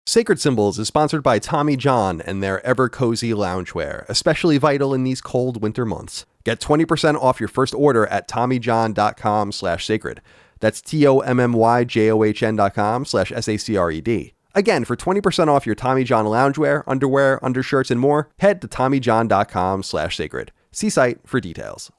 Sacred Symbols is sponsored by Tommy John and their ever cozy loungewear, especially vital in these cold winter months. Get 20% off your first order at TommyJohn.com/sacred. That's TOMMYJOHN.com/SACRED. Again, for 20% off your Tommy John loungewear, underwear, undershirts, and more, head to TommyJohn.com/sacred. See site for details.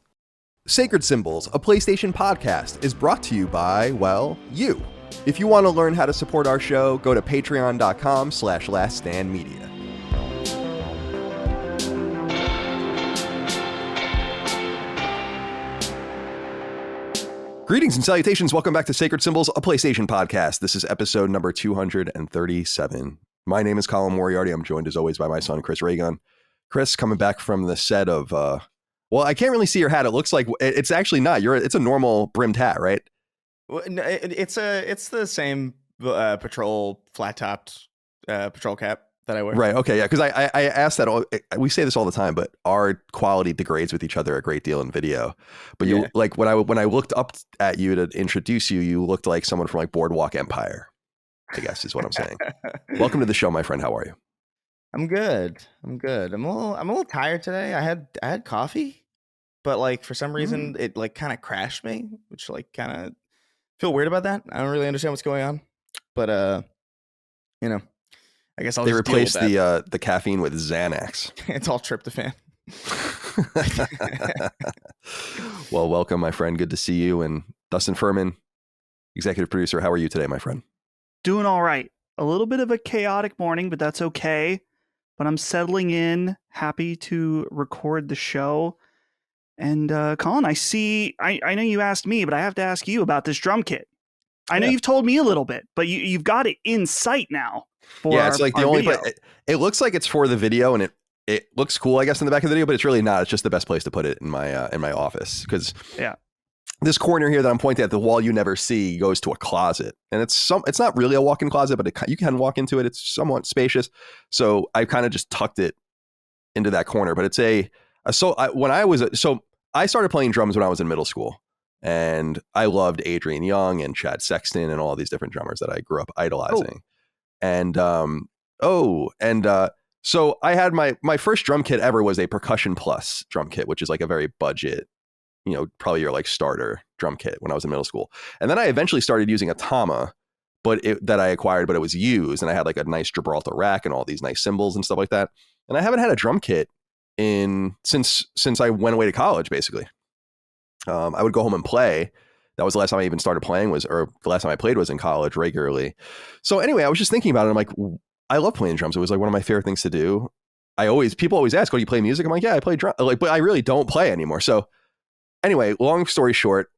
Sacred Symbols, a PlayStation podcast, is brought to you by, well, you. If you want to learn how to support our show, go to patreon.com/laststandmedia. Greetings and salutations. Welcome back to Sacred Symbols, a PlayStation podcast. This is episode number 237. My name is Colin Moriarty. I'm joined as always by my son, Chris Raygun. Chris, coming back from the set of, well, I can't really see your hat. It looks like it's actually not. It's a normal brimmed hat, right? Well, no, it's the same patrol flat topped patrol cap that I wear. Right. Okay. Yeah. Because I asked that. We say this all the time, but our quality degrades with each other a great deal in video. But you like when I looked up at you to introduce you, you looked like someone from like Boardwalk Empire, I guess is what I'm saying. Welcome to the show, my friend. How are you? I'm good. I'm a little tired today. I had coffee, but like for some reason it like kind of crashed me, which like kind of feel weird about that. I don't really understand what's going on, but you know, I guess I'll. They just replaced deal with the caffeine with Xanax. It's all tryptophan. Well, welcome, my friend. Good to see you. And Dustin Furman, executive producer. How are you today, my friend? Doing all right. A little bit of a chaotic morning, but that's okay. But I'm settling in, happy to record the show. And Colin, I know you asked me, but I have to ask you about this drum kit. I know you've told me a little bit, but you've got it in sight now. It's like the only place. It looks like it's for the video, and it looks cool, I guess, in the back of the video, but it's really not. It's just the best place to put it in my office, because this corner here that I'm pointing at, the wall you never see, goes to a closet, and it's not really a walk-in closet, but you can walk into it. It's somewhat spacious, so I kind of just tucked it into that corner. But it's I started playing drums when I was in middle school, and I loved Adrian Young and Chad Sexton and all these different drummers that I grew up idolizing. So I had my first drum kit ever was a Percussion Plus drum kit, which is like a very budget, probably your like starter drum kit when I was in middle school. And then I eventually started using a Tama, that I acquired, but it was used, and I had like a nice Gibraltar rack and all these nice cymbals and stuff like that. And I haven't had a drum kit since I went away to college, basically. I would go home and play. That was the last time I even started playing or the last time I played was in college regularly. So anyway, I was just thinking about it. I'm like, I love playing drums. It was like one of my favorite things to do. People always ask, "Oh, do you play music?" I'm like, "Yeah, I play drum." Like, but I really don't play anymore. So anyway, long story short,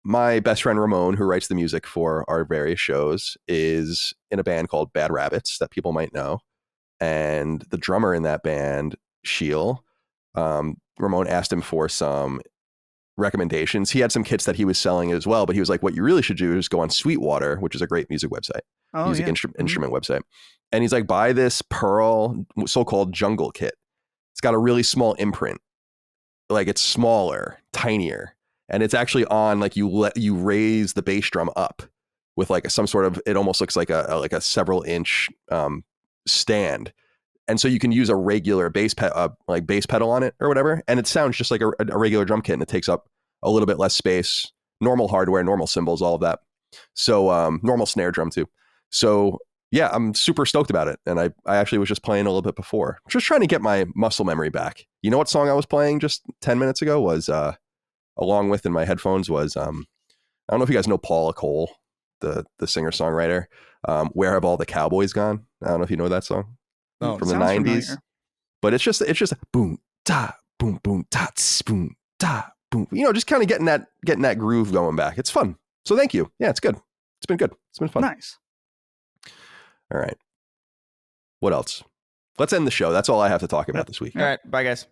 my best friend Ramon, who writes the music for our various shows, is in a band called Bad Rabbits that people might know. And the drummer in that band, Sheil, Ramon asked him for some recommendations. He had some kits that he was selling as well, but he was like, what you really should do is go on Sweetwater, which is a great music website, instrument website. And he's like, buy this Pearl so-called jungle kit. It's got a really small imprint. Like it's smaller, tinier. And it's actually on, like you raise the bass drum up with like some sort of, it almost looks like a several inch stand. And so you can use a regular bass pedal on it or whatever. And it sounds just like a regular drum kit, and it takes up a little bit less space, normal hardware, normal cymbals, all of that. So normal snare drum too. So yeah, I'm super stoked about it. And I actually was just playing a little bit before, just trying to get my muscle memory back. You know what song I was playing just 10 minutes ago was, along with in my headphones was, I don't know if you guys know Paula Cole, the singer-songwriter. Where Have All the Cowboys Gone? I don't know if you know that song. From the 90s. Familiar. But it's just boom, da, boom, boom, da, boom, da, boom. Just kind of getting that groove going back. It's fun. So thank you. Yeah, it's good. It's been good. It's been fun. Nice. All right. What else? Let's end the show. That's all I have to talk about this week. All right. Bye, guys.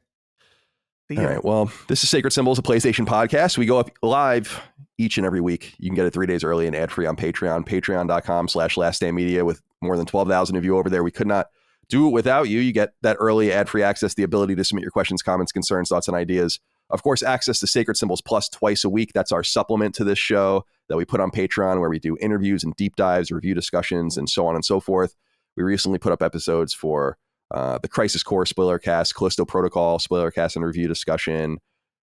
All right. Well, this is Sacred Symbols, a PlayStation podcast. We go up live each and every week. You can get it 3 days early and ad free on Patreon, patreon.com/laststandmedia. With more than 12,000 of you over there, we could not do it without you. You get that early ad-free access, the ability to submit your questions, comments, concerns, thoughts, and ideas. Of course, access to Sacred Symbols Plus twice a week. That's our supplement to this show that we put on Patreon, where we do interviews and deep dives, review discussions, and so on and so forth. We recently put up episodes for the Crisis Core spoiler cast, Callisto Protocol spoiler cast and review discussion,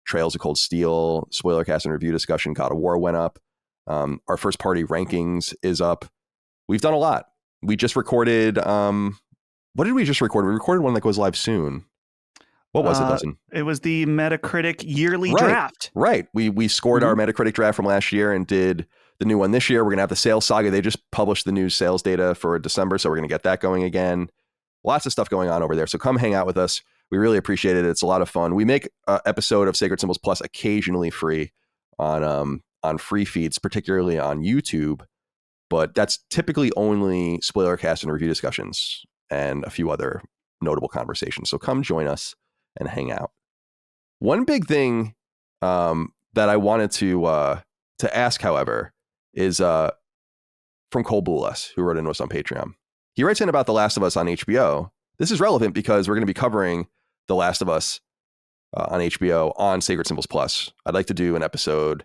Trails of Cold Steel spoiler cast and review discussion. God of War went up. Our first party rankings is up. We've done a lot. We just recorded. What did we just record? We recorded one that goes live soon. What was it, Dustin? It was the Metacritic yearly Right, draft. Right. We scored our Metacritic draft from last year and did the new one this year. We're going to have the sales saga. They just published the new sales data for December, so we're going to get that going again. Lots of stuff going on over there. So come hang out with us. We really appreciate it. It's a lot of fun. We make an episode of Sacred Symbols Plus occasionally free on free feeds, particularly on YouTube, but that's typically only spoiler cast and review discussions and a few other notable conversations. So come join us and hang out. One big thing that I wanted to ask, however, is from Cole Boulas, who wrote into us on Patreon. He writes in about The Last of Us on HBO. This is relevant because we're going to be covering The Last of Us on HBO on Sacred Symbols Plus. I'd like to do an episode,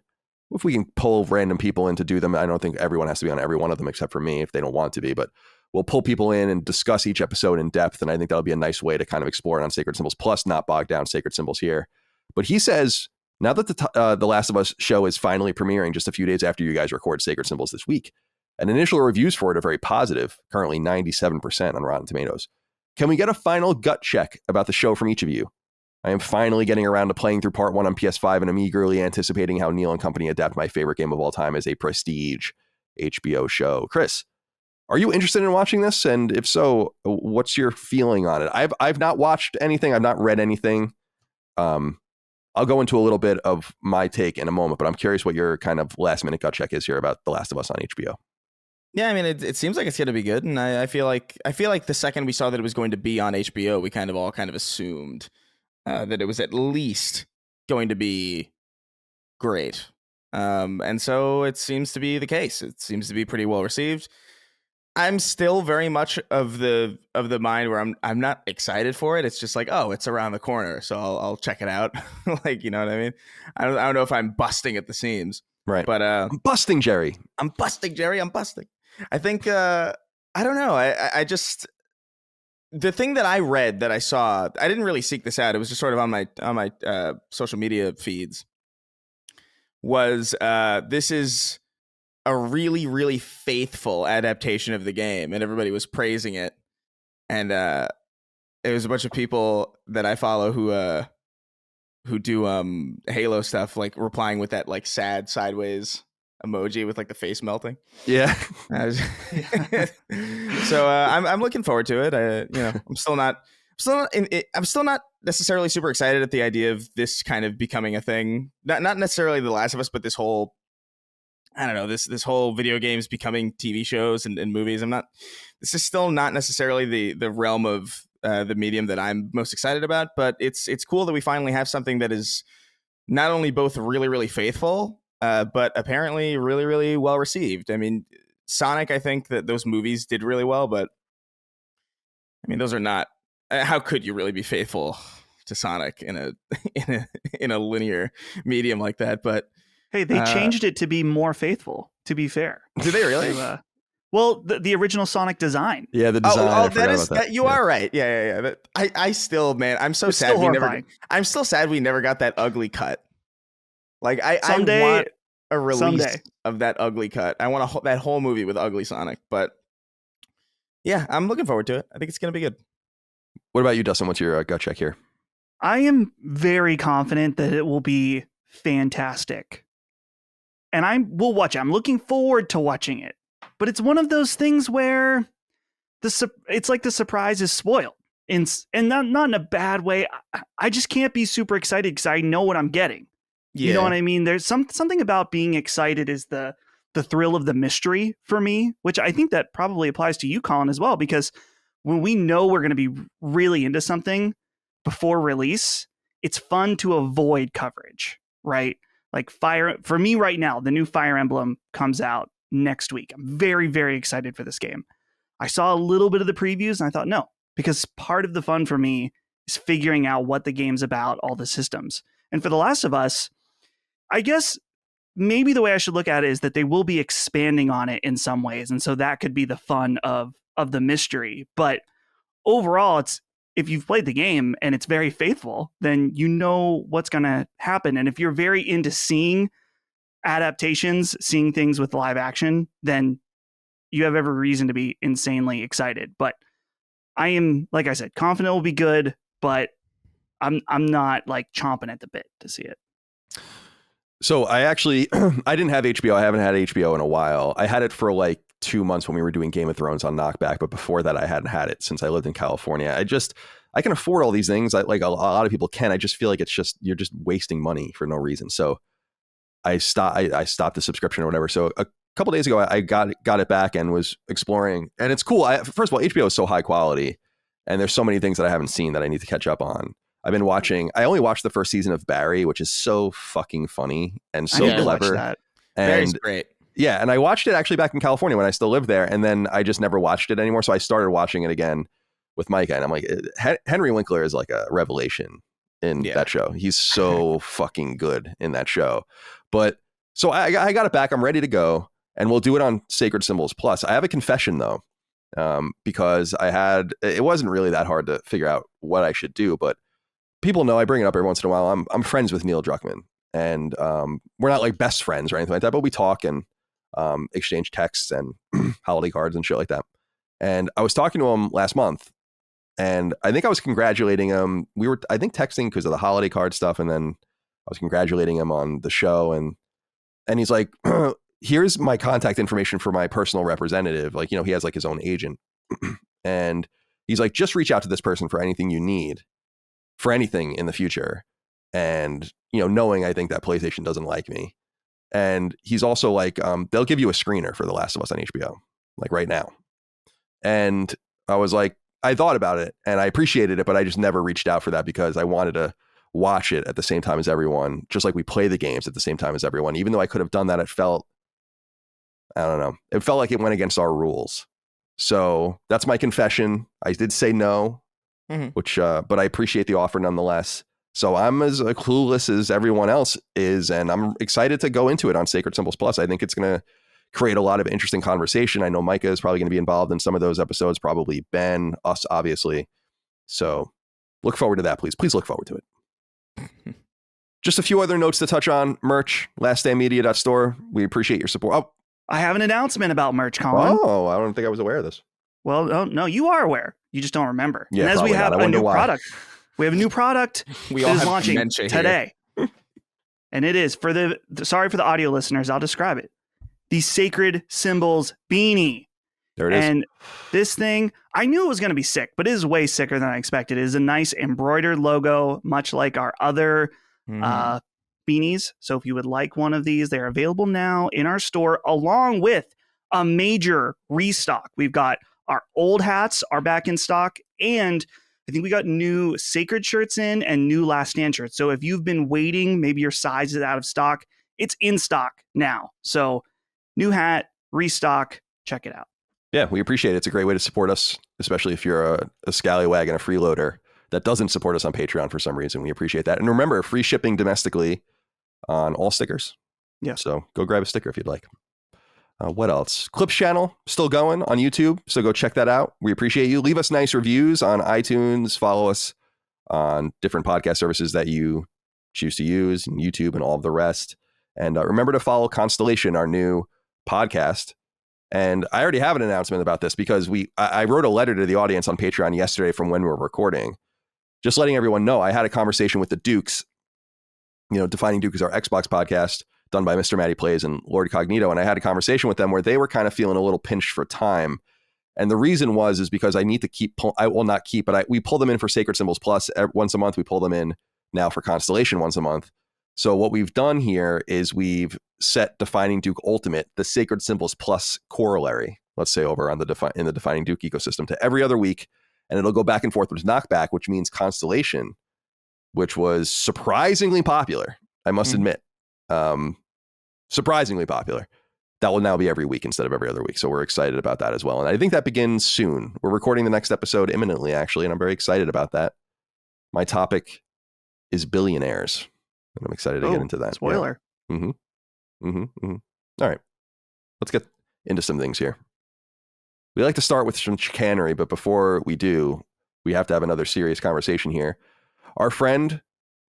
if we can pull random people in to do them. I don't think everyone has to be on every one of them except for me if they don't want to be, but we'll pull people in and discuss each episode in depth. And I think that'll be a nice way to kind of explore it on Sacred Symbols Plus, not bog down Sacred Symbols here. But he says, now that the Last of Us show is finally premiering just a few days after you guys record Sacred Symbols this week, and initial reviews for it are very positive, currently 97% on Rotten Tomatoes. Can we get a final gut check about the show from each of you? I am finally getting around to playing through part 1 on PS5, and I'm eagerly anticipating how Neil and company adapt my favorite game of all time as a prestige HBO show. Chris, are you interested in watching this? And if so, what's your feeling on it? I've not watched anything. I've not read anything. I'll go into a little bit of my take in a moment, but I'm curious what your kind of last minute gut check is here about The Last of Us on HBO. Yeah, I mean, it seems like it's going to be good, and I feel like the second we saw that it was going to be on HBO, we all assumed that it was at least going to be great, and so it seems to be the case. It seems to be pretty well received. I'm still very much of the mind where I'm not excited for it. It's just like, oh, it's around the corner, so I'll check it out. Like, you know what I mean? I don't know if I'm busting at the seams, right? But I'm busting, Jerry. I'm busting. I think I don't know. I just, the thing that I read, that I saw, I didn't really seek this out. It was just sort of on my social media feeds. Was this is a really, really faithful adaptation of the game, and everybody was praising it. And it was a bunch of people that I follow who do Halo stuff, like replying with that like sad sideways emoji with like the face melting. Yeah. So I'm looking forward to it. I'm still not necessarily super excited at the idea of this kind of becoming a thing. Not necessarily The Last of Us, but this whole, I don't know, this whole video games becoming TV shows and movies. This is still not necessarily the realm of the medium that I'm most excited about, but it's cool that we finally have something that is not only both really, really faithful, but apparently really, really well received. I mean, Sonic, I think that those movies did really well, but I mean, those are not, how could you really be faithful to Sonic in a linear medium like that? But hey, they changed it to be more faithful, to be fair. Did they really? Well, the original Sonic design. Yeah, the design. I forgot about that. You are right. Yeah. I still, man, I'm so sad. I'm still sad we never got that ugly cut. Like I want a release of that ugly cut. I want that whole movie with ugly Sonic. But yeah, I'm looking forward to it. I think it's gonna be good. What about you, Dustin? What's your gut check here? I am very confident that it will be fantastic, and I will watch it. I'm looking forward to watching it. But it's one of those things where it's like the surprise is spoiled, and not in a bad way. I just can't be super excited because I know what I'm getting. Yeah. You know what I mean? There's something about being excited is the thrill of the mystery for me, which I think that probably applies to you, Colin, as well, because when we know we're going to be really into something before release, it's fun to avoid coverage, right? Like for me right now, the new Fire Emblem comes out next week. I'm very, very excited for this game. I saw a little bit of the previews and I thought, no, because part of the fun for me is figuring out what the game's about, all the systems. And for The Last of Us, I guess maybe the way I should look at it is that they will be expanding on it in some ways. And so that could be the fun of of the mystery. But overall, it's if you've played the game and it's very faithful, then you know what's going to happen. And if you're very into seeing adaptations, seeing things with live action, then you have every reason to be insanely excited. But I am, like I said, confident it will be good, but I'm not like chomping at the bit to see it. So I actually, I didn't have HBO. I haven't had HBO in a while. I had it for like 2 months when we were doing Game of Thrones on Knockback, but before that I hadn't had it since I lived in California. I can afford all these things. Like a lot of people can. I just feel like you're just wasting money for no reason. So I stopped the subscription or whatever. So a couple days ago, I got it back and was exploring, and it's cool. First of all, HBO is so high quality, and there's so many things that I haven't seen that I need to catch up on. I only watched the first season of Barry, which is so fucking funny and so clever. That. Barry's great. Yeah, and I watched it actually back in California when I still lived there, and then I just never watched it anymore. So I started watching it again with Micah, and I'm like, Henry Winkler is like a revelation in that show. He's so fucking good in that show. But so I got it back. I'm ready to go, and we'll do it on Sacred Symbols Plus. I have a confession though, because it wasn't really that hard to figure out what I should do, but people know I bring it up every once in a while. I'm friends with Neil Druckmann, and we're not like best friends or anything like that, but we talk and exchange texts and holiday cards and shit like that. And I was talking to him last month, and I think I was congratulating him. We were, I think, texting because of the holiday card stuff, and then I was congratulating him on the show, and he's like, here's my contact information for my personal representative. Like, he has like his own agent. And he's like, just reach out to this person for anything you need, for anything in the future. And, knowing I think that PlayStation doesn't like me. And he's also like, they'll give you a screener for The Last of Us on HBO, like right now. And I was like, I thought about it and I appreciated it, but I just never reached out for that because I wanted to watch it at the same time as everyone, just like we play the games at the same time as everyone. Even though I could have done that, I don't know. It felt like it went against our rules. So that's my confession. I did say no, which, but I appreciate the offer nonetheless. So I'm as clueless as everyone else is, and I'm excited to go into it on Sacred Symbols Plus. I think it's going to create a lot of interesting conversation. I know Micah is probably going to be involved in some of those episodes, probably Ben, us, obviously. So look forward to that, please. Please look forward to it. Just a few other notes to touch on. Merch, laststandmedia.store. We appreciate your support. Oh, I have an announcement about merch, Colin. Oh, I don't think I was aware of this. Well, no, you are aware. You just don't remember. Yeah, and as we have a new product, we have a new product we all that is have launching dementia today. And it is sorry for the audio listeners, I'll describe it. The Sacred Symbols beanie. There it is. And this thing, I knew it was going to be sick, but it is way sicker than I expected. It is a nice embroidered logo, much like our other beanies. So if you would like one of these, they're available now in our store, along with a major restock. We've got our old hats are back in stock, and I think we got new Sacred shirts in and new Last Stand shirts. So if you've been waiting, maybe your size is out of stock, it's in stock now. So new hat, restock, check it out. Yeah, we appreciate it. It's a great way to support us, especially if you're a scallywag and a freeloader that doesn't support us on Patreon for some reason. We appreciate that. And remember, free shipping domestically on all stickers. Yeah. So go grab a sticker if you'd like. What else? Clips channel still going on YouTube. So go check that out. We appreciate you. Leave us nice reviews on iTunes. Follow us on different podcast services that you choose to use, and YouTube and all of the rest. And remember to follow Constellation, our new podcast. And I already have an announcement about this because I wrote a letter to the audience on Patreon yesterday from when we were recording, just letting everyone know I had a conversation with the Dukes. Defining Duke is our Xbox podcast done by Mr. Matty Plays and Lord Cognito. And I had a conversation with them where they were kind of feeling a little pinched for time. And the reason is because I need to we pull them in for Sacred Symbols Plus once a month. We pull them in now for Constellation once a month. So what we've done here is we've set Defining Duke Ultimate, the Sacred Symbols Plus corollary, let's say over on in the Defining Duke ecosystem, to every other week. And it'll go back and forth with Knockback, which means Constellation, which was surprisingly popular, I must admit. Surprisingly popular. That will now be every week instead of every other week. So we're excited about that as well. And I think that begins soon. We're recording the next episode imminently, actually, and I'm very excited about that. My topic is billionaires, and I'm excited to get into that. Spoiler. Yeah. All right. Let's get into some things here. We like to start with some chicanery, but before we do, we have to have another serious conversation here. Our friend,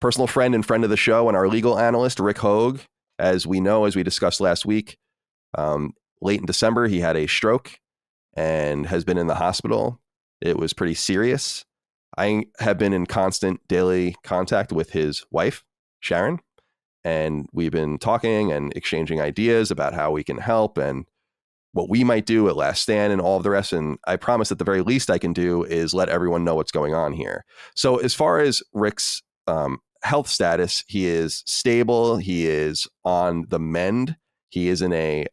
personal friend and friend of the show, and our legal analyst, Rick HOEG, as we know, as we discussed last week, late in December, he had a stroke and has been in the hospital. It was pretty serious. I have been in constant daily contact with his wife, Sharon, and we've been talking and exchanging ideas about how we can help and what we might do at Last Stand and all of the rest. And I promise that the very least I can do is let everyone know what's going on here. So as far as Rick's health status, he is stable. He is on the mend. He is in a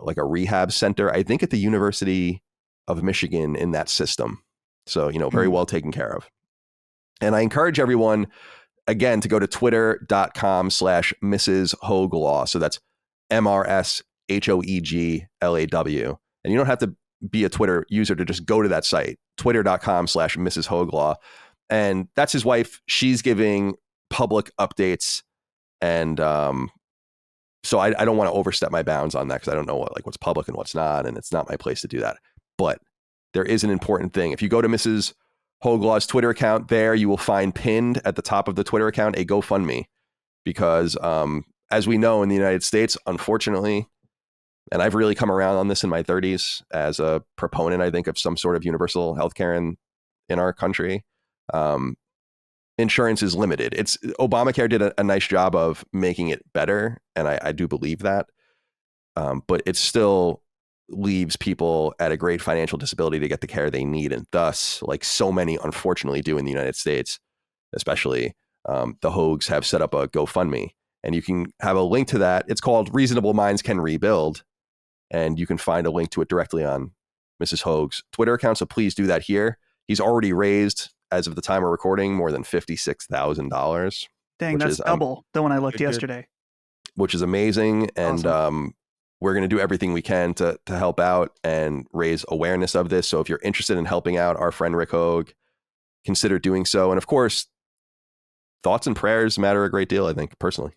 like a rehab center, I think at the University of Michigan in that system. So, very well taken care of. And I encourage everyone, again, to go to twitter.com/Mrs. HOEG Law. So that's MRSHOEGLAW. And you don't have to be a Twitter user to just go to that site, twitter.com/Mrs. HOEG Law. And that's his wife. She's giving public updates. And so I don't want to overstep my bounds on that because I don't know what's public and what's not. And it's not my place to do that. But there is an important thing. If you go to Mrs. HOEG Law's Twitter account, there you will find pinned at the top of the Twitter account a GoFundMe. Because as we know in the United States, unfortunately, and I've really come around on this in my 30s as a proponent, I think, of some sort of universal healthcare in our country, insurance is limited. Obamacare did a nice job of making it better, and I do believe that. But it still leaves people at a great financial disability to get the care they need. And thus, like so many unfortunately do in the United States, especially, the HOEGs have set up a GoFundMe. And you can have a link to that. It's called Reasonable Minds Can Rebuild. And you can find a link to it directly on Mrs. HOEG's Twitter account. So please do that here. He's already raised, as of the time we're recording, more than $56,000. Dang, that's double than when I looked yesterday. Which is amazing. And awesome. We're going to do everything we can to help out and raise awareness of this. So if you're interested in helping out our friend Rick HOEG, consider doing so. And of course, thoughts and prayers matter a great deal, I think, personally.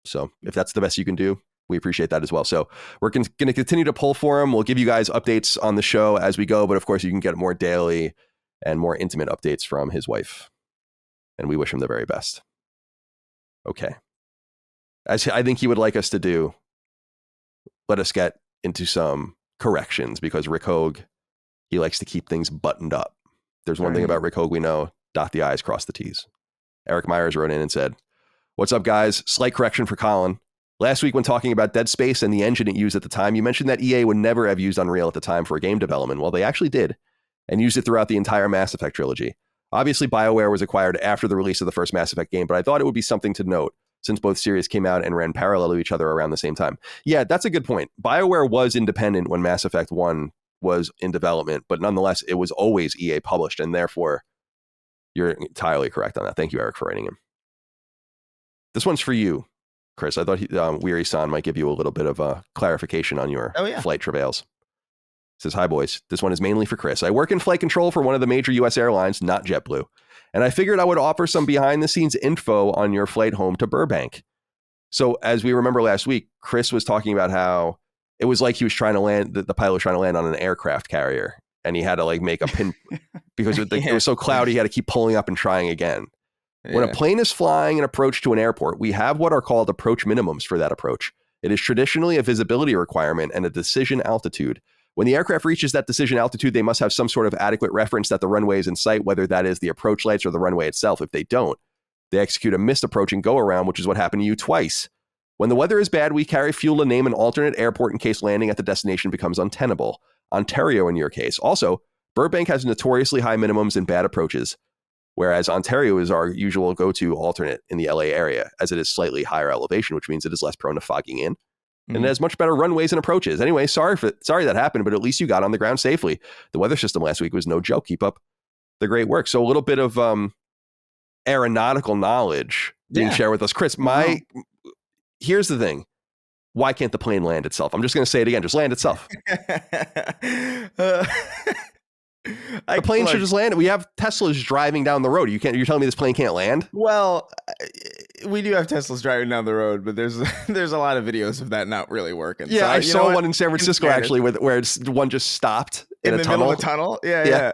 So if that's the best you can do, we appreciate that as well. So we're going to continue to pull for him. We'll give you guys updates on the show as we go. But of course, you can get more daily and more intimate updates from his wife. And we wish him the very best. Okay. As I think he would like us to do, let us get into some corrections, because Rick HOEG, he likes to keep things buttoned up. There's one thing about Rick HOEG we know: dot the I's, cross the T's. Eric Myers wrote in and said, "What's up, guys? Slight correction for Colin. Last week when talking about Dead Space and the engine it used at the time, you mentioned that EA would never have used Unreal at the time for game development. Well, they actually did, and used it throughout the entire Mass Effect trilogy. Obviously, BioWare was acquired after the release of the first Mass Effect game, but I thought it would be something to note, since both series came out and ran parallel to each other around the same time." Yeah, that's a good point. BioWare was independent when Mass Effect 1 was in development, but nonetheless, it was always EA published, and therefore, you're entirely correct on that. Thank you, Eric, for writing him. This one's for you, Chris. I thought Weary-san might give you a little bit of a clarification on your flight travails. Says, "Hi, boys. This one is mainly for Chris. I work in flight control for one of the major U.S. airlines, not JetBlue. And I figured I would offer some behind-the-scenes info on your flight home to Burbank." So as we remember last week, Chris was talking about how it was like he was trying to land, the pilot was trying to land on an aircraft carrier. And he had to make a pin because it was so cloudy, he had to keep pulling up and trying again. Yeah. When a plane is flying an approach to an airport, we have what are called approach minimums for that approach. It is traditionally a visibility requirement and a decision altitude. When the aircraft reaches that decision altitude, they must have some sort of adequate reference that the runway is in sight, whether that is the approach lights or the runway itself. If they don't, they execute a missed approach and go around, which is what happened to you twice. When the weather is bad, we carry fuel to name an alternate airport in case landing at the destination becomes untenable. Ontario in your case. Also, Burbank has notoriously high minimums and bad approaches, whereas Ontario is our usual go-to alternate in the LA area, as it is slightly higher elevation, which means it is less prone to fogging in. And it has much better runways and approaches. Anyway, sorry that happened, but at least you got on the ground safely. The weather system last week was no joke. Keep up the great work. So a little bit of aeronautical knowledge being shared with us. Chris, here's the thing. Why can't the plane land itself? I'm just going to say it again. Just land itself. The plane should just land. We have Teslas driving down the road. You're telling me this plane can't land? Well, we do have Teslas driving down the road, but there's a lot of videos of that not really working. Yeah, So, I you know saw what? one in San Francisco actually, where one just stopped in a the tunnel. middle of a tunnel. Yeah.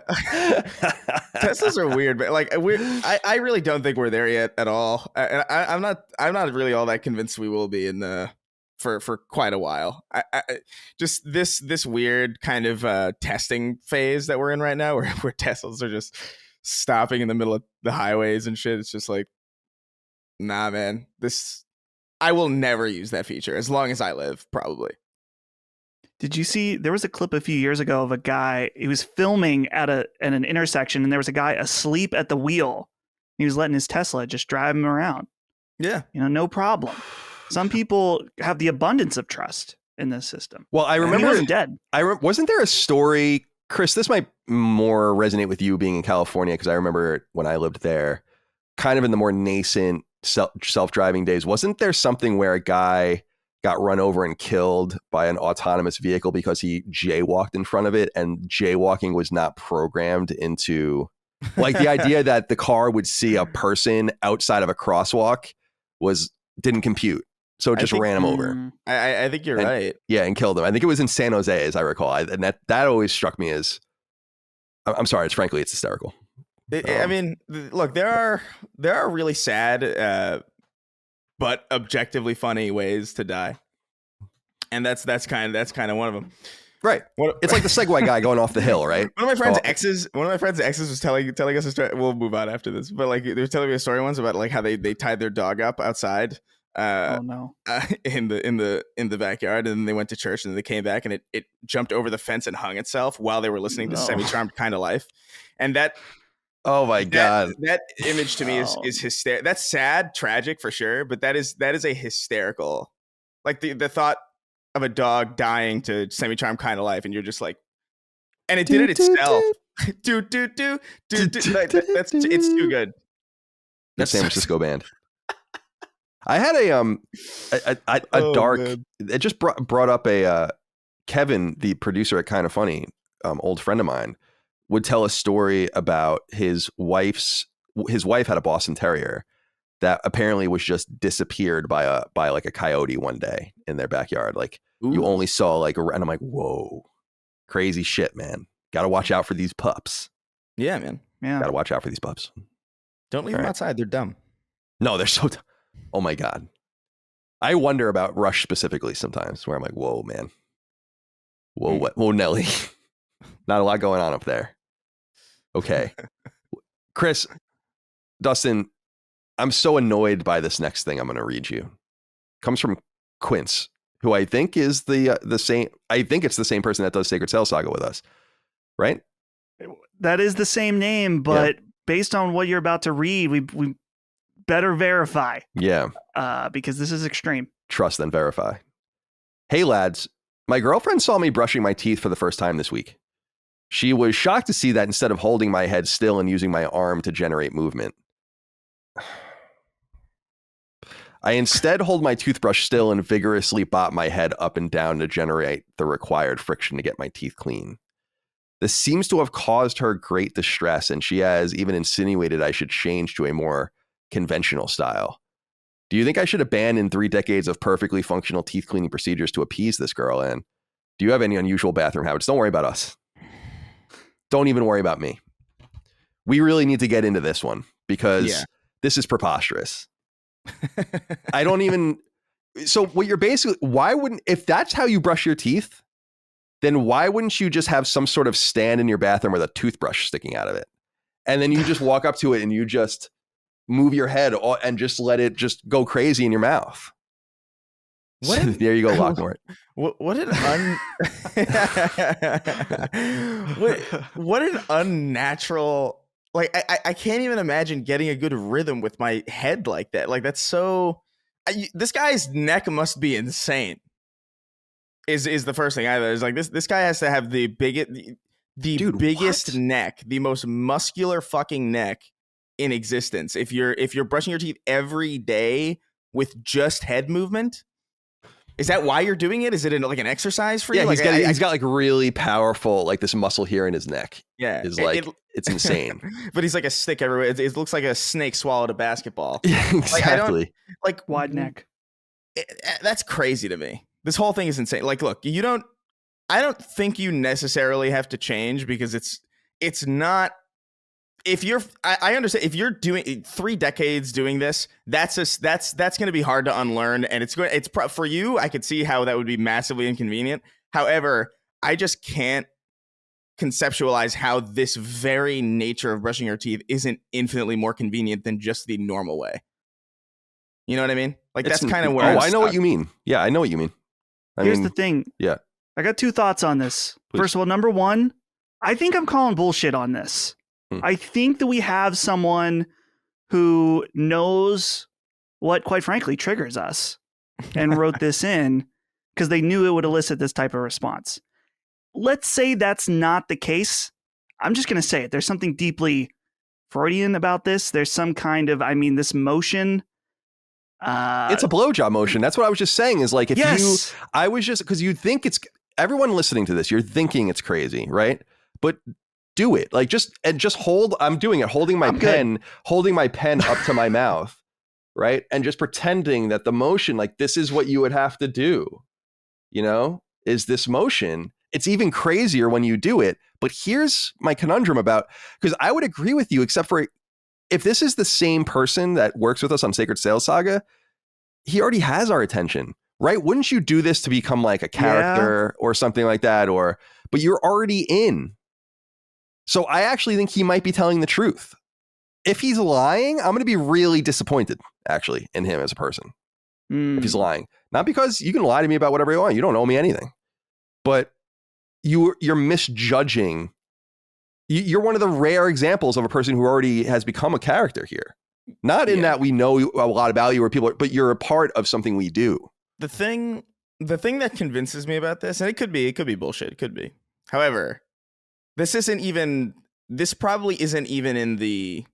Teslas are weird, but like I really don't think we're there yet at all. I'm not really all that convinced we will be in the for quite a while. Just this weird kind of testing phase that we're in right now, where Teslas are just stopping in the middle of the highways and shit. It's just like, nah, man. I will never use that feature as long as I live, probably. Did you see, there was a clip a few years ago of a guy, he was filming at an intersection, and there was a guy asleep at the wheel. He was letting his Tesla just drive him around. Yeah. No problem. Some people have the abundance of trust in this system. Well, I remember he wasn't dead. Wasn't there a story, Chris? This might more resonate with you being in California, because I remember when I lived there, kind of in the more nascent self-driving days. Wasn't there something where a guy got run over and killed by an autonomous vehicle because he jaywalked in front of it, and jaywalking was not programmed into, like, the idea that the car would see a person outside of a crosswalk didn't compute. So it just ran him over. I think you're right. Yeah, and killed him. I think it was in San Jose, as I recall. And that always struck me as, I'm sorry, it's hysterical. I mean, look, there are really sad but objectively funny ways to die, and that's kind of one of them. Right. It's like the Segway guy going off the hill, right? One of my friend's exes was telling us a story. We'll move on after this, but like they were telling me a story once about like how they tied their dog up outside. In the backyard, and then they went to church, and then they came back, and it jumped over the fence and hung itself while they were listening to Semi-Charmed Kind of Life, and that. Oh my God. That image to me is hysterical. That's sad, tragic for sure, but that is a hysterical, like the thought of a dog dying to Semi-Charmed Kind of Life, and you're just like, and it did it itself. It's too good. That San Francisco band. I had a dark. Man. It just brought up a Kevin, the producer at Kind of Funny, old friend of mine, would tell a story about his wife had a Boston Terrier that apparently was just disappeared by like a coyote one day in their backyard. Like, ooh. You only saw like and I'm like, whoa, crazy shit, man. Got to watch out for these pups. Yeah, man. Yeah. Got to watch out for these pups. Don't leave them outside. They're dumb. No, they're so. Oh my God. I wonder about Rush specifically sometimes, where I'm like, whoa, man. Whoa, Nelly. Not a lot going on up there. Okay. Chris, Dustin, I'm so annoyed by this next thing I'm going to read you. Comes from Quince, who I think is the same. I think it's the same person that does Sacred Cell Saga with us, right? That is the same name, but based on what you're about to read, we better verify. Yeah. Because this is extreme. Trust then verify. Hey lads, my girlfriend saw me brushing my teeth for the first time this week. She was shocked to see that instead of holding my head still and using my arm to generate movement, I instead hold my toothbrush still and vigorously bop my head up and down to generate the required friction to get my teeth clean. This seems to have caused her great distress, and she has even insinuated I should change to a more conventional style. Do you think I should abandon 3 decades of perfectly functional teeth cleaning procedures to appease this girl? And do you have any unusual bathroom habits? Don't worry about us. Don't even worry about me. We really need to get into this one because this is preposterous. I don't even. So what you're basically, if that's how you brush your teeth, then why wouldn't you just have some sort of stand in your bathroom with a toothbrush sticking out of it? And then you just walk up to it and you just move your head and just let it just go crazy in your mouth. There you go, Lockmore. What an unnatural, like, I can't even imagine getting a good rhythm with my head like that. Like, that's so, this guy's neck must be insane. Is the first thing I thought. Is like, this guy has to have the biggest neck, the most muscular fucking neck in existence. If you're brushing your teeth every day with just head movement, Is that why you're doing it? Is it like an exercise for you? Yeah, like, he's got like really powerful, like this muscle here in his neck. Yeah, is like it's insane. But he's like a stick everywhere. It looks like a snake swallowed a basketball. Yeah, exactly. Like Wide neck. That's crazy to me. This whole thing is insane. Like, look, I don't think you necessarily have to change because it's not. If you're, I understand if you're doing 3 decades doing this, that's going to be hard to unlearn, and for you. I could see how that would be massively inconvenient. However, I just can't conceptualize how this very nature of brushing your teeth isn't infinitely more convenient than just the normal way. You know what I mean? Like that's kind of where. I know what you mean. Yeah, I know what you mean. Here's the thing. Yeah, I got 2 thoughts on this. Please. First of all, number 1, I think I'm calling bullshit on this. I think that we have someone who knows what, quite frankly, triggers us and wrote this in because they knew it would elicit this type of response. Let's say that's not the case. I'm just going to say it. There's something deeply Freudian about this. There's some kind of, this motion. It's a blowjob motion. That's what I was just saying is like, because you think everyone listening to this, you're thinking it's crazy, right? But do it. Like just hold, I'm doing it, holding my pen up to my mouth, right? And just pretending that the motion, like this is what you would have to do, is this motion. It's even crazier when you do it. But here's my conundrum because I would agree with you, except for if this is the same person that works with us on Sacred Sales Saga, he already has our attention, right? Wouldn't you do this to become like a character or something like that? But you're already in. So I actually think he might be telling the truth. If he's lying, I'm going to be really disappointed, actually, in him as a person. If he's lying. Not because you can lie to me about whatever you want. You don't owe me anything. But you're misjudging. You're one of the rare examples of a person who already has become a character here. Not in that we know a lot about you or people, but you're a part of something we do. The thing that convinces me about this, and it could be bullshit. It could be. However, this probably isn't even in the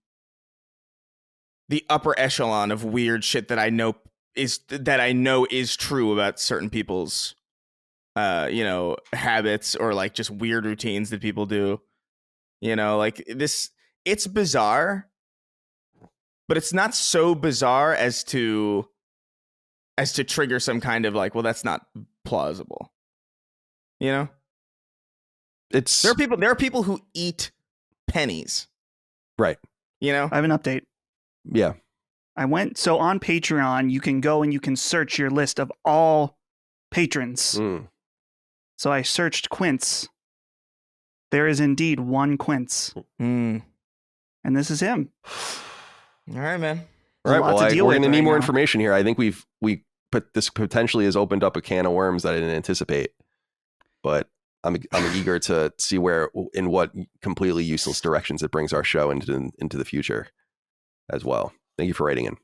upper echelon of weird shit that I know is true about certain people's habits or like just weird routines that people do. Like this, it's bizarre, but it's not so bizarre as to trigger some kind of like, well, that's not plausible. There are people who eat pennies. Right. I have an update. Yeah. So on Patreon, you can go and you can search your list of all patrons. So I searched Quince. There is indeed one Quince. And this is him. All right, man. All right. Well, we're going to need more information here. I think but this potentially has opened up a can of worms that I didn't anticipate. But I'm eager to see in what completely useless directions it brings our show into the future as well. Thank you for writing in.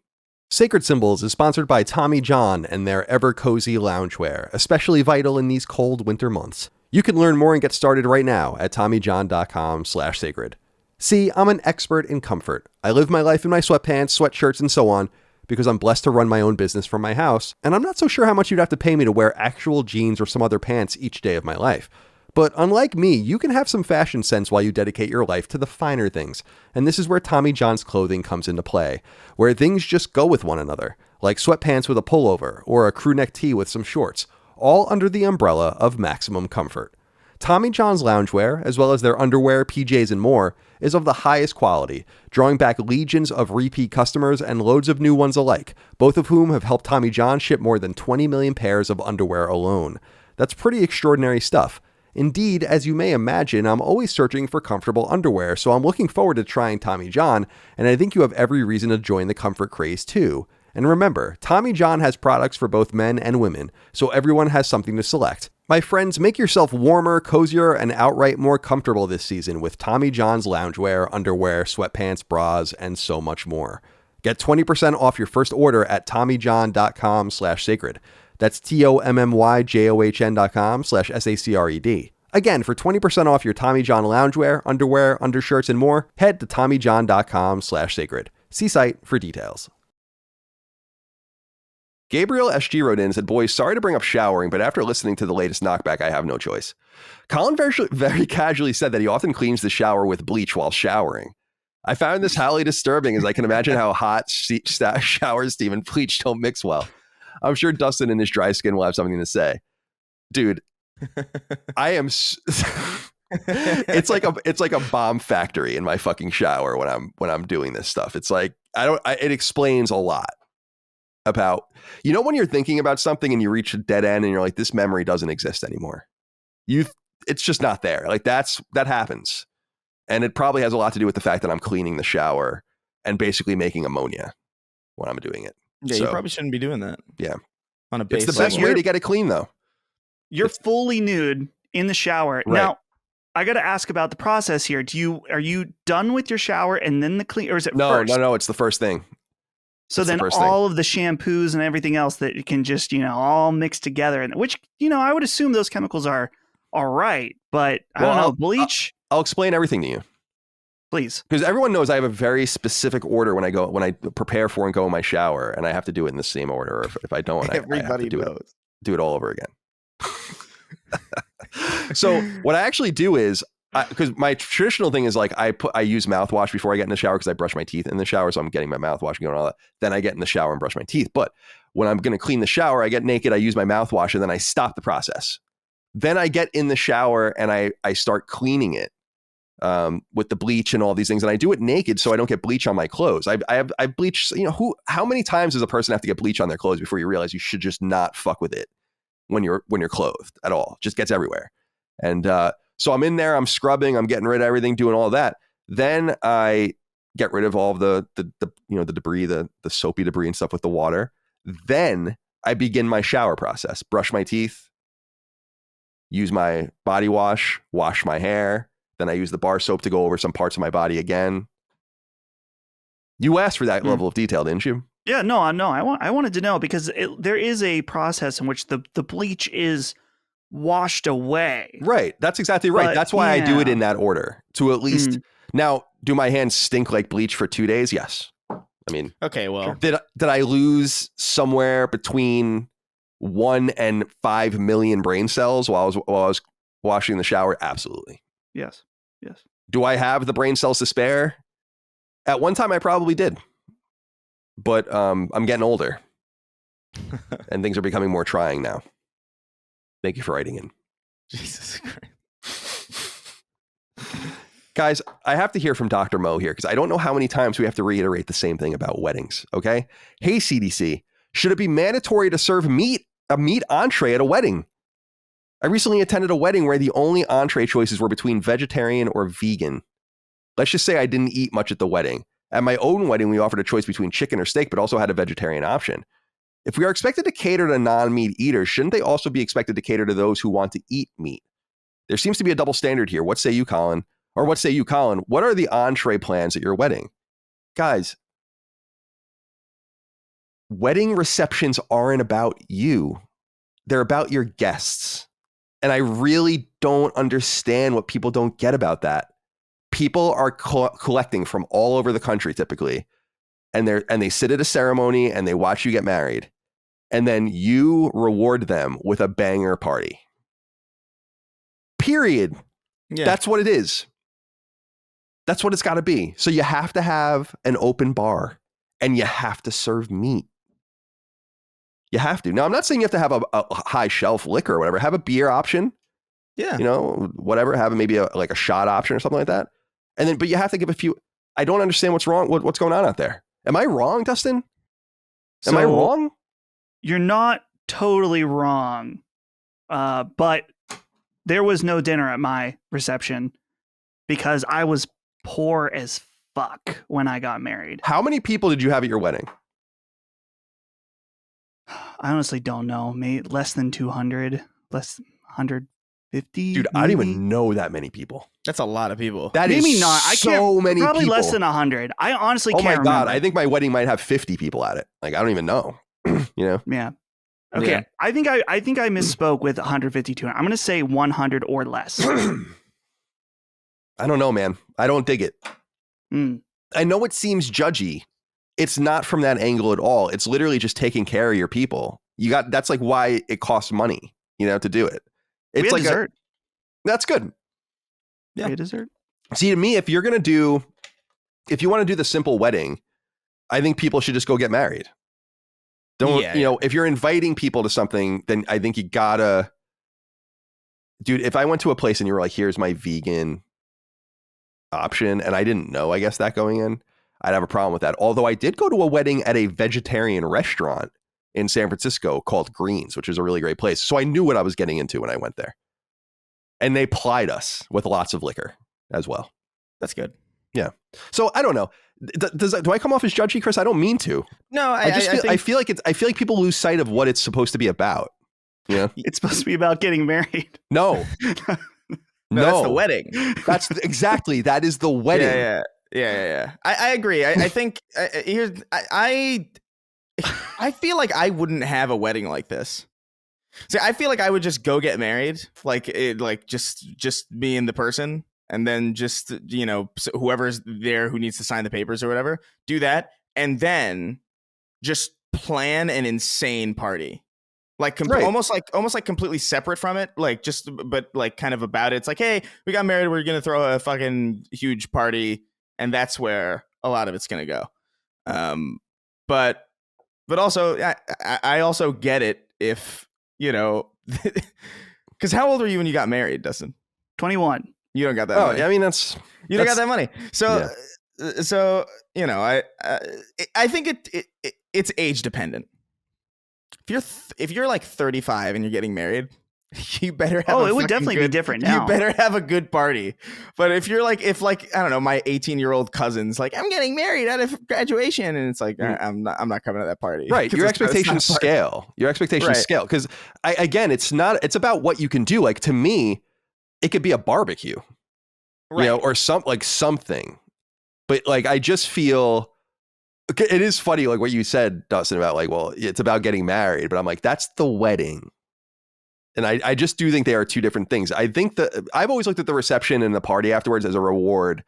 Sacred Symbols is sponsored by Tommy John and their ever cozy loungewear, especially vital in these cold winter months. You can learn more and get started right now at TommyJohn.com/sacred. See, I'm an expert in comfort. I live my life in my sweatpants, sweatshirts, and so on because I'm blessed to run my own business from my house, and I'm not so sure how much you'd have to pay me to wear actual jeans or some other pants each day of my life. But unlike me, you can have some fashion sense while you dedicate your life to the finer things. And this is where Tommy John's clothing comes into play, where things just go with one another, like sweatpants with a pullover or a crew neck tee with some shorts, all under the umbrella of maximum comfort. Tommy John's loungewear, as well as their underwear, PJs, and more, is of the highest quality, drawing back legions of repeat customers and loads of new ones alike, both of whom have helped Tommy John ship more than 20 million pairs of underwear alone. That's pretty extraordinary stuff. Indeed, as you may imagine, I'm always searching for comfortable underwear, so I'm looking forward to trying Tommy John, and I think you have every reason to join the comfort craze too. And remember, Tommy John has products for both men and women, so everyone has something to select. My friends, make yourself warmer, cozier, and outright more comfortable this season with Tommy John's loungewear, underwear, sweatpants, bras, and so much more. Get 20% off your first order at TommyJohn.com/sacred. That's TommyJohn.com/SACRED. Again, for 20% off your Tommy John loungewear, underwear, undershirts, and more, head to TommyJohn.com/sacred. See site for details. Gabriel SG wrote in and said, boys, sorry to bring up showering, but after listening to the latest knockback, I have no choice. Colin very casually said that he often cleans the shower with bleach while showering. I found this highly disturbing as I can imagine how hot shower steam and bleach don't mix well. I'm sure Dustin and his dry skin will have something to say. Dude, I am... it's like a bomb factory in my fucking shower when I'm doing this stuff. It's like, it explains a lot about, when you're thinking about something and you reach a dead end and you're like, this memory doesn't exist anymore. It's just not there. Like that happens. And it probably has a lot to do with the fact that I'm cleaning the shower and basically making ammonia when I'm doing it. Yeah, you probably shouldn't be doing that. Yeah. On a base. It's the best way to get it clean though. You're fully nude in the shower. Right. Now, I got to ask about the process here. Are you done with your shower and then the clean, or is it first? No, it's the first thing. So then all of the shampoos and everything else that you can just, all mix together, and which, I would assume those chemicals are all right, but I don't know, bleach. I'll explain everything to you. Please. Because everyone knows I have a very specific order when I prepare for and go in my shower, and I have to do it in the same order. If I don't, everybody knows. Do it all over again. So what I actually do is, because my traditional thing is like I use mouthwash before I get in the shower because I brush my teeth in the shower, so I'm getting my mouthwash going and all that. Then I get in the shower and brush my teeth. But when I'm going to clean the shower, I get naked, I use my mouthwash, and then I stop the process. Then I get in the shower and I start cleaning it with the bleach and all these things, and I do it naked so I don't get bleach on my clothes. I bleach. How many times does a person have to get bleach on their clothes before you realize you should just not fuck with it when you're clothed at all? It just gets everywhere. And so I'm in there, I'm scrubbing, I'm getting rid of everything, doing all of that. Then I get rid of all of the debris, the soapy debris and stuff with the water. Then I begin my shower process, brush my teeth, use my body wash my hair. Then I use the bar soap to go over some parts of my body again. You asked for that level of detail, didn't you? Yeah, no. I wanted to know because there is a process in which the bleach is washed away. Right. That's exactly right. That's why I do it in that order to at least. Now, do my hands stink like bleach for 2 days? Yes. I mean, okay, well, did I lose somewhere between 1 and 5 million brain cells while I was washing the shower? Absolutely. Yes. Do I have the brain cells to spare? At one time, I probably did. But I'm getting older. And things are becoming more trying now. Thank you for writing in. Jesus Christ. Guys, I have to hear from Dr. Mo here because I don't know how many times we have to reiterate the same thing about weddings, okay? Hey, CDC, should it be mandatory to serve a meat entree at a wedding? I recently attended a wedding where the only entree choices were between vegetarian or vegan. Let's just say I didn't eat much at the wedding. At my own wedding, we offered a choice between chicken or steak, but also had a vegetarian option. If we are expected to cater to non-meat eaters, shouldn't they also be expected to cater to those who want to eat meat? There seems to be a double standard here. What say you, Colin? Or what say you, Colin? What are the entree plans at your wedding? Guys, wedding receptions aren't about you. They're about your guests. And I really don't understand what people don't get about that. People are collecting from all over the country typically, and they sit at a ceremony and they watch you get married, and then you reward them with a banger party. Period. Yeah. That's what it is. That's what it's got to be. So you have to have an open bar, and you have to serve meat. You have to. Now, I'm not saying you have to have a high shelf liquor or whatever. Have a beer option. Yeah. Whatever. Have maybe a shot option or something like that. And then, but you have to give a few. I don't understand what's wrong. What's going on out there? Am I wrong, Dustin? Am I wrong? You're not totally wrong. But there was no dinner at my reception because I was poor as fuck when I got married. How many people did you have at your wedding? I honestly don't know. Maybe less than 200, less 150. Dude, I don't even know that many people. That's a lot of people. That maybe is not. So many probably people. Less than 100. I honestly can't remember. Oh my God. I think my wedding might have 50 people at it. Like, I don't even know. Yeah. Okay. Yeah. I think I misspoke with 152. I'm going to say 100 or less. I don't know, man. I don't dig it. I know it seems judgy, it's not from that angle at all. It's literally just taking care of your people. That's like why it costs money, to do it. It's like dessert. That's good. Yeah, dessert. See, to me, if you want to do the simple wedding, I think people should just go get married. If you're inviting people to something, then I think you gotta, dude, if I went to a place and you were like, here's my vegan option, and I didn't know, I guess, that going in, I'd have a problem with that. Although I did go to a wedding at a vegetarian restaurant in San Francisco called Greens, which is a really great place. So I knew what I was getting into when I went there. And they plied us with lots of liquor as well. That's good. Yeah. So I don't know. Do I come off as judgy, Chris? I don't mean to. No, I feel like people lose sight of what it's supposed to be about. Yeah. It's supposed to be about getting married. No. No, that's the wedding. That's exactly. That is the wedding. Yeah. I agree. I think I feel like I wouldn't have a wedding like this. See, I feel like I would just go get married, just me and the person, and then just whoever's there who needs to sign the papers or whatever, do that, and then just plan an insane party. Almost like completely separate from it, but kind of about it. It's like, hey, we got married, we're gonna throw a fucking huge party, and that's where a lot of it's gonna go. But also, I also get it if because how old were you when you got married, Dustin? 21. You don't got that money. I mean, you don't got that money. So I think it's age dependent. If you're like 35 and you're getting married, you better have it would definitely be different now. You better have a good party. But if I don't know, my 18-year-old cousin's like, I'm getting married out of graduation, and it's like, I'm not coming to that party. Right. Your expectations scale. Your expectations scale. Because it's about what you can do. Like, to me, it could be a barbecue, or something. But like, I just feel it is funny, like what you said, Dustin, about like, well, it's about getting married, but I'm like, that's the wedding. And I just do think they are two different things. I think I've always looked at the reception and the party afterwards as a reward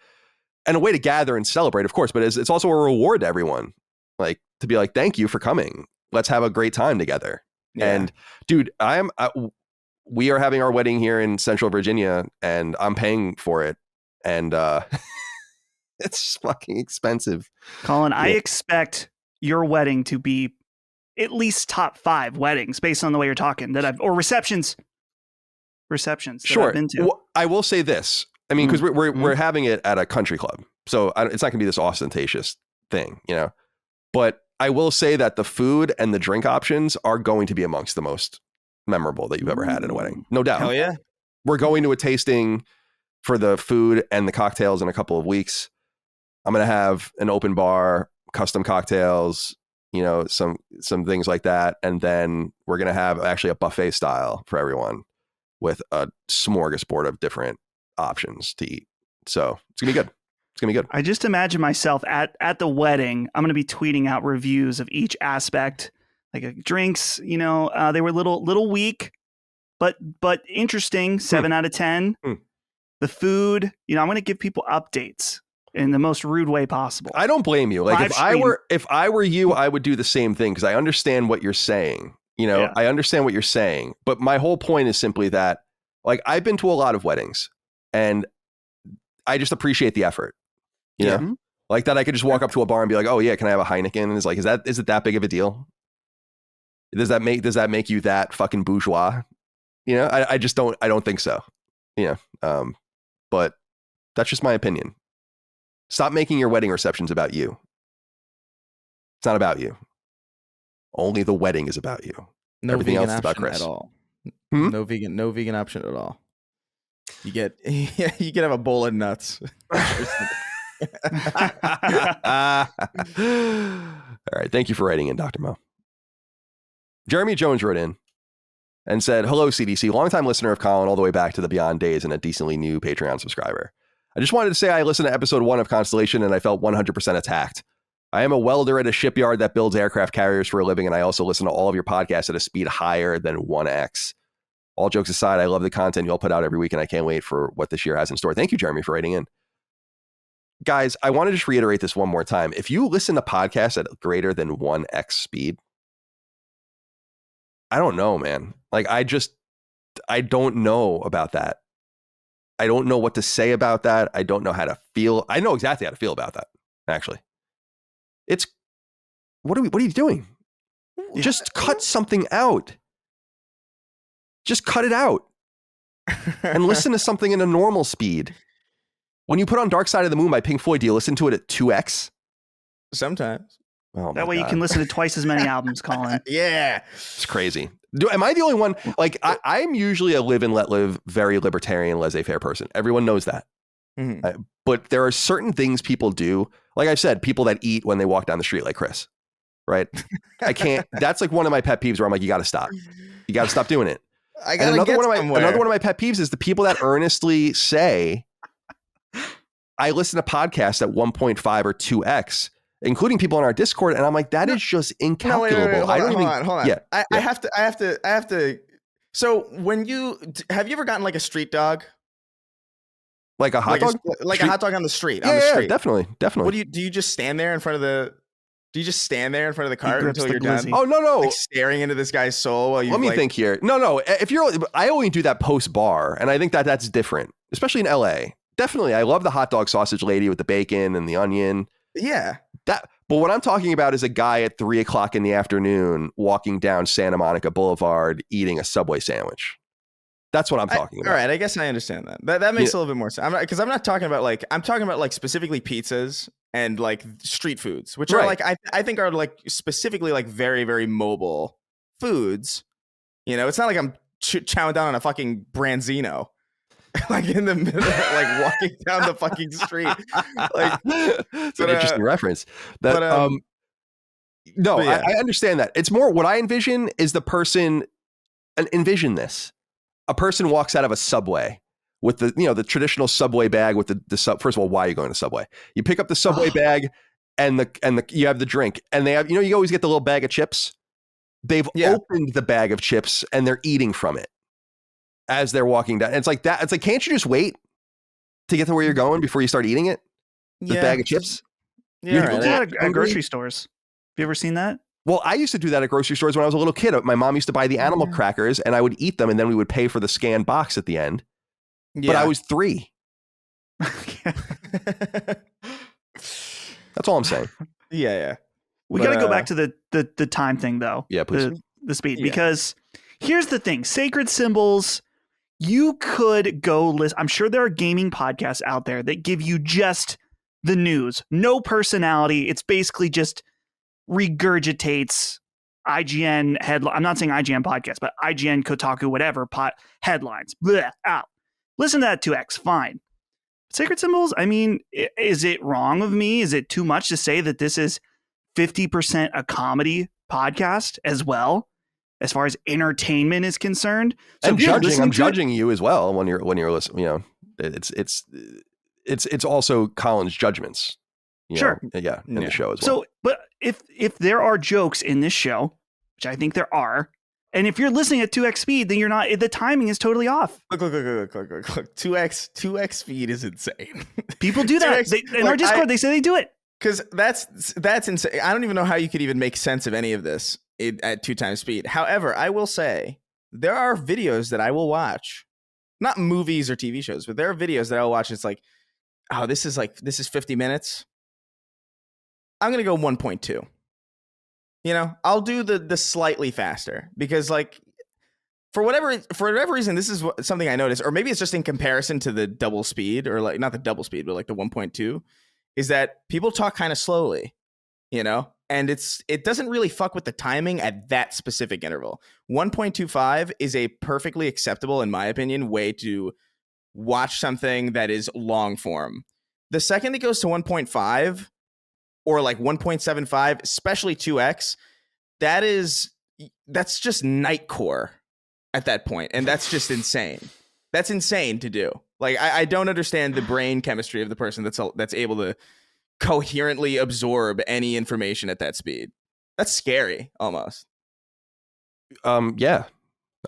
and a way to gather and celebrate, of course, but it's also a reward to everyone, like to be like, thank you for coming. Let's have a great time together. Yeah. And dude, we are having our wedding here in Central Virginia, and I'm paying for it. And it's fucking expensive. Colin, I expect your wedding to be at least top 5 weddings based on the way you're talking or receptions that sure. I've been to. Well, I will say this. I mean, because we're having it at a country club, so it's not gonna be this ostentatious thing, but I will say that the food and the drink options are going to be amongst the most memorable that you've ever had at a wedding. No doubt. Hell yeah. We're going to a tasting for the food and the cocktails in a couple of weeks. I'm going to have an open bar, custom cocktails, some things like that. And then we're going to have actually a buffet style for everyone with a smorgasbord of different options to eat. So it's going to be good. It's going to be good. I just imagine myself at the wedding. I'm going to be tweeting out reviews of each aspect, like drinks, they were little weak, but interesting. 7 out of 10. The food, I'm going to give people updates in the most rude way possible. I don't blame you. Like if I were you, I would do the same thing, because I understand what you're saying. I understand what you're saying, but my whole point is simply that, like, I've been to a lot of weddings and I just appreciate the effort. Like that I could just walk up to a bar and be like, oh yeah, can I have a Heineken? And it's like, is it that big of a deal? Does that make you that fucking bourgeois? I don't think so. But that's just my opinion. Stop making your wedding receptions about you. It's not about you. Only the wedding is about you. No Everything vegan else is about option Chris. at all. No vegan option at all. You can have a bowl of nuts. All right. Thank you for writing in, Dr. Mo. Jeremy Jones wrote in and said, hello, CDC, longtime listener of Colin all the way back to the Beyond days and a decently new Patreon subscriber. I just wanted to say I listened to episode 1 of Constellation and I felt 100% attacked. I am a welder at a shipyard that builds aircraft carriers for a living, and I also listen to all of your podcasts at a speed higher than 1x. All jokes aside, I love the content you all put out every week, and I can't wait for what this year has in store. Thank you, Jeremy, for writing in. guys, I want to just reiterate this one more time. If you listen to podcasts at greater than 1x speed, I don't know, man. Like, I don't know about that. I don't know what to say about that. I don't know how to feel. I know exactly how to feel about that, actually. It's, what are you doing? Just cut something out. Just cut it out and listen to something in a normal speed. When you put on Dark Side of the Moon by Pink Floyd, do you listen to it at 2x? Sometimes. Oh, that way you can listen to twice as many albums, Colin. Yeah. It's crazy. Am I the only one? Like, I'm usually a live and let live, very libertarian, laissez-faire person. Everyone knows that. Mm-hmm. But there are certain things people do. Like I've said, people that eat when they walk down the street, like Chris, right? I can't. That's like one of my pet peeves where I'm like, you got to stop. You got to stop doing it. Another one of my pet peeves is the people that earnestly say, I listen to podcasts at 1.5 or 2x, including people on our Discord, and I'm like, that is just incalculable. Hold on. Yeah, I have to. So have you ever gotten like a street dog? Like a hot dog? Like a hot dog on the street. Yeah, definitely. What do you just stand there in front of the cart until you're done? Oh, no. Like staring into this guy's soul while you Let me think here. No. I only do that post bar, and I think that's different, especially in LA. Definitely. I love the hot dog sausage lady with the bacon and the onion. Yeah. But what I'm talking about is a guy at 3:00 in the afternoon walking down Santa Monica Boulevard eating a Subway sandwich. That's what I'm talking about. All right, I guess I understand that. That makes a little bit more sense. I'm not talking about I'm talking about specifically pizzas and like street foods, which are like I think are like specifically like very, very mobile foods. You know, it's not like I'm chowing down on a fucking branzino. Like in the middle, like walking down the fucking street. Like, it's an interesting reference. I understand that. It's more what I envision is the person. Envision this: a person walks out of a Subway with the traditional Subway bag with the sub. First of all, why are you going to Subway? You pick up the Subway bag and you have the drink, and they have you always get the little bag of chips. They've opened the bag of chips and they're eating from it as they're walking down. And it's like that. It's like, can't you just wait to get to where you're going before you start eating it? The bag of chips. Yeah, do that at grocery stores. Have you ever seen that? Well, I used to do that at grocery stores when I was a little kid. My mom used to buy the animal crackers and I would eat them and then we would pay for the scanned box at the end. Yeah. But I was 3. That's all I'm saying. Yeah. We got to go back to the time thing though. Yeah, please. The speed, because here's the thing. Sacred Symbols, you could go list. I'm sure there are gaming podcasts out there that give you just the news, no personality. It's basically just regurgitates IGN headline. I'm not saying IGN podcast, but IGN, Kotaku, whatever headlines. Blech, out. Listen to that 2x, fine. Sacred Symbols, I mean, is it wrong of me? Is it too much to say that this is 50% a comedy podcast as well, as far as entertainment is concerned? So and I'm judging you as well when you're listening. You know, it's also Colin's judgments. Sure. In the show as well. So, but if there are jokes in this show, which I think there are, and if you're listening at 2x speed, then you're not. The timing is totally off. Look. 2x speed is insane. People do that. In our Discord, they say they do it. Because that's insane. I don't even know how you could even make sense of any of this at 2 times speed. However, I will say there are videos that I will watch, not movies or TV shows, but there are videos that I'll watch. It's like, oh, this is 50 minutes. I'm gonna go 1.2. You know, I'll do the slightly faster because like for whatever reason, this is something I noticed, or maybe it's just in comparison to the double speed, or like not the double speed, but like the 1.2. Is that people talk kind of slowly, you know, and it doesn't really fuck with the timing at that specific interval. 1.25 is a perfectly acceptable, in my opinion, way to watch something that is long form. The second it goes to 1.5 or like 1.75, especially 2x, that's just nightcore at that point, and that's just insane. That's insane to do. Like, I don't understand the brain chemistry of the person that's able to coherently absorb any information at that speed. That's scary, almost. Yeah,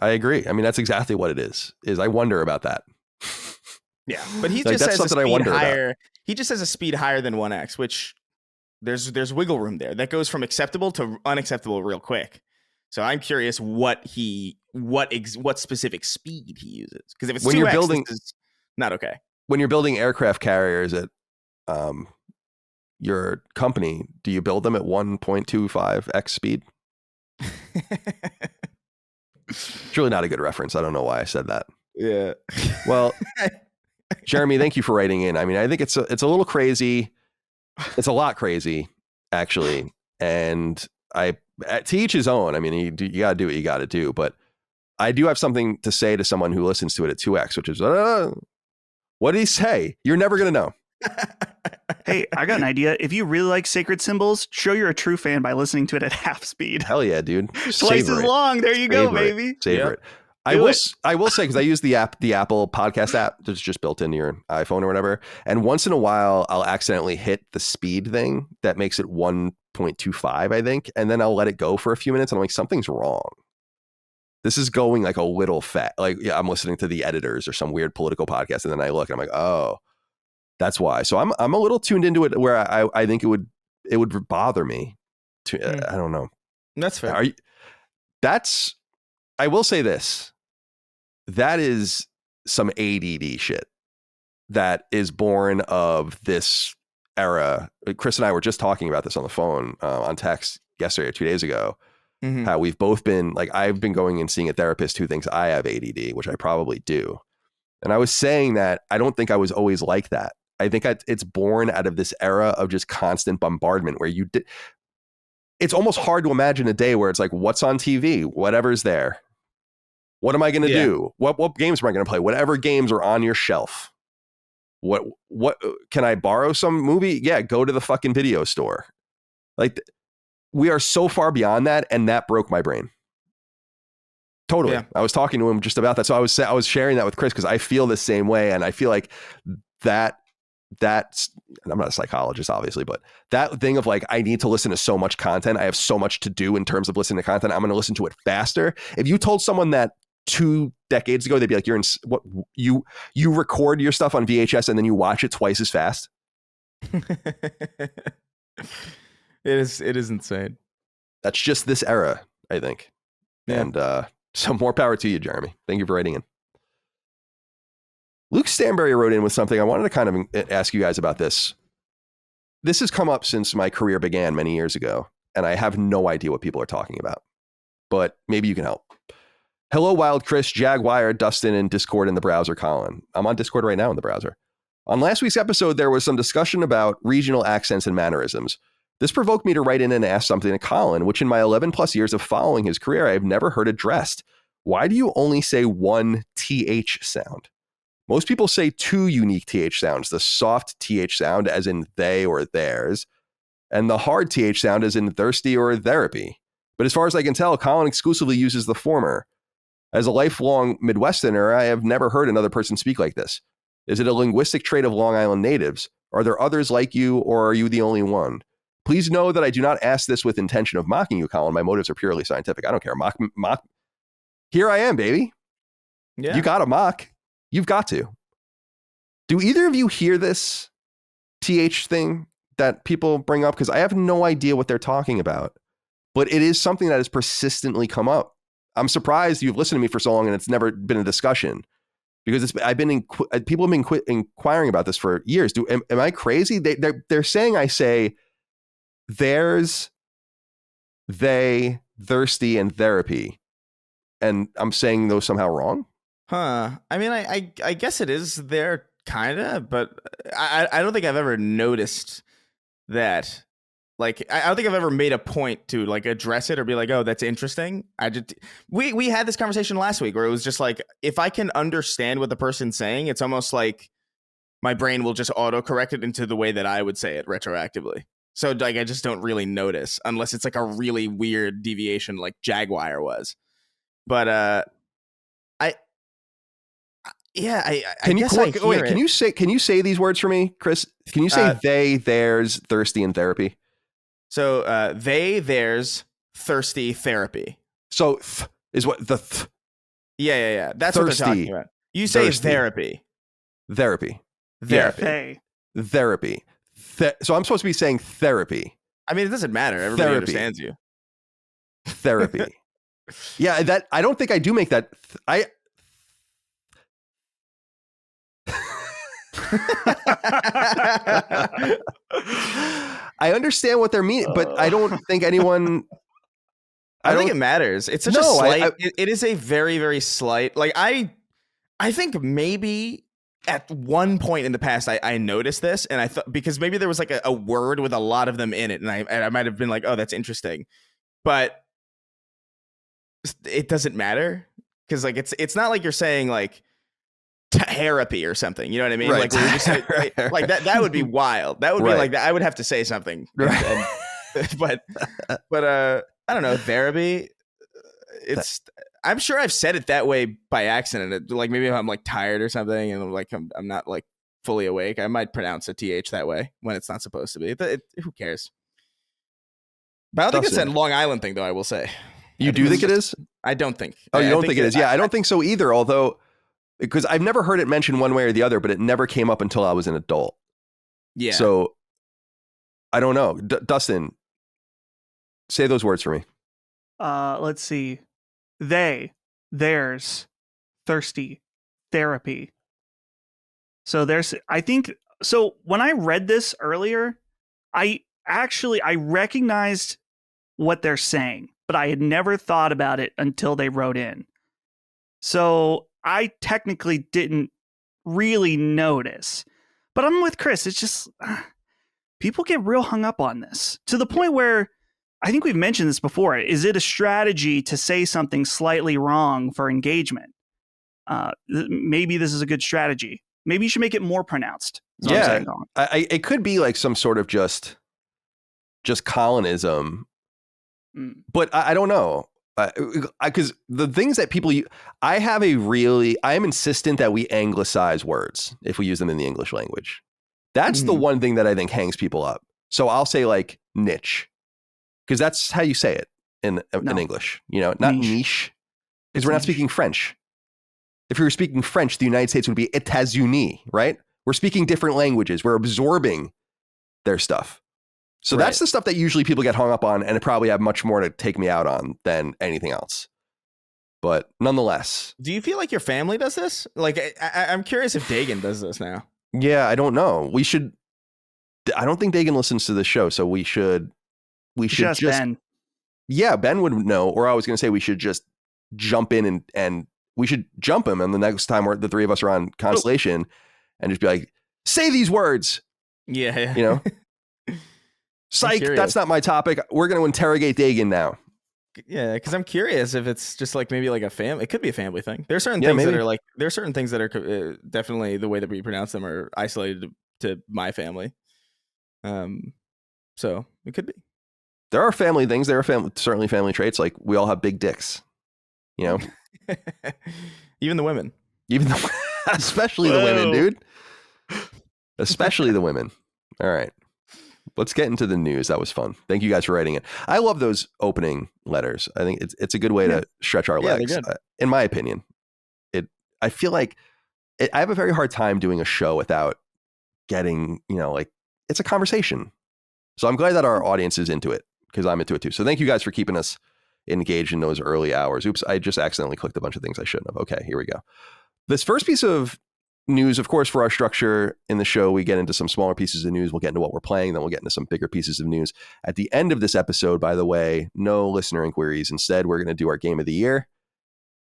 I agree. I mean, that's exactly what it is I wonder about that. Yeah, but he like, just says the speed higher. he just has a speed higher than 1x, which there's wiggle room there. That goes from acceptable to unacceptable real quick. So I'm curious what specific speed he uses. Because if it's when 2x, you're building, this is not okay. When you're building aircraft carriers at your company, do you build them at 1.25x speed? It's really not a good reference. I don't know why I said that. Yeah. Well, Jeremy, thank you for writing in. I mean, I think it's a little crazy. It's a lot crazy, actually. And to each his own. I mean, you got to do what you got to do. But I do have something to say to someone who listens to it at 2x, which is, what did he say? You're never going to know. Hey, I got an idea. If you really like sacred symbols, show you're a true fan by listening to it at half speed. Hell yeah, dude. Twice as long. There you go, baby. Savor it. I will say, because I use the Apple podcast app that's just built into your iPhone or whatever. And once in a while, I'll accidentally hit the speed thing that makes it 1.25, I think. And then I'll let it go for a few minutes. And I'm like, something's wrong. This is going like a little fat. Like, yeah, I'm listening to The Editors or some weird political podcast. And then I look and I'm like, oh, that's why. So I'm a little tuned into it where I think it would bother me. I don't know. That's fair. I will say this. That is some ADD shit that is born of this era. Chris and I were just talking about this on the phone on text yesterday or 2 days ago. Mm-hmm. How we've both been like, I've been going and seeing a therapist who thinks I have ADD, which I probably do. And I was saying that I don't think I was always like that. I think it's born out of this era of just constant bombardment where it's almost hard to imagine a day where it's like, what's on TV? Whatever's there. What am I going to do? What games am I going to play? Whatever games are on your shelf. What can I borrow some movie? Yeah, go to the fucking video store. Like, we are so far beyond that, and that broke my brain. Totally. Yeah. I was talking to him just about that. So I was sharing that with Chris because I feel the same way, and I feel like that's, I'm not a psychologist, obviously, but that thing of like, I need to listen to so much content. I have so much to do in terms of listening to content. I'm going to listen to it faster. If you told someone that 2 decades ago, they'd be like, you're in what, you record your stuff on VHS and then you watch it twice as fast. It is insane. That's just this era, I think. Yeah. And so more power to you, Jeremy. Thank you for writing in. Luke Stanberry wrote in with something. I wanted to kind of ask you guys about this. This has come up since my career began many years ago, and I have no idea what people are talking about, but maybe you can help. Hello, Wild Chris, Jaguar, Dustin, and Discord in the browser, Colin. I'm on Discord right now in the browser. On last week's episode, there was some discussion about regional accents and mannerisms. This provoked me to write in and ask something to Colin, which in my 11 plus years of following his career, I have never heard addressed. Why do you only say one TH sound? Most people say 2 unique TH sounds, the soft TH sound as in they or theirs, and the hard TH sound as in thirsty or therapy. But as far as I can tell, Colin exclusively uses the former. As a lifelong Midwesterner, I have never heard another person speak like this. Is it a linguistic trait of Long Island natives? Are there others like you, or are you the only one? Please know that I do not ask this with intention of mocking you, Colin. My motives are purely scientific. I don't care. Mock. Here I am, baby. Yeah. You got to mock. You've got to. Do either of you hear this TH thing that people bring up? Because I have no idea what they're talking about, but it is something that has persistently come up. I'm surprised you've listened to me for so long and it's never been a discussion because people have been inquiring about this for years. Am I crazy? They're saying I say theirs, they, thirsty, and therapy, and I'm saying those somehow wrong. Huh. I mean, I guess it is there, kind of, but I don't think I've ever noticed that. Like, I don't think I've ever made a point to like address it or be like, oh, that's interesting. We had this conversation last week where it was just like, if I can understand what the person's saying, it's almost like my brain will just autocorrect it into the way that I would say it retroactively. So like, I just don't really notice unless it's like a really weird deviation like Jaguar was. But Can you say these words for me, Chris? Can you say they, theirs, thirsty, and therapy? So they, theirs, thirsty, therapy. So is what the Yeah. That's thirsty, what they're talking about. You say thirsty. therapy. Therapy. Yeah, Therapy. So I'm supposed to be saying therapy. I mean, it doesn't matter. Everybody understands you. Therapy. Yeah, that I don't think I do make that. I understand what they're meaning, but I don't think anyone. I don't think it matters. It's such a slight. It is a very, very slight. Like I think maybe at one point in the past I noticed this, and I thought because maybe there was like a word with a lot of them in it, and I might have been like, oh, that's interesting, but it doesn't matter because like it's not like you're saying like therapy or something. You know what I mean? Right. Like we're just like that would be wild. That would be like that. I would have to say something. Right. but I don't know, therapy. I'm sure I've said it that way by accident. Like maybe if I'm like tired or something and I'm not like fully awake, I might pronounce a th that way when it's not supposed to be. Who cares? But I don't think it's a Long Island thing, though. I will say. You do think it is? I don't think. Oh, you don't think it is? Yeah, I don't think so either. Although, because I've never heard it mentioned one way or the other, but it never came up until I was an adult. Yeah. So I don't know. Dustin, say those words for me. Let's see. They, theirs, thirsty, therapy. So I think, so when I read this earlier, I recognized what they're saying, but I had never thought about it until they wrote in. So I technically didn't really notice, but I'm with Chris. It's just, people get real hung up on this to the point where I think we've mentioned this before. Is it a strategy to say something slightly wrong for engagement? Maybe this is a good strategy. Maybe you should make it more pronounced. Yeah, it could be like some sort of just Colinism, but I don't know. Because the things that people use, I am insistent that we anglicize words if we use them in the English language. That's the one thing that I think hangs people up. So I'll say like niche, because that's how you say it in English, not niche, because we're not speaking French. If we were speaking French, the United States would be États-Unis, right? We're speaking different languages. We're absorbing their stuff. So that's the stuff that usually people get hung up on, and it probably have much more to take me out on than anything else. But nonetheless. Do you feel like your family does this? Like, I'm curious if Dagan does this now. Yeah, I don't know. I don't think Dagan listens to the show, so we should just Ben. Yeah, Ben would know, or I was going to say we should just jump in and we should jump him, and the next time the three of us are on Constellation and just be like, say these words. Yeah. Psych, that's not my topic. We're going to interrogate Dagan now. Yeah, because I'm curious if it's just like maybe like a family. It could be a family thing. There's certain things that are like, there's certain things that are definitely the way that we pronounce them are isolated to my family. So it could be. There are family things. There are certainly family traits. Like we all have big dicks, Even the women. Especially the women, dude. Especially the women. All right. Let's get into the news. That was fun. Thank you guys for writing it. I love those opening letters. I think it's a good way to stretch our legs. In my opinion, I feel like I have a very hard time doing a show without getting, it's a conversation. So I'm glad that our audience is into it because I'm into it too. So thank you guys for keeping us engaged in those early hours. Oops, I just accidentally clicked a bunch of things I shouldn't have. Okay, here we go. This first piece of news, of course, for our structure in the show, we get into some smaller pieces of news. We'll get into what we're playing. Then we'll get into some bigger pieces of news. At the end of this episode, by the way, no listener inquiries. Instead, we're going to do our game of the year.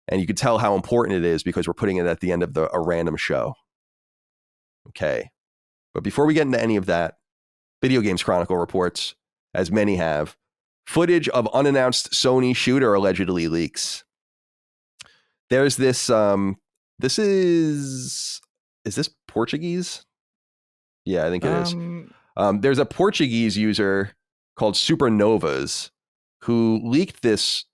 And you can tell how important it is because we're putting it at the end of a random show. Okay. But before we get into any of that, Video Games Chronicle reports, as many have, footage of unannounced Sony shooter allegedly leaks. There's this, is this Portuguese? Yeah, I think it is. There's a Portuguese user called Supernovas who leaked this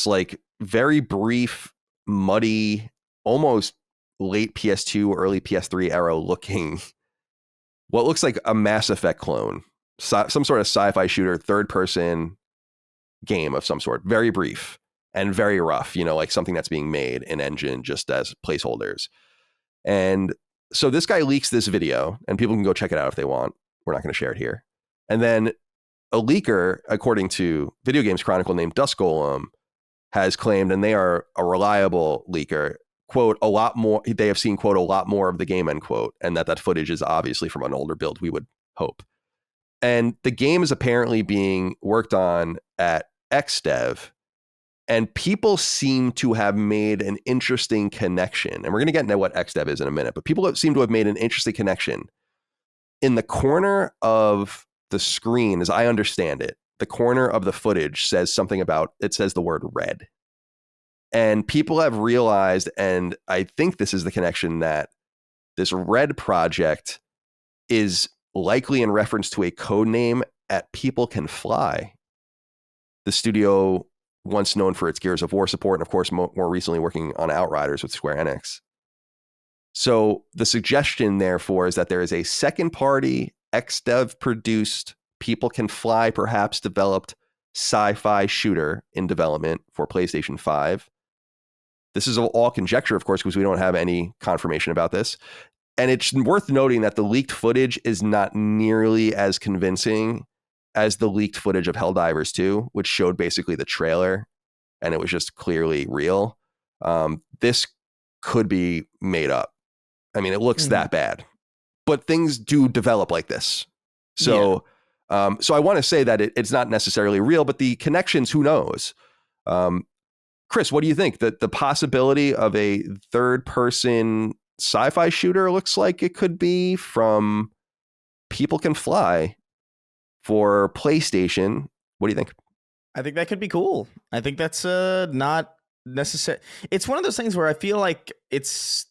like very brief, muddy, almost late PS2, early PS3 era looking, what looks like a Mass Effect clone, some sort of sci-fi shooter, third person game of some sort, very brief and very rough, like something that's being made in engine just as placeholders. And So this guy leaks this video, and people can go check it out if they want. We're not going to share it here. And then a leaker, according to Video Games Chronicle, named Dust Golem, has claimed, and they are a reliable leaker, quote, a lot more, they have seen, quote, a lot more of the game, end quote, and that footage is obviously from an older build, we would hope. And the game is apparently being worked on at XDev, and people seem to have made an interesting connection. And we're going to get into what XDev is in a minute, but people seem to have made an interesting connection. In the corner of the screen, as I understand it, the corner of the footage says something about, it says the word red. And people have realized, and I think this is the connection, that this red project is likely in reference to a code name at People Can Fly, the studio once known for its Gears of War support, and of course more recently working on Outriders with Square Enix. So the suggestion, therefore, is that there is a second-party, XDev produced, People Can Fly, perhaps developed sci-fi shooter in development for PlayStation 5. This is all conjecture, of course, because we don't have any confirmation about this. And it's worth noting that the leaked footage is not nearly as convincing as the leaked footage of Helldivers 2, which showed basically the trailer, and it was just clearly real. This could be made up. I mean, it looks that bad, but things do develop like this. So, so I want to say that it's not necessarily real, but the connections, who knows? Chris, what do you think? That the possibility of a third-person sci-fi shooter looks like it could be from People Can Fly for PlayStation. What do you think? I think that could be cool. I think that's not necessary. It's one of those things where I feel like it's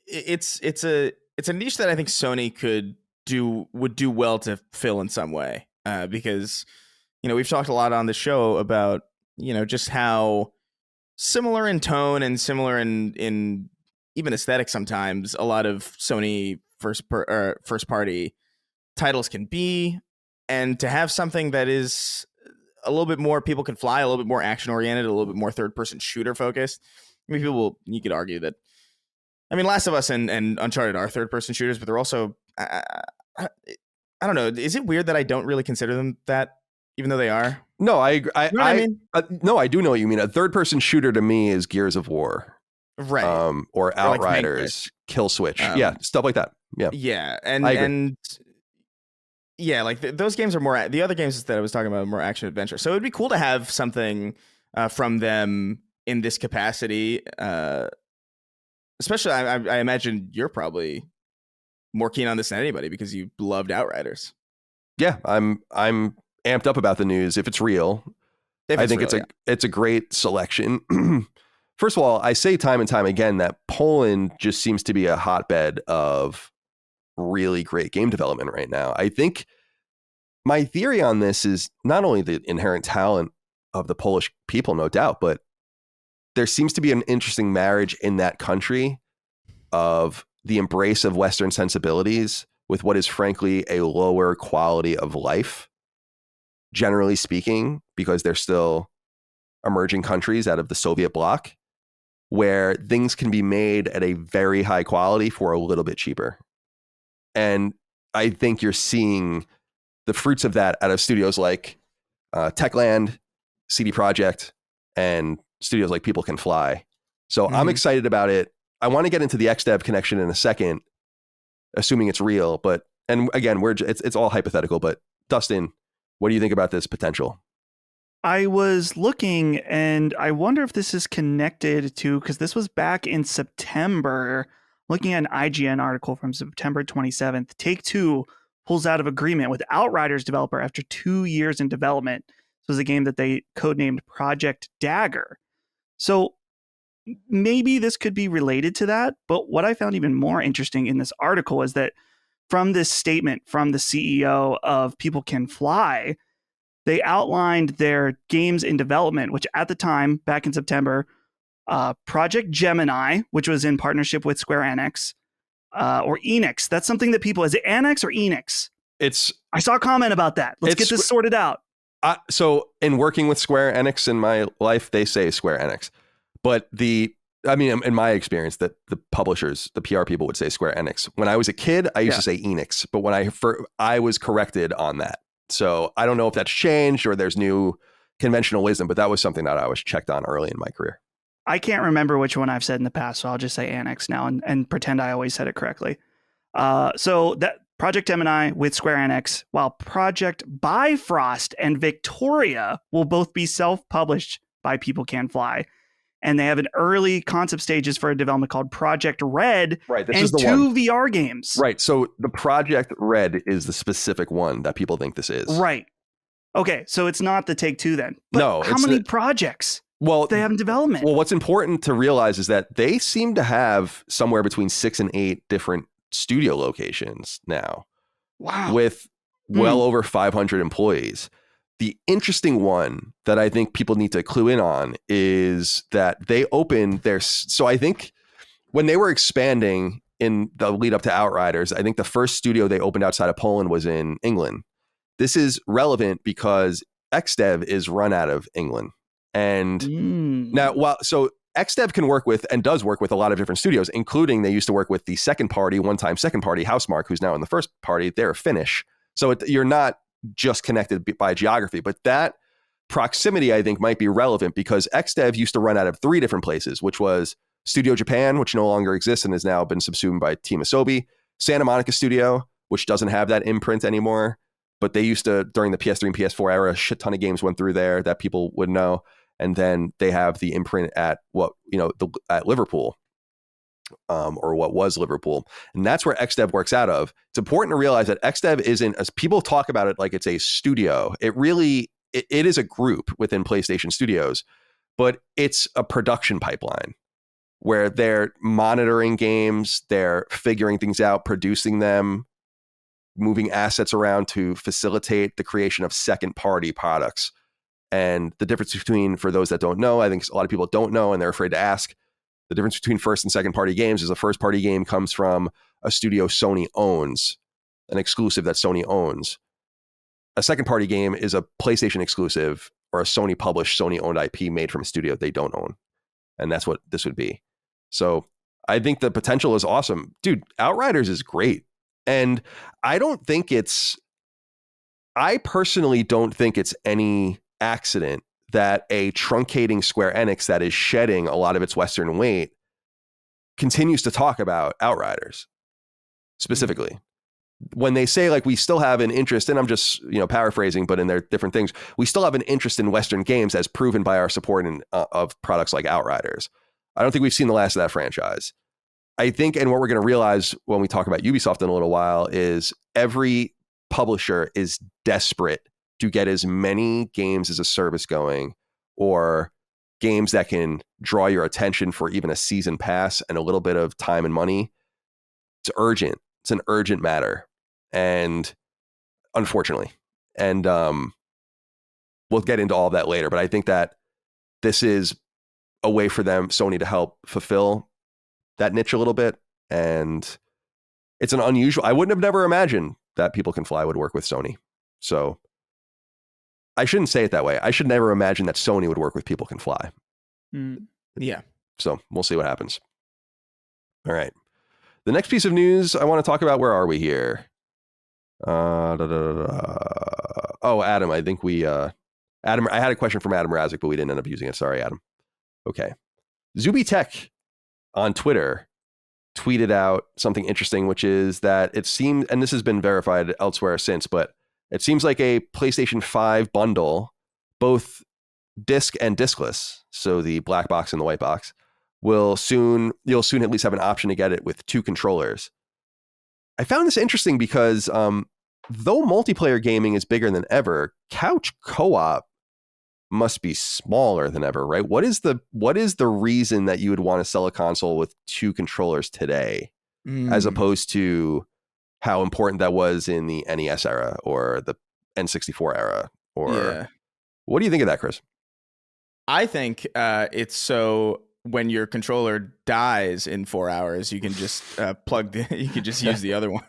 a niche that I think Sony would do well to fill in some way, because we've talked a lot on the show about just how similar in tone and similar in even aesthetic sometimes a lot of Sony first party titles can be, and to have something that is a little bit more People Can Fly, a little bit more action oriented, a little bit more third person shooter focused. I mean, you could argue that, I mean, Last of Us and Uncharted are third person shooters, but they're also I don't know. Is it weird that I don't really consider them that, even though they are? No, I agree. You know what I mean? No, I do know what you mean. A third-person shooter to me is Gears of War, right? Or Outriders, like Kill Switch, stuff like that. Yeah, and yeah, like those games are more. The other games that I was talking about are more action adventure. So it'd be cool to have something from them in this capacity. Especially, I imagine you're probably more keen on this than anybody because you loved Outriders. Yeah, I'm amped up about the news. If it's real, I think it's a great selection. First of all, I say time and time again that Poland just seems to be a hotbed of really great game development right now. I think my theory on this is not only the inherent talent of the Polish people, no doubt, but there seems to be an interesting marriage in that country of the embrace of Western sensibilities with what is frankly a lower quality of life, generally speaking, because they're still emerging countries out of the Soviet bloc, where things can be made at a very high quality for a little bit cheaper. And I think you're seeing the fruits of that out of studios like Techland, CD Projekt, and studios like People Can Fly. So I'm excited about it. I want to get into the XDev connection in a second, assuming it's real. But, and again, it's all hypothetical. But Dustin, what do you think about this potential? I was looking, and I wonder if this is connected to, because this was back in September, looking at an IGN article from September 27th. Take-Two pulls out of agreement with Outriders developer after 2 years in development. This was a game that they codenamed Project Dagger. So maybe this could be related to that. But what I found even more interesting in this article is that from this statement from the CEO of People Can Fly, they outlined their games in development, which at the time, back in September, Project Gemini, which was in partnership with Square Enix, or Enix. That's something that people, is it Enix or Enix? I saw a comment about that. Let's get this sorted out. So in working with Square Enix in my life, they say Square Enix. But the I mean, in my experience, that the publishers, the PR people would say Square Enix. When I was a kid, I used to say Enix, but when I was corrected on that. So I don't know if that's changed or there's new conventional wisdom, but that was something that I was checked on early in my career. I can't remember which one I've said in the past, so I'll just say Annex now and pretend I always said it correctly. So that Project Gemini with Square Enix, while Project Bifrost and Victoria will both be self-published by People Can Fly. And they have an early concept stages for a development called Project Red, right, this and is the 2 one. VR games. Right, so the Project Red is the specific one that people think this is. Right. Okay, so it's not the Take-Two then. But no, how many projects they have in development? Well, what's important to realize is that they seem to have somewhere between 6 and 8 different studio locations now. Wow. With well over 500 employees. The interesting one that I think people need to clue in on is that they opened their... So I think when they were expanding in the lead up to Outriders, I think the first studio they opened outside of Poland was in England. This is relevant because XDev is run out of England. And now, so XDev can work with and does work with a lot of different studios, including they used to work with the one-time second party Housemarque, who's now in the first party. They're Finnish. So you're not just connected by geography, but that proximity I think might be relevant because XDev used to run out of 3 different places, which was Studio Japan, which no longer exists and has now been subsumed by Team Asobi, Santa Monica Studio, which doesn't have that imprint anymore, but they used to, during the PS3 and PS4 era, a shit ton of games went through there that people would know. And then they have the imprint at at Liverpool, or what was Liverpool. And that's where XDev works out of. It's important to realize that XDev isn't, as people talk about it like it's a studio. It really, it is a group within PlayStation Studios, but it's a production pipeline where they're monitoring games, they're figuring things out, producing them, moving assets around to facilitate the creation of second party products. And the difference between, for those that don't know, I think a lot of people don't know and they're afraid to ask, the difference between first and second party games is a first party game comes from a studio Sony owns, an exclusive that Sony owns. A second party game is a PlayStation exclusive or a Sony published, Sony owned IP made from a studio they don't own. And that's what this would be. So I think the potential is awesome. Dude, Outriders is great. And I personally don't think it's any accident that a truncating Square Enix that is shedding a lot of its Western weight continues to talk about Outriders specifically. When they say like we still have an interest, and I'm just paraphrasing, but in their different things, we still have an interest in Western games as proven by our support of products like Outriders. I don't think we've seen the last of that franchise. I think, and what we're going to realize when we talk about Ubisoft in a little while is every publisher is desperate to get as many games as a service going, or games that can draw your attention for even a season pass and a little bit of time and money. It's urgent. It's an urgent matter. And unfortunately, and we'll get into all of that later, but I think that this is a way for them, Sony, to help fulfill that niche a little bit. And it's an unusual, I wouldn't have never imagined that People Can Fly would work with Sony. So I shouldn't say it that way. I should never imagine that Sony would work with People Can Fly. Yeah. So we'll see what happens. All right. The next piece of news I want to talk about, where are we here? Oh, Adam, I think Adam, I had a question from Adam Razik, but we didn't end up using it. Sorry, Adam. Okay. Zuby Tech on Twitter tweeted out something interesting, which is that it seems, and this has been verified elsewhere since, but it seems like a PlayStation 5 bundle, both disc and discless, so the black box and the white box, you'll soon at least have an option to get it with 2 controllers. I found this interesting because though multiplayer gaming is bigger than ever, couch co-op must be smaller than ever, right? What is the reason that you would want to sell a console with 2 controllers today, as opposed to how important that was in the NES era or the N64 era? Or what do you think of that, Chris? I think it's so when your controller dies in 4 hours, you can just you can just use the other one.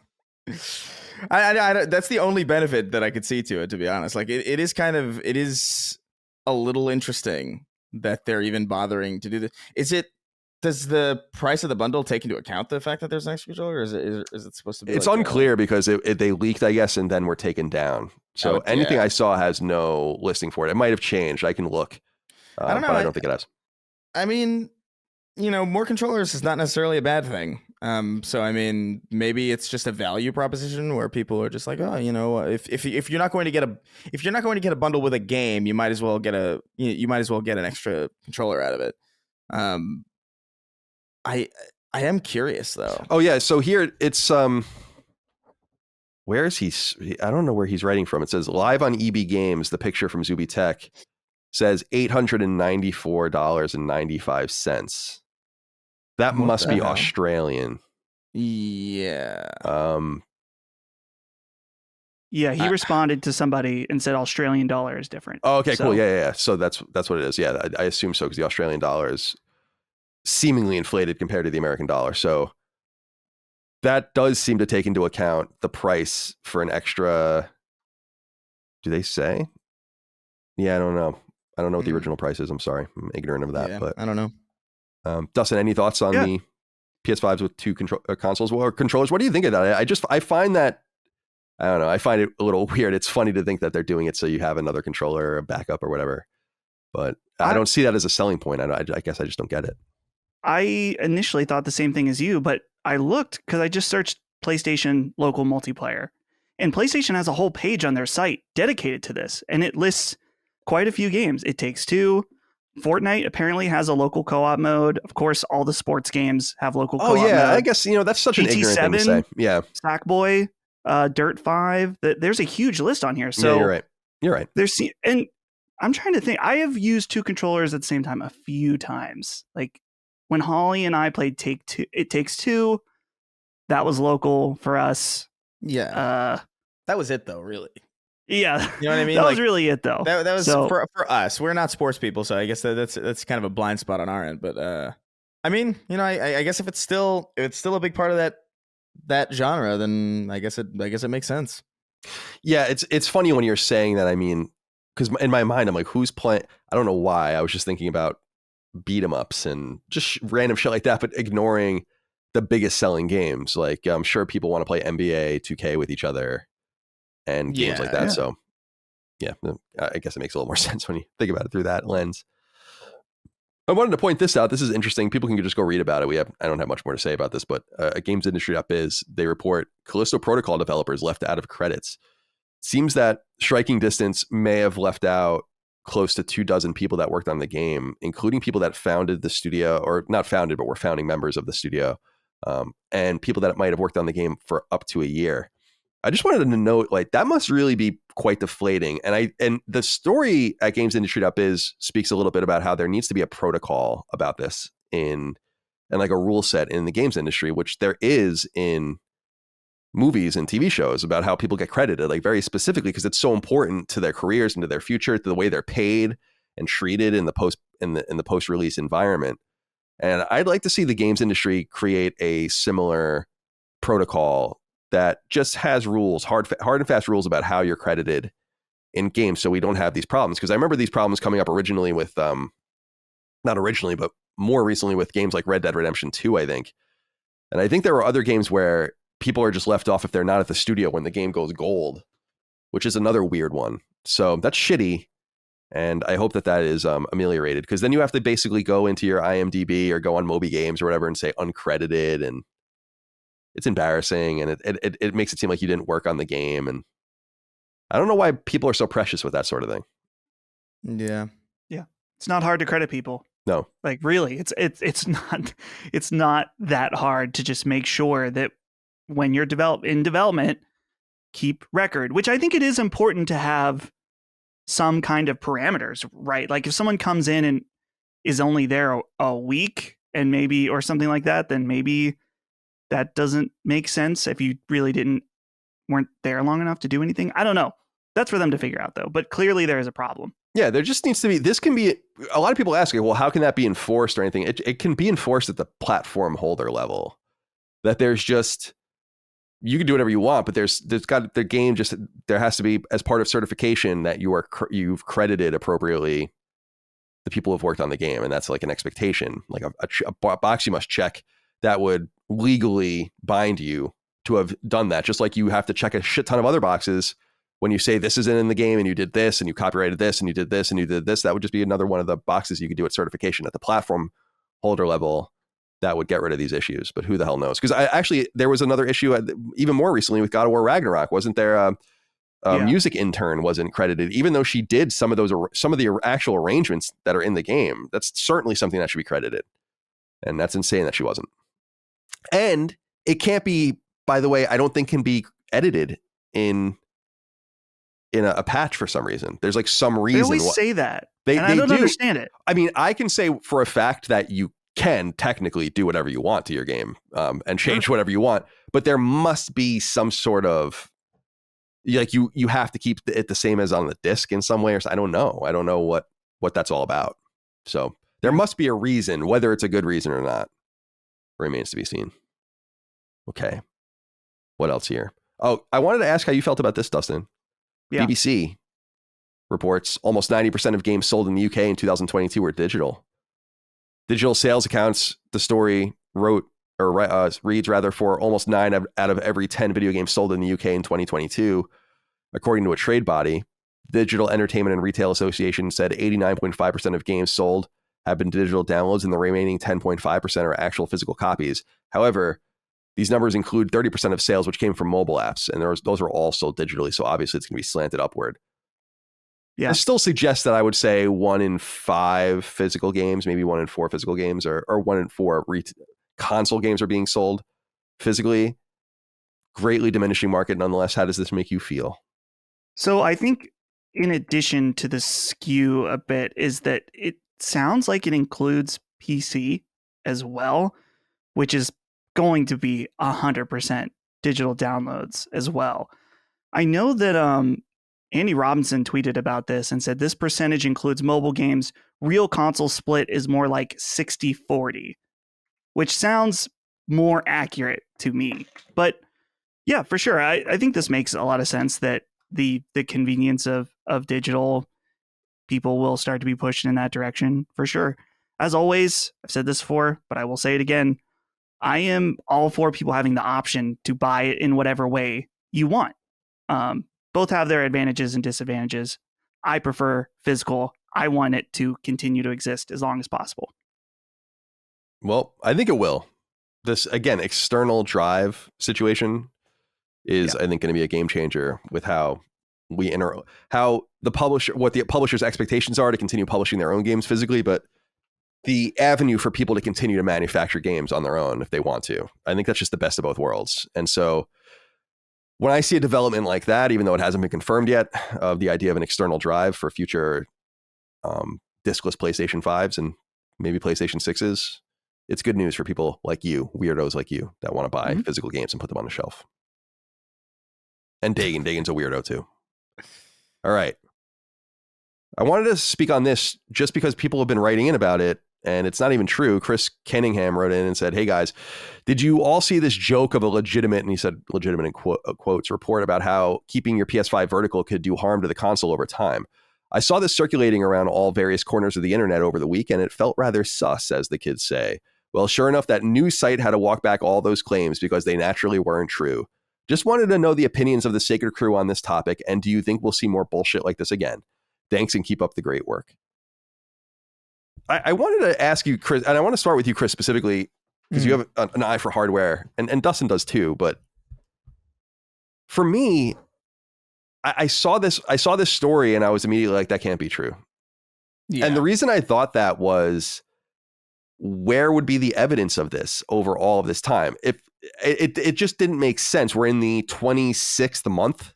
I that's the only benefit that I could see to it, to be honest. Like it is a little interesting that they're even bothering to do this. Does the price of the bundle take into account the fact that there's an extra controller, or is it supposed to be? It's like unclear because they leaked, I guess, and then were taken down. So anything I saw has no listing for it. It might have changed. I can look. I don't know. But I don't think it has. I mean, more controllers is not necessarily a bad thing. So I mean, maybe it's just a value proposition where people are just like, oh, if you're not going to get a bundle with a game, you might as well get an extra controller out of it. I am curious though. Oh yeah, so here it's where is he? I don't know where he's writing from. It says live on EB Games. The picture from Zuby Tech says $894.95. That must be Australian. Yeah. Yeah, he responded to somebody and said Australian dollar is different. Oh, okay, cool. Yeah. So that's what it is. Yeah, I assume so because the Australian dollar is seemingly inflated compared to the American dollar. So that does seem to take into account the price for an extra. Do they say? Yeah, I don't know. I don't know what the original price is. I'm sorry. I'm ignorant of that. Yeah, but I don't know. Dustin, any thoughts on the PS5s with two consoles or controllers? What do you think of that? I find that, I don't know. I find it a little weird. It's funny to think that they're doing it so you have another controller or a backup or whatever. But I don't see that as a selling point. I guess I just don't get it. I initially thought the same thing as you, but I looked because I just searched PlayStation local multiplayer, and PlayStation has a whole page on their site dedicated to this, and it lists quite a few games. It Takes Two. Fortnite apparently has a local co-op mode. Of course, all the sports games have local co-op mode. I guess, that's such an ignorant thing to say. Yeah. Sackboy, Dirt 5. There's a huge list on here. So yeah, you're right. And I'm trying to think. I have used two controllers at the same time a few times. Like when Holly and I played It Takes Two, that was local for us. Yeah. That was it though, really. Yeah. You know what I mean? That was really it though. That was for us. We're not sports people, so I guess that's kind of a blind spot on our end. But I mean, I guess if it's still a big part of that genre, then I guess it makes sense. Yeah, it's funny when you're saying that. I mean, because in my mind, I'm like, who's playing? I don't know why. I was just thinking about beat 'em ups and just random shit like that, but ignoring the biggest selling games. Like I'm sure people want to play NBA 2K with each other and games like that. Yeah. So yeah, I guess it makes a little more sense when you think about it through that lens. I wanted to point this out. This is interesting. People can just go read about it. I don't have much more to say about this, but gamesindustry.biz, they report Callisto Protocol developers left out of credits. Seems that Striking Distance may have left out close to 24 people that worked on the game, including people that founded the studio, or not founded, but were founding members of the studio, and people that might have worked on the game for up to a year. I just wanted to note, like, that must really be quite deflating. And the story at gamesindustry.biz speaks a little bit about how there needs to be a protocol about this and like a rule set in the games industry, which there is in movies and TV shows about how people get credited, like very specifically, because it's so important to their careers and to their future, to the way they're paid and treated in the post release environment. And I'd like to see the games industry create a similar protocol that just has rules, hard and fast rules about how you're credited in games, so we don't have these problems. Because I remember these problems coming up originally with, not originally, but more recently with games like Red Dead Redemption 2, I think. And I think there were other games where people are just left off if they're not at the studio when the game goes gold, which is another weird one. So that's shitty. And I hope that is ameliorated, because then you have to basically go into your IMDb or go on Moby Games or whatever and say uncredited, and it's embarrassing, and it makes it seem like you didn't work on the game. And I don't know why people are so precious with that sort of thing. Yeah. Yeah. It's not hard to credit people. No. Like really, it's not that hard to just make sure that when you're in development, keep record, which I think it is important to have some kind of parameters, right? Like if someone comes in and is only there a week and maybe, or something like that, then maybe that doesn't make sense if you really weren't there long enough to do anything. I don't know. That's for them to figure out though. But clearly there is a problem. Yeah, there just needs to be, this can be, a lot of people ask, well, how can that be enforced or anything? It can be enforced at the platform holder level. That there's just, you can do whatever you want, but there's got the game, just there has to be, as part of certification, that you've credited appropriately the people who have worked on the game, and that's like an expectation, like a box you must check that would legally bind you to have done that. Just like you have to check a shit ton of other boxes when you say this isn't in the game and you did this and you copyrighted this and you did this and you did this. That would just be another one of the boxes you could do at certification at the platform holder level that would get rid of these issues. But who the hell knows? Because there was another issue even more recently with God of War Ragnarok. Wasn't there a music intern wasn't credited, even though she did some of the actual arrangements that are in the game? That's certainly something that should be credited. And that's insane that she wasn't. And it can't be, by the way, I don't think can be edited in a patch for some reason. There's like some reason. They always say that. And I don't understand it. I mean, I can say for a fact that you can technically do whatever you want to your game and change whatever you want, but there must be some sort of, like, you have to keep it the same as on the disc in some way, or I don't know what that's all about. So there must be a reason. Whether it's a good reason or not remains to be seen. Okay, what else here? Oh, I wanted to ask how you felt about this, Dustin. BBC reports almost 90% of games sold in the UK in 2022 were digital. Digital sales accounts, the story reads rather, for almost 9 out of every 10 video games sold in the UK in 2022, according to a trade body. Digital Entertainment and Retail Association said 89.5% of games sold have been digital downloads, and the remaining 10.5% are actual physical copies. However, these numbers include 30% of sales which came from mobile apps, and those are all sold digitally, so obviously it's going to be slanted upward. Yeah. I still suggest that I would say 1 in 5 physical games, maybe 1 in 4 physical games, or 1 in 4 console games are being sold physically. Greatly diminishing market nonetheless. How does this make you feel? So I think in addition to the skew a bit is that it sounds like it includes PC as well, which is going to be 100% digital downloads as well. I know that Andy Robinson tweeted about this and said this percentage includes mobile games. Real console split is more like 60-40, which sounds more accurate to me. But yeah, for sure. I think this makes a lot of sense that the convenience of digital, people will start to be pushed in that direction for sure. As always, I've said this before, but I will say it again. I am all for people having the option to buy it in whatever way you want. Both have their advantages and disadvantages. I prefer physical. I want it to continue to exist as long as possible. Well, I think it will. This, again, external drive situation is, I think, going to be a game changer with how what the publisher's expectations are to continue publishing their own games physically, but the avenue for people to continue to manufacture games on their own if they want to. I think that's just the best of both worlds. And so when I see a development like that, even though it hasn't been confirmed yet, of the idea of an external drive for future diskless PlayStation 5s and maybe PlayStation 6s, it's good news for people like you, weirdos like you, that want to buy physical games and put them on the shelf. And Dagan's a weirdo too. All right. I wanted to speak on this just because people have been writing in about it, and it's not even true. Chris Kenningham wrote in and said, "Hey guys, did you all see this joke of a legitimate," and he said legitimate in quotes, report about how keeping your PS5 vertical could do harm to the console over time? I saw this circulating around all various corners of the internet over the week, and it felt rather sus, as the kids say. Well, sure enough, that news site had to walk back all those claims because they naturally weren't true. Just wanted to know the opinions of the Sacred Crew on this topic, and do you think we'll see more bullshit like this again? Thanks, and keep up the great work." I wanted to ask you, Chris, and I want to start with you, Chris, specifically, because you have an eye for hardware, and Dustin does too. But for me, I saw this story, and I was immediately like, that can't be true. Yeah. And the reason I thought that was, where would be the evidence of this over all of this time? If it just didn't make sense. We're in the 26th month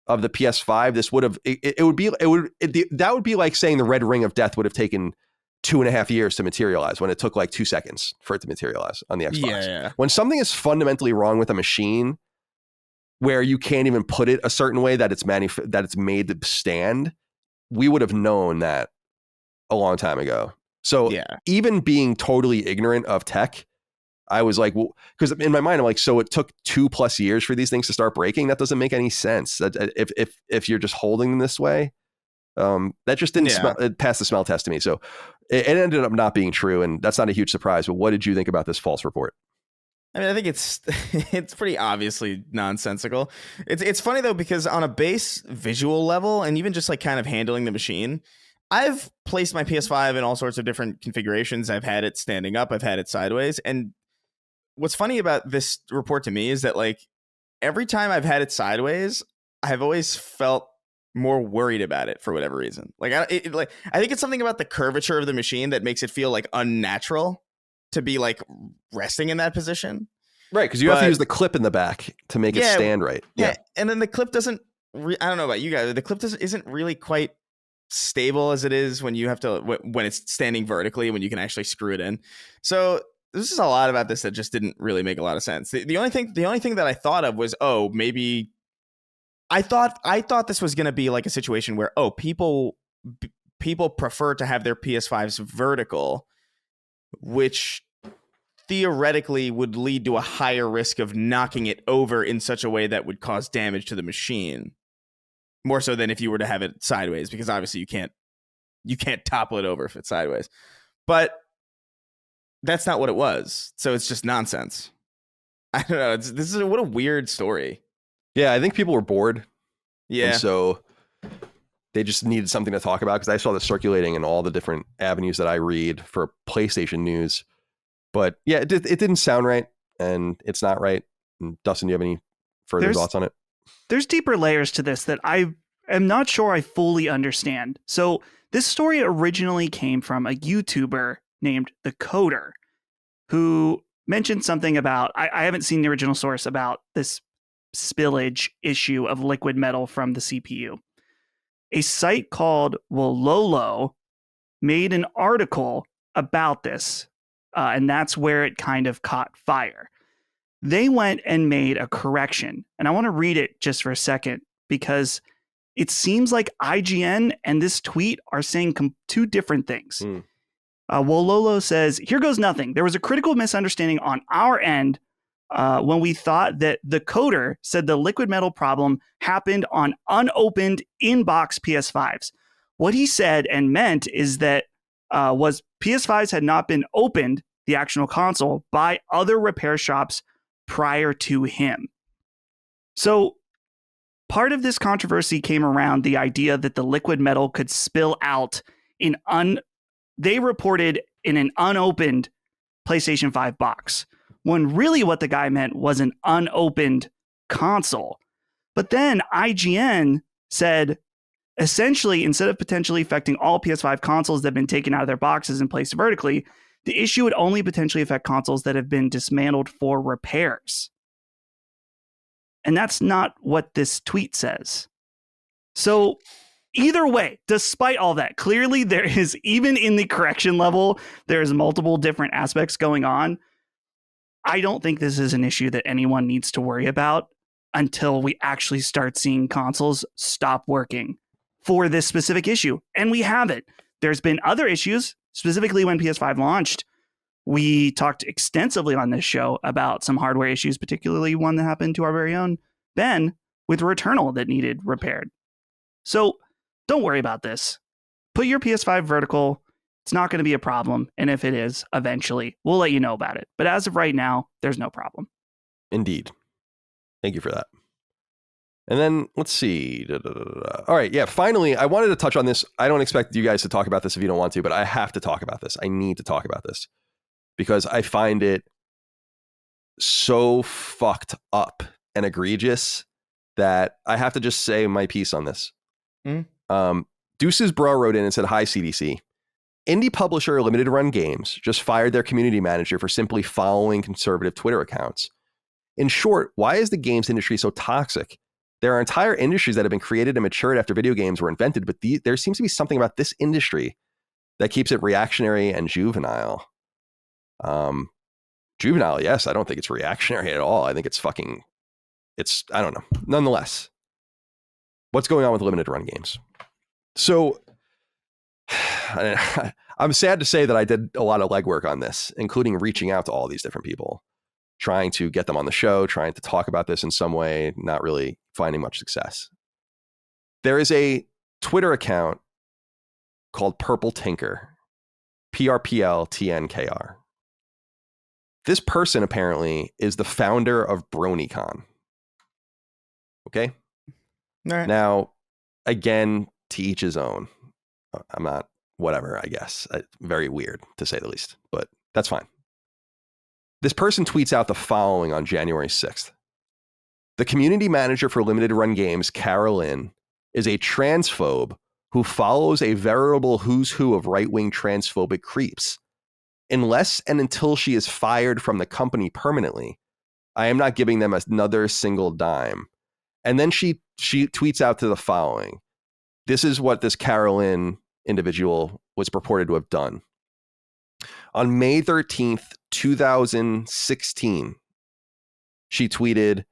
of the PS5. This would have, that would be like saying the red ring of death would have taken 2.5 years to materialize when it took like 2 seconds for it to materialize on the Xbox. Yeah. When something is fundamentally wrong with a machine where you can't even put it a certain way that it's made to stand, we would have known that a long time ago. So even being totally ignorant of tech, I was like, well, because in my mind, I'm like, so it took 2+ years for these things to start breaking? That doesn't make any sense. If you're just holding them this way, That just didn't pass the smell test to me. So it ended up not being true, and that's not a huge surprise. But what did you think about this false report? I mean, I think it's pretty obviously nonsensical. It's funny though, because on a base visual level and even just like kind of handling the machine, I've placed my PS5 in all sorts of different configurations. I've had it standing up, I've had it sideways. And what's funny about this report to me is that like every time I've had it sideways, I've always felt more worried about it for whatever reason. Like I think it's something about the curvature of the machine that makes it feel like unnatural to be like resting in that position. Right, because you have to use the clip in the back to make it stand right. Yeah, and then the clip doesn't I don't know about you guys, the clip isn't really quite stable as it is when you have to when it's standing vertically, when you can actually screw it in. So this is a lot about this that just didn't really make a lot of sense. The only thing that I thought of was, oh, maybe I thought this was going to be like a situation where, oh, people prefer to have their PS5s vertical, which theoretically would lead to a higher risk of knocking it over in such a way that would cause damage to the machine, more so than if you were to have it sideways, because obviously you can't topple it over if it's sideways. But that's not what it was, so it's just nonsense. I don't know. What a weird story. Yeah, I think people were bored. Yeah, and so they just needed something to talk about, because I saw this circulating in all the different avenues that I read for PlayStation news. But yeah, it didn't sound right, and it's not right. And Dustin, do you have any further thoughts on it? There's deeper layers to this that I am not sure I fully understand. So this story originally came from a YouTuber named The Coder, who mentioned something about, I haven't seen the original source, about this spillage issue of liquid metal from the CPU. A site called Wololo made an article about this, and that's where it kind of caught fire. They went and made a correction, and I want to read it just for a second, because it seems like IGN and this tweet are saying two different things. Wololo says, "Here goes nothing. There was a critical misunderstanding on our end when we thought that the coder said the liquid metal problem happened on unopened in-box PS5s. What he said and meant is that was PS5s had not been opened, the actual console, by other repair shops prior to him." So part of this controversy came around the idea that the liquid metal could spill out they reported in an unopened PlayStation 5 box, when really what the guy meant was an unopened console. But then IGN said, essentially, instead of potentially affecting all PS5 consoles that have been taken out of their boxes and placed vertically, the issue would only potentially affect consoles that have been dismantled for repairs. And that's not what this tweet says. So either way, despite all that, clearly there is, even in the correction level, there's multiple different aspects going on. I don't think this is an issue that anyone needs to worry about until we actually start seeing consoles stop working for this specific issue. And we have it. There's been other issues, specifically when PS5 launched. We talked extensively on this show about some hardware issues, particularly one that happened to our very own Ben with Returnal that needed repaired. So don't worry about this. Put your PS5 vertical. It's not going to be a problem. And if it is, eventually, we'll let you know about it. But as of right now, there's no problem. Indeed. Thank you for that. And then let's see. All right. Yeah. Finally, I wanted to touch on this. I don't expect you guys to talk about this if you don't want to, but I have to talk about this. I need to talk about this because I find it so fucked up and egregious that I have to just say my piece on this. Deuces Bro wrote in and said, "Hi, CDC. Indie publisher Limited Run Games just fired their community manager for simply following conservative Twitter accounts. In short, why is the games industry so toxic? There are entire industries that have been created and matured after video games were invented, but there seems to be something about this industry that keeps it reactionary and juvenile." Juvenile, yes. I don't think it's reactionary at all. I think it's I don't know. Nonetheless, what's going on with Limited Run Games? So I'm sad to say that I did a lot of legwork on this, including reaching out to all these different people, trying to get them on the show, trying to talk about this in some way, not really finding much success. There is a Twitter account called Purple Tinker, PRPLTNKR. This person apparently is the founder of BronyCon. Okay. All right. Now, again, to each his own. I'm not, whatever, I guess. Very weird, to say the least, but that's fine. This person tweets out the following on January 6th. The community manager for limited run games, Carolyn, is a transphobe who follows a veritable who's who of right-wing transphobic creeps. Unless and until she is fired from the company permanently, I am not giving them another single dime. And then she tweets out to the following. This is what this Carolyn individual was purported to have done. On May 13th, 2016, she tweeted,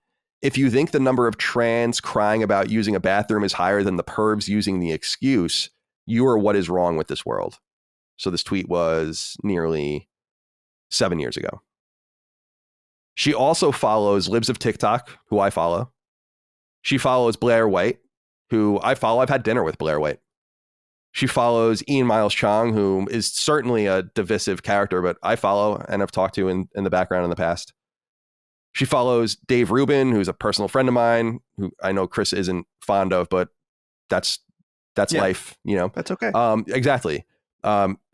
if you think the number of trans crying about using a bathroom is higher than the pervs using the excuse, you are what is wrong with this world. So this tweet was nearly 7 years ago. She also follows Libs of TikTok, who I follow. She follows Blair White, who I follow. I've had dinner with Blair White. She follows Ian Miles Chong, who is certainly a divisive character, but I follow and have talked to in the background in the past. She follows Dave Rubin, who's a personal friend of mine, who I know Chris isn't fond of, but that's life, you know. That's okay. Exactly.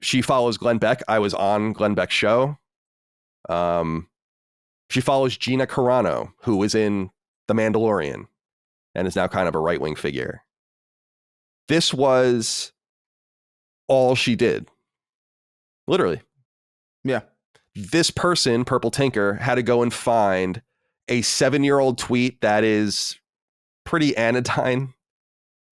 She follows Glenn Beck. I was on Glenn Beck's show. She follows Gina Carano, who was in The Mandalorian and is now kind of a right-wing figure. This was all she did. Literally. Yeah. This person, Purple Tinker, had to go and find a 7-year-old tweet that is pretty anodyne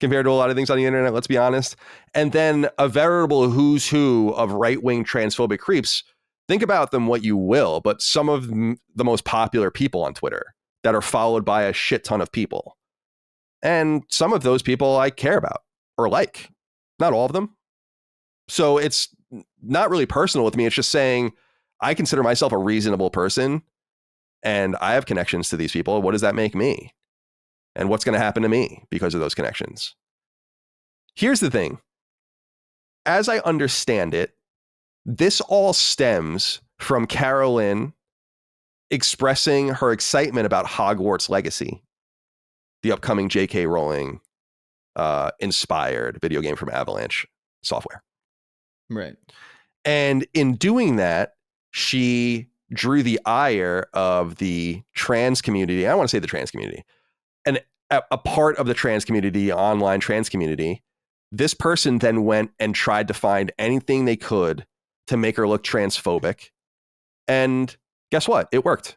compared to a lot of things on the internet, let's be honest. And then a veritable who's who of right-wing transphobic creeps. Think about them what you will, but some of the most popular people on Twitter that are followed by a shit ton of people. And some of those people I care about or like. Not all of them. So it's not really personal with me. It's just saying I consider myself a reasonable person and I have connections to these people. What does that make me? And what's going to happen to me because of those connections? Here's the thing. As I understand it, this all stems from Carolyn expressing her excitement about Hogwarts Legacy, the upcoming J.K. Rowling inspired video game from Avalanche Software. Right. And in doing that, she drew the ire of the trans community. I don't want to say the trans community. And a part of the trans community, the online trans community, this person then went and tried to find anything they could to make her look transphobic. And guess what? It worked.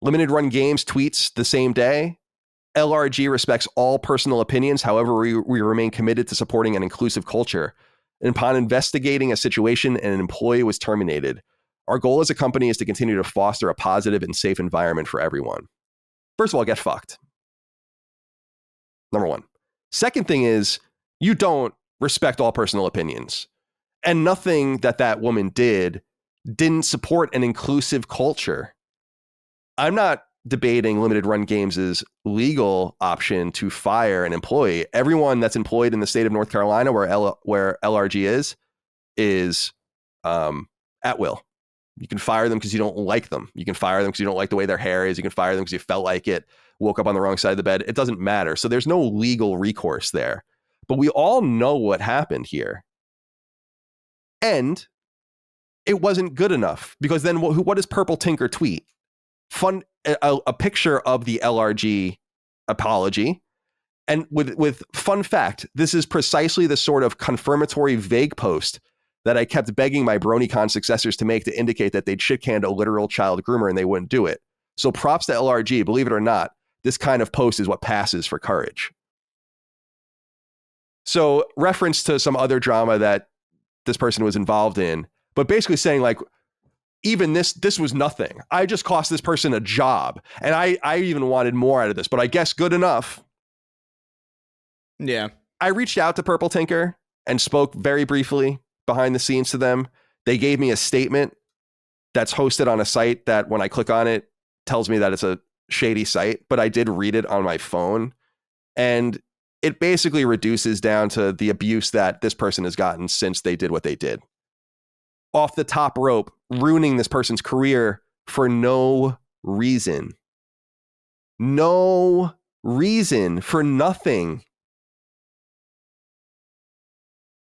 Limited Run Games tweets the same day. LRG respects all personal opinions. However, we remain committed to supporting an inclusive culture. And upon investigating a situation and an employee was terminated, our goal as a company is to continue to foster a positive and safe environment for everyone. First of all, get fucked. Number one. Second thing is, you don't respect all personal opinions. And nothing that woman didn't support an inclusive culture. I'm not debating Limited Run Games' legal option to fire an employee. Everyone that's employed in the state of North Carolina where LRG is at will. You can fire them because you don't like them. You can fire them because you don't like the way their hair is. You can fire them because you felt like it, woke up on the wrong side of the bed. It doesn't matter. So there's no legal recourse there. But we all know what happened here. And it wasn't good enough because then what does Purple Tinker tweet? A picture of the LRG apology. And with fun fact, this is precisely the sort of confirmatory vague post that I kept begging my BronyCon successors to make to indicate that they'd shit-canned a literal child groomer and they wouldn't do it. So props to LRG. Believe it or not, this kind of post is what passes for courage. So reference to some other drama that this person was involved in, but basically saying like, even this was nothing. I just cost this person a job. And I even wanted more out of this, but I guess good enough. Yeah. I reached out to Purple Tinker and spoke very briefly behind the scenes to them. They gave me a statement that's hosted on a site that when I click on it, tells me that it's a shady site, but I did read it on my phone. And it basically reduces down to the abuse that this person has gotten since they did what they did. Off the top rope, ruining this person's career for no reason. No reason, for nothing.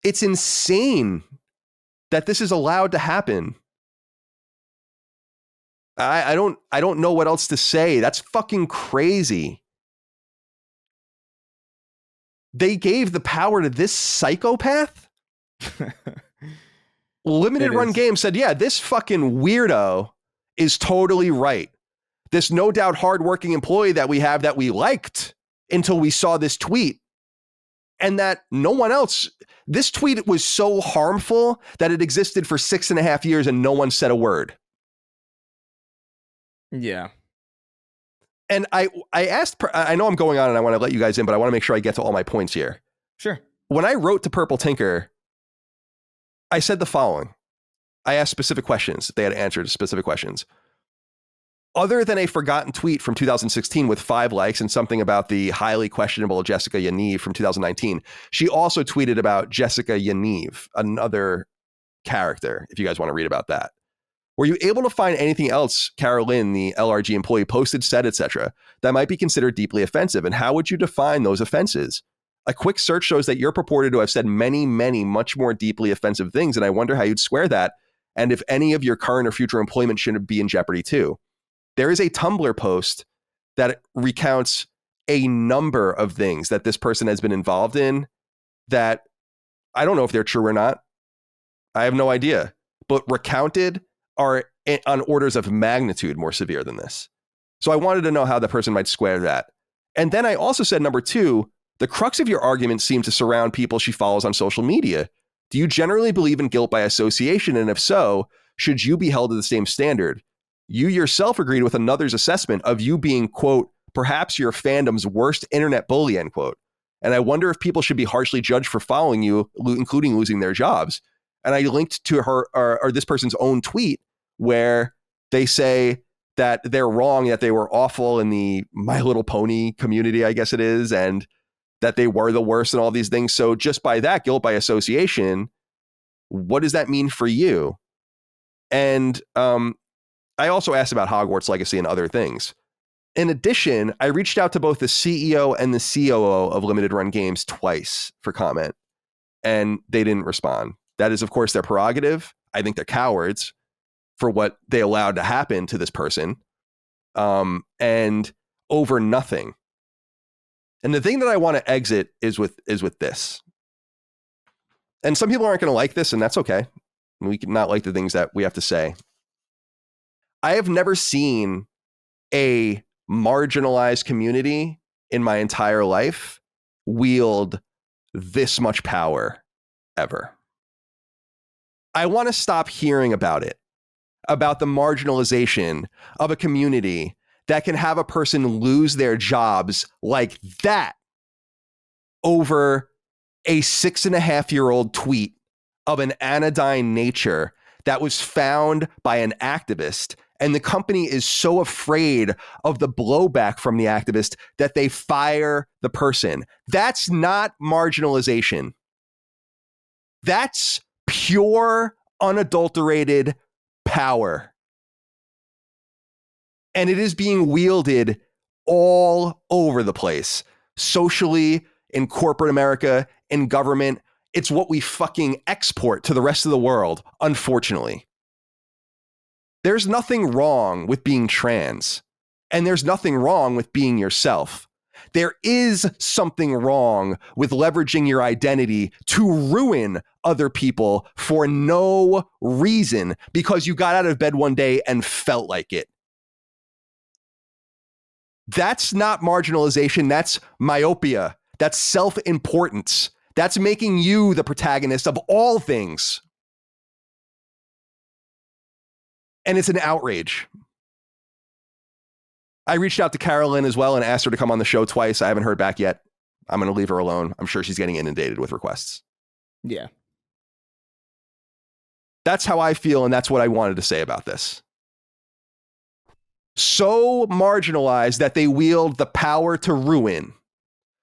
It's insane that this is allowed to happen. I don't know what else to say. That's fucking crazy. They gave the power to this psychopath? Limited Run Games said, yeah, this fucking weirdo is totally right. This no doubt hardworking employee that we have that we liked until we saw this tweet, and that no one else, this tweet was so harmful that it existed for 6.5 years and no one said a word. Yeah. And I asked, I know I'm going on and I want to let you guys in, but I want to make sure I get to all my points here. Sure. When I wrote to Purple Tinker, I said the following. I asked specific questions. They had answered specific questions. Other than a forgotten tweet from 2016 with 5 likes and something about the highly questionable Jessica Yaniv from 2019, she also tweeted about Jessica Yaniv, another character, if you guys want to read about that. Were you able to find anything else Carolyn, the LRG employee, posted, said, etc., that might be considered deeply offensive? And how would you define those offenses? A quick search shows that you're purported to have said many, many, much more deeply offensive things, and I wonder how you'd square that, and if any of your current or future employment shouldn't be in jeopardy too. There is a Tumblr post that recounts a number of things that this person has been involved in that I don't know if they're true or not. I have no idea. But recounted are on orders of magnitude more severe than this. So I wanted to know how the person might square that. And then I also said, number 2, the crux of your argument seems to surround people she follows on social media. Do you generally believe in guilt by association? And if so, should you be held to the same standard? You yourself agreed with another's assessment of you being, quote, perhaps your fandom's worst internet bully, end quote. And I wonder if people should be harshly judged for following you, including losing their jobs. And I linked to her or this person's own tweet where they say that they're wrong, that they were awful in the My Little Pony community, I guess it is, and that they were the worst and all these things. So just by that, guilt by association, what does that mean for you? And I also asked about Hogwarts Legacy and other things. In addition, I reached out to both the CEO and the COO of Limited Run Games twice for comment, and they didn't respond. That is, of course, their prerogative. I think they're cowards for what they allowed to happen to this person, and over nothing. And the thing that I want to exit is with this. And some people aren't going to like this, and that's okay. We can not like the things that we have to say. I have never seen a marginalized community in my entire life wield this much power ever. I want to stop hearing about it, about the marginalization of a community that can have a person lose their jobs like that over a 6.5-year-old tweet of an anodyne nature that was found by an activist. And the company is so afraid of the blowback from the activist that they fire the person. That's not marginalization. That's pure, unadulterated power. And it is being wielded all over the place, socially, in corporate America, in government. It's what we fucking export to the rest of the world, unfortunately. There's nothing wrong with being trans, and there's nothing wrong with being yourself. There is something wrong with leveraging your identity to ruin other people for no reason because you got out of bed one day and felt like it. That's not marginalization. That's myopia. That's self-importance. That's making you the protagonist of all things. And it's an outrage. I reached out to Carolyn as well and asked her to come on the show twice. I haven't heard back yet. I'm going to leave her alone. I'm sure she's getting inundated with requests. Yeah. That's how I feel, and that's what I wanted to say about this. So marginalized that they wield the power to ruin.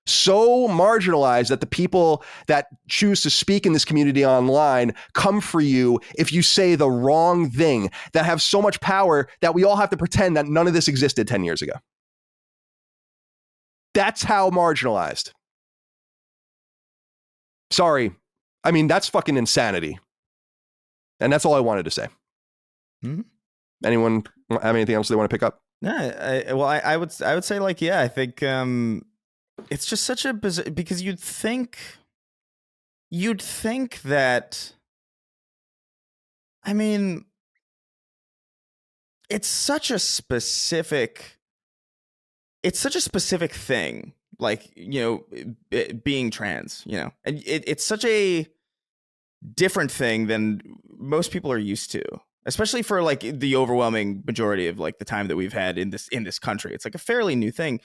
so marginalized that the people that choose to speak in this community online come for you if you say the wrong thing, that have so much power that we all have to pretend that none of this existed 10 years ago. That's how marginalized. Sorry. I mean, that's fucking insanity. And that's all I wanted to say. Mm-hmm. Anyone have anything else they want to pick up? No, I would say like, yeah, I think it's just such a bizarre, because you'd think that, I mean, it's such a specific thing, like, you know, being trans, you know, and it's such a different thing than most people are used to, especially for like the overwhelming majority of like the time that we've had in this country. It's like a fairly new thing.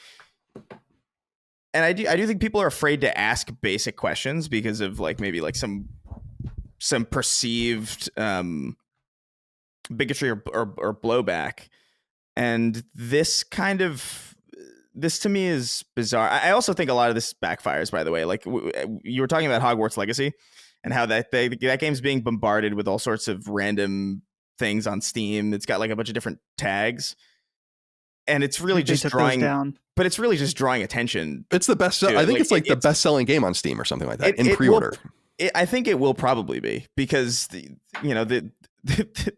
And I do think people are afraid to ask basic questions because of like maybe like some perceived bigotry or blowback. And this to me is bizarre. I also think a lot of this backfires, by the way. Like you were talking about Hogwarts Legacy and how that game's being bombarded with all sorts of random things on Steam. It's got like a bunch of different tags. And it's really just drawing down. But it's really just drawing attention. It's the best. I think it's like the best-selling game on Steam or something like that in pre-order. I think it will probably be, because the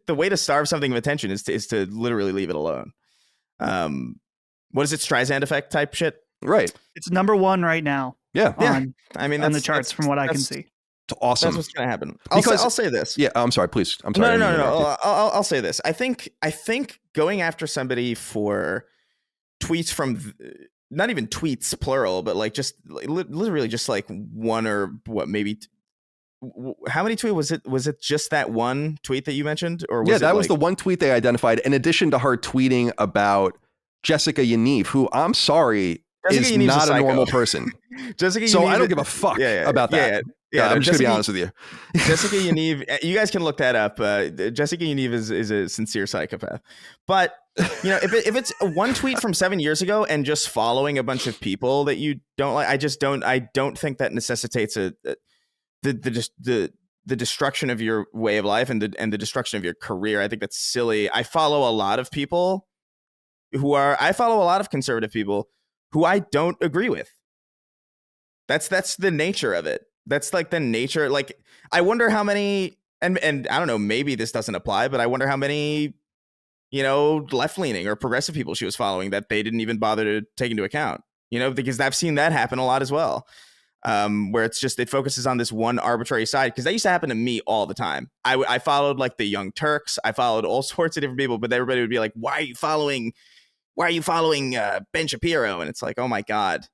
way to starve something of attention is to literally leave it alone. What is it, Streisand effect type shit? Right. It's number one right now. Yeah. I mean, on the charts from what I can see. It's awesome. That's what's going to happen. I'll say this. Yeah. I'm sorry. Please. I'm sorry. No. I'll say this. I think going after somebody for tweets from, not even tweets plural, but like just literally just like one or what, maybe how many tweets was it just that one tweet that you mentioned, or was that was the one tweet they identified, in addition to her tweeting about Jessica Yaniv, who, I'm sorry, is not a normal person. Jessica Yaniv, so I don't give a fuck about that. Yeah, I'm just gonna be honest with you. Jessica Yaniv, you guys can look that up. Jessica Yaniv is a sincere psychopath. But you know, if it's one tweet from 7 years ago and just following a bunch of people that you don't like, I don't think that necessitates the destruction of your way of life and the destruction of your career. I think that's silly. I follow a lot of people I follow a lot of conservative people who I don't agree with. That's the nature of it. That's like the nature. Like, I wonder how many, and I don't know, maybe this doesn't apply, but I wonder how many, you know, left-leaning or progressive people she was following that they didn't even bother to take into account, you know, because I've seen that happen a lot as well. Where it's just, it focuses on this one arbitrary side, because that used to happen to me all the time. I followed like the Young Turks. I followed all sorts of different people, but everybody would be like, why are you following Ben Shapiro? And it's like, oh my God,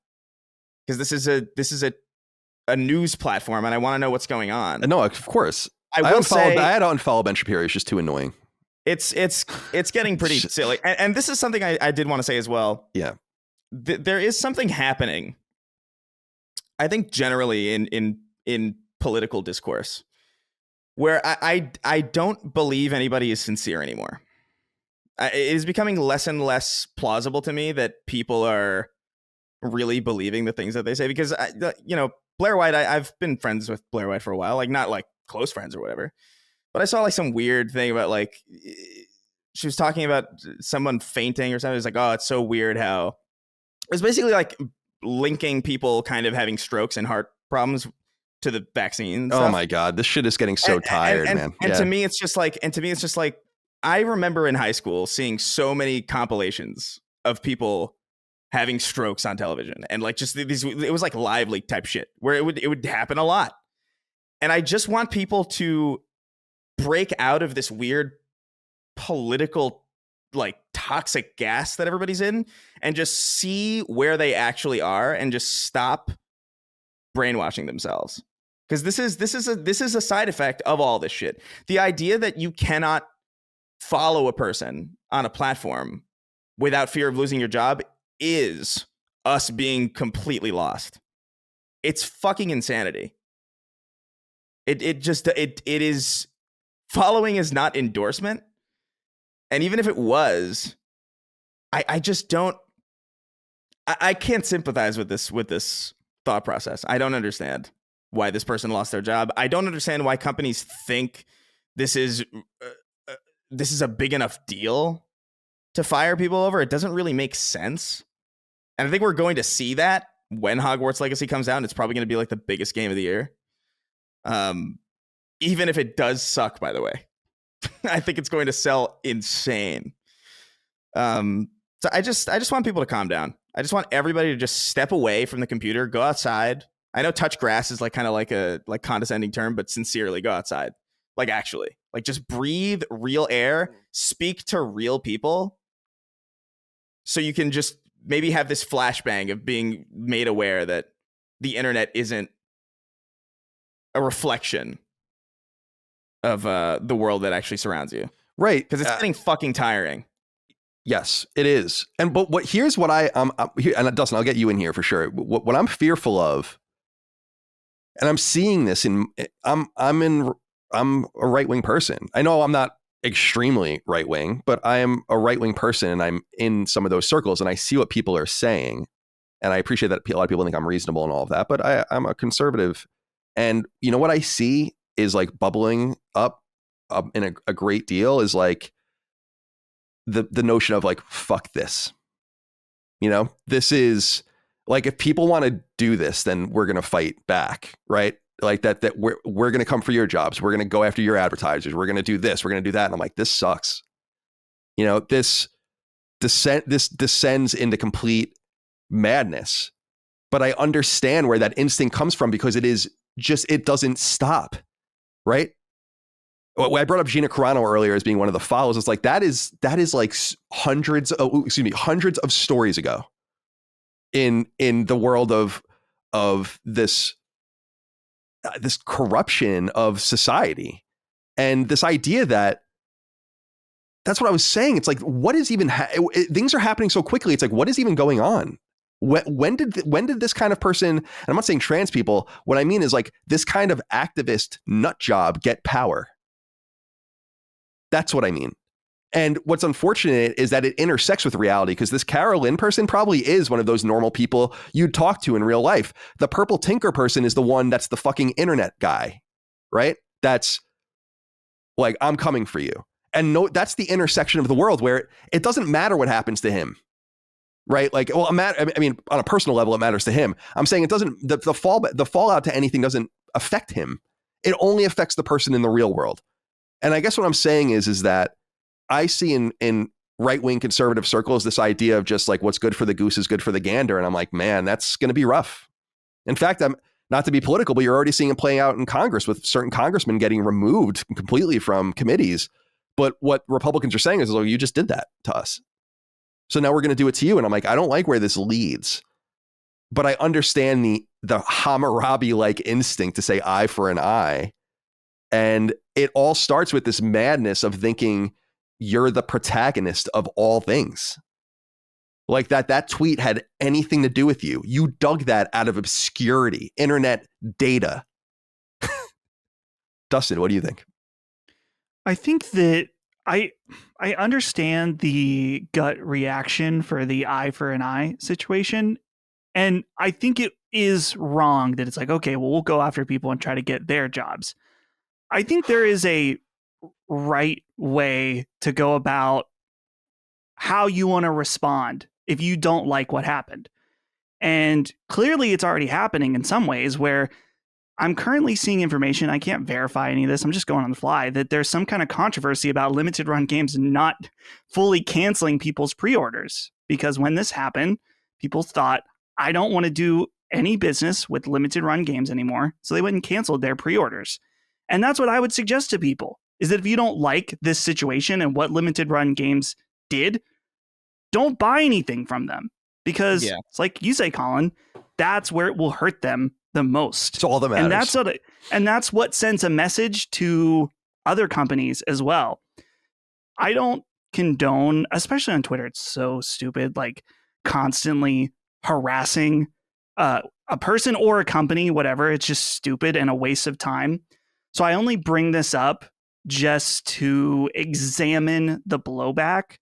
because this is a news platform and I want to know what's going on. No, of course. I had to unfollow Ben Shapiro. It's just too annoying. It's getting pretty silly. And this is something I did want to say as well. Yeah. There is something happening, I think, generally in political discourse, where I don't believe anybody is sincere anymore. It is becoming less and less plausible to me that people are really believing the things that they say, because you know, Blair White, I've been friends with Blair White for a while, like not like close friends or whatever, but I saw like some weird thing about, like, she was talking about someone fainting or something. It was like, oh, it's so weird how it was basically like linking people kind of having strokes and heart problems to the vaccine. Oh my God, this shit is getting so tired, man. And to me, it's just like, I remember in high school seeing so many compilations of people having strokes on television, and like just these, it was like live leak type shit where it would happen a lot. And I just want people to break out of this weird political, like, toxic gas that everybody's in, and just see where they actually are, and just stop brainwashing themselves. Because this is a side effect of all this shit. The idea that you cannot follow a person on a platform without fear of losing your job is us being completely lost. It's fucking insanity. It is, following is not endorsement. And even if it was, I just don't, I can't sympathize with this thought process. I don't understand why this person lost their job. I don't understand why companies think this is a big enough deal to fire people over. It doesn't really make sense. And I think we're going to see that when Hogwarts Legacy comes out. It's probably going to be like the biggest game of the year. Even if it does suck, by the way. I think it's going to sell insane. So I just want people to calm down. I just want everybody to just step away from the computer, go outside. I know touch grass is like kind of like a condescending term, but sincerely go outside. Like actually, like just breathe real air, speak to real people. So you can just maybe have this flashbang of being made aware that the internet isn't a reflection of the world that actually surrounds you. Right. Because it's getting fucking tiring. Yes, it is. And but here's what here, and Dustin, I'll get you in here for sure. What I'm fearful of, and I'm seeing this I'm a right-wing person. I know I'm not extremely right-wing, but I am a right-wing person, and I'm in some of those circles, and I see what people are saying, and I appreciate that a lot of people think I'm reasonable and all of that, but I'm a conservative, and you know what I see is like bubbling up in a great deal is like the notion of like, fuck this. You know, this is like, if people want to do this, then we're going to fight back, right? Like that we're going to come for your jobs. We're going to go after your advertisers. We're going to do this. We're going to do that. And I'm like, this sucks. You know, this descends into complete madness. But I understand where that instinct comes from because it doesn't stop, right? I brought up Gina Carano earlier as being one of the follows. It's like that is like hundreds of stories ago in the world of this corruption of society, and this idea that's what I was saying. It's like, what is even things are happening so quickly. It's like, what is even going on? When did this kind of person, and I'm not saying trans people, what I mean is like this kind of activist nut job get power. That's what I mean. And what's unfortunate is that it intersects with reality, because this Carolyn person probably is one of those normal people you'd talk to in real life. The purple tinker person is the one that's the fucking internet guy, right? That's like, I'm coming for you. And no, that's the intersection of the world where it doesn't matter what happens to him, right? Like, well, I mean, on a personal level, it matters to him. I'm saying it doesn't, the fallout to anything doesn't affect him. It only affects the person in the real world. And I guess what I'm saying is that I see in right-wing conservative circles this idea of just like, what's good for the goose is good for the gander. And I'm like, man, that's going to be rough. In fact, I'm not to be political, but you're already seeing it playing out in Congress with certain congressmen getting removed completely from committees. But what Republicans are saying is, oh, you just did that to us, so now we're going to do it to you. And I'm like, I don't like where this leads, but I understand the Hammurabi-like instinct to say eye for an eye. And it all starts with this madness of thinking you're the protagonist of all things. Like that tweet had anything to do with you. You dug that out of obscurity, internet data. Dustin, what do you think? I think that I understand the gut reaction for the eye for an eye situation. And I think it is wrong that it's like, okay, well, we'll go after people and try to get their jobs. I think there is a right way to go about how you want to respond if you don't like what happened. And clearly it's already happening in some ways, where I'm currently seeing information, I can't verify any of this, I'm just going on the fly, that there's some kind of controversy about limited run games not fully canceling people's pre-orders. Because when this happened, people thought, I don't want to do any business with limited run games anymore. So they went and canceled their pre-orders. And that's what I would suggest to people, is that if you don't like this situation and what limited run games did, don't buy anything from them. Because it's like you say, Colin, that's where it will hurt them the most. It's all that matters. And that's what sends a message to other companies as well. I don't condone, especially on Twitter, it's so stupid, like constantly harassing a person or a company, whatever. It's just stupid and a waste of time. So I only bring this up just to examine the blowback.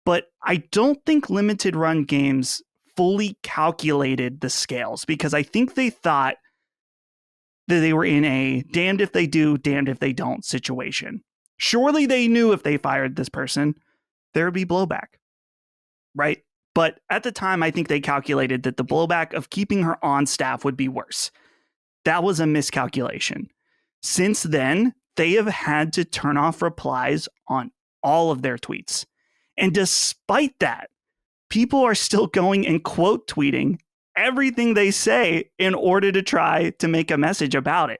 But I don't think limited run games fully calculated the scales, because I think they thought that they were in a damned if they do, damned if they don't situation. Surely they knew if they fired this person, there would be blowback, right? But at the time, I think they calculated that the blowback of keeping her on staff would be worse. That was a miscalculation. Since then, they have had to turn off replies on all of their tweets. And despite that, people are still going and quote tweeting everything they say in order to try to make a message about it.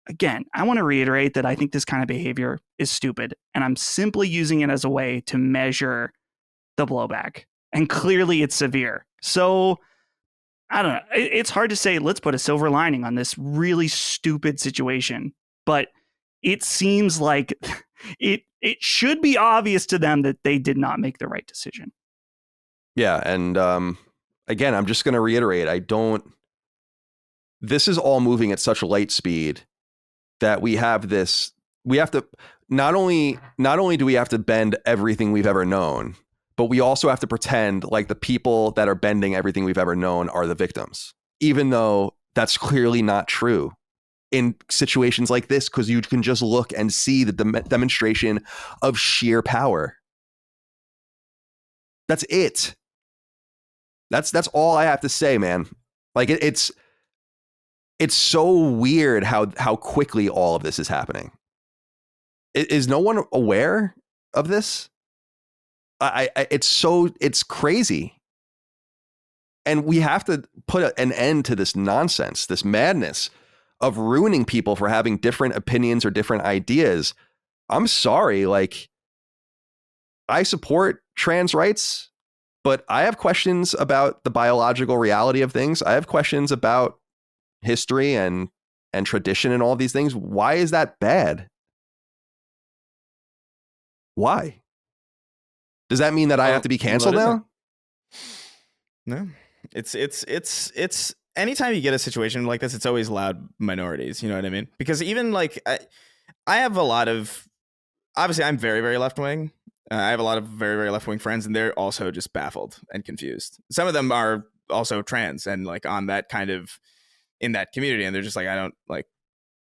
Again, I want to reiterate that I think this kind of behavior is stupid, and I'm simply using it as a way to measure the blowback. And clearly it's severe. So I don't know. It's hard to say, let's put a silver lining on this really stupid situation. But it seems like it should be obvious to them that they did not make the right decision. Yeah. And again, I'm just going to reiterate, this is all moving at such light speed that we have to, not only do we have to bend everything we've ever known, but we also have to pretend like the people that are bending everything we've ever known are the victims, even though that's clearly not true in situations like this, because you can just look and see the demonstration of sheer power. That's it. That's all I have to say, man. Like it's so weird how quickly all of this is happening. Is no one aware of this? It's crazy. And we have to put an end to this nonsense, this madness of ruining people for having different opinions or different ideas. I'm sorry, like, I support trans rights, but I have questions about the biological reality of things. I have questions about history and tradition and all these things. Why is that bad? Why? Does that mean that I have to be canceled now? No. It's anytime you get a situation like this, it's always loud minorities. You know what I mean? Because even like I have a lot of, obviously I'm very, very left wing. I have a lot of very, very left wing friends, and they're also just baffled and confused. Some of them are also trans and like on that kind of in that community, and they're just like,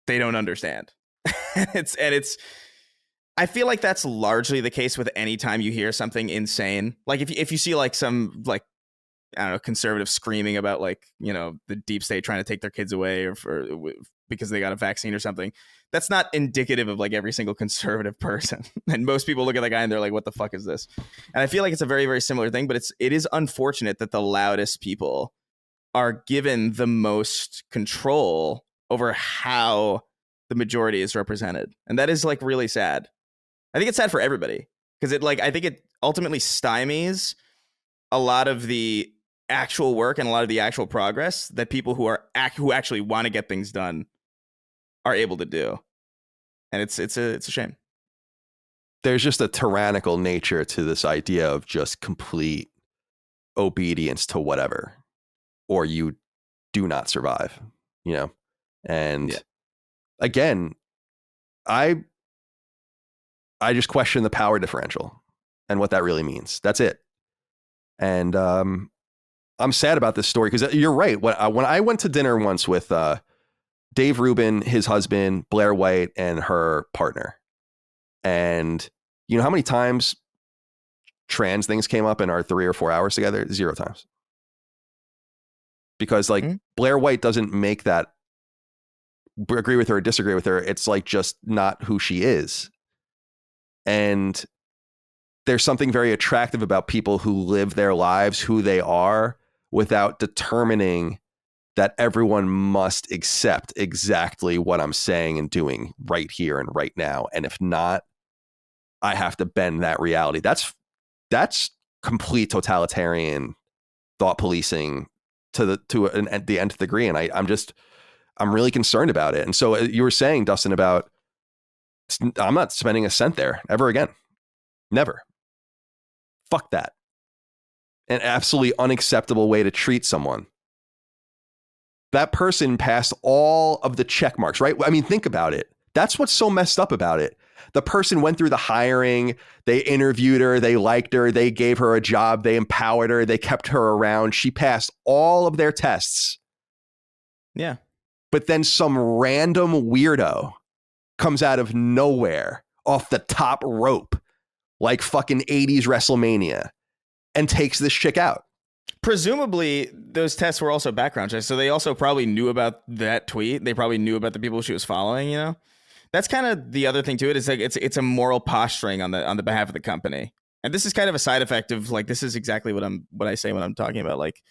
they don't understand. it's I feel like that's largely the case with any time you hear something insane. Like if you see like some like, I don't know, conservative screaming about like, you know, the deep state trying to take their kids away because they got a vaccine or something, that's not indicative of like every single conservative person. And most people look at that guy and they're like, what the fuck is this? And I feel like it's a very, very similar thing, but it is unfortunate that the loudest people are given the most control over how the majority is represented. And that is like really sad. I think it's sad for everybody because I think it ultimately stymies a lot of the actual work and a lot of the actual progress that people who actually want to get things done are able to do. And it's a shame. There's just a tyrannical nature to this idea of just complete obedience to whatever, or you do not survive, you know? And again, I just question the power differential and what that really means. That's it. And I'm sad about this story because you're right. When I went to dinner once with Dave Rubin, his husband, Blair White, and her partner, and you know how many times trans things came up in our 3 or 4 hours together? 0 times. Because like Blair White doesn't make that agree with her or disagree with her. It's like just not who she is. And there's something very attractive about people who live their lives, who they are, without determining that everyone must accept exactly what I'm saying and doing right here and right now. And if not, I have to bend that reality. That's complete totalitarian thought policing to the nth degree. And I'm really concerned about it. And so you were saying, Dustin, about I'm not spending a cent there ever again. Never. Fuck that. An absolutely unacceptable way to treat someone. That person passed all of the check marks, right? I mean, think about it. That's what's so messed up about it. The person went through the hiring, they interviewed her, they liked her, they gave her a job, they empowered her, they kept her around. She passed all of their tests. Yeah. But then some random weirdo comes out of nowhere off the top rope, like fucking 80s WrestleMania, and takes this chick out. Presumably, those tests were also background checks, so they also probably knew about that tweet. They probably knew about the people she was following. You know, that's kind of the other thing to it. Is like it's a moral posturing on the behalf of the company, and this is kind of a side effect of like this is exactly what I say when I'm talking about like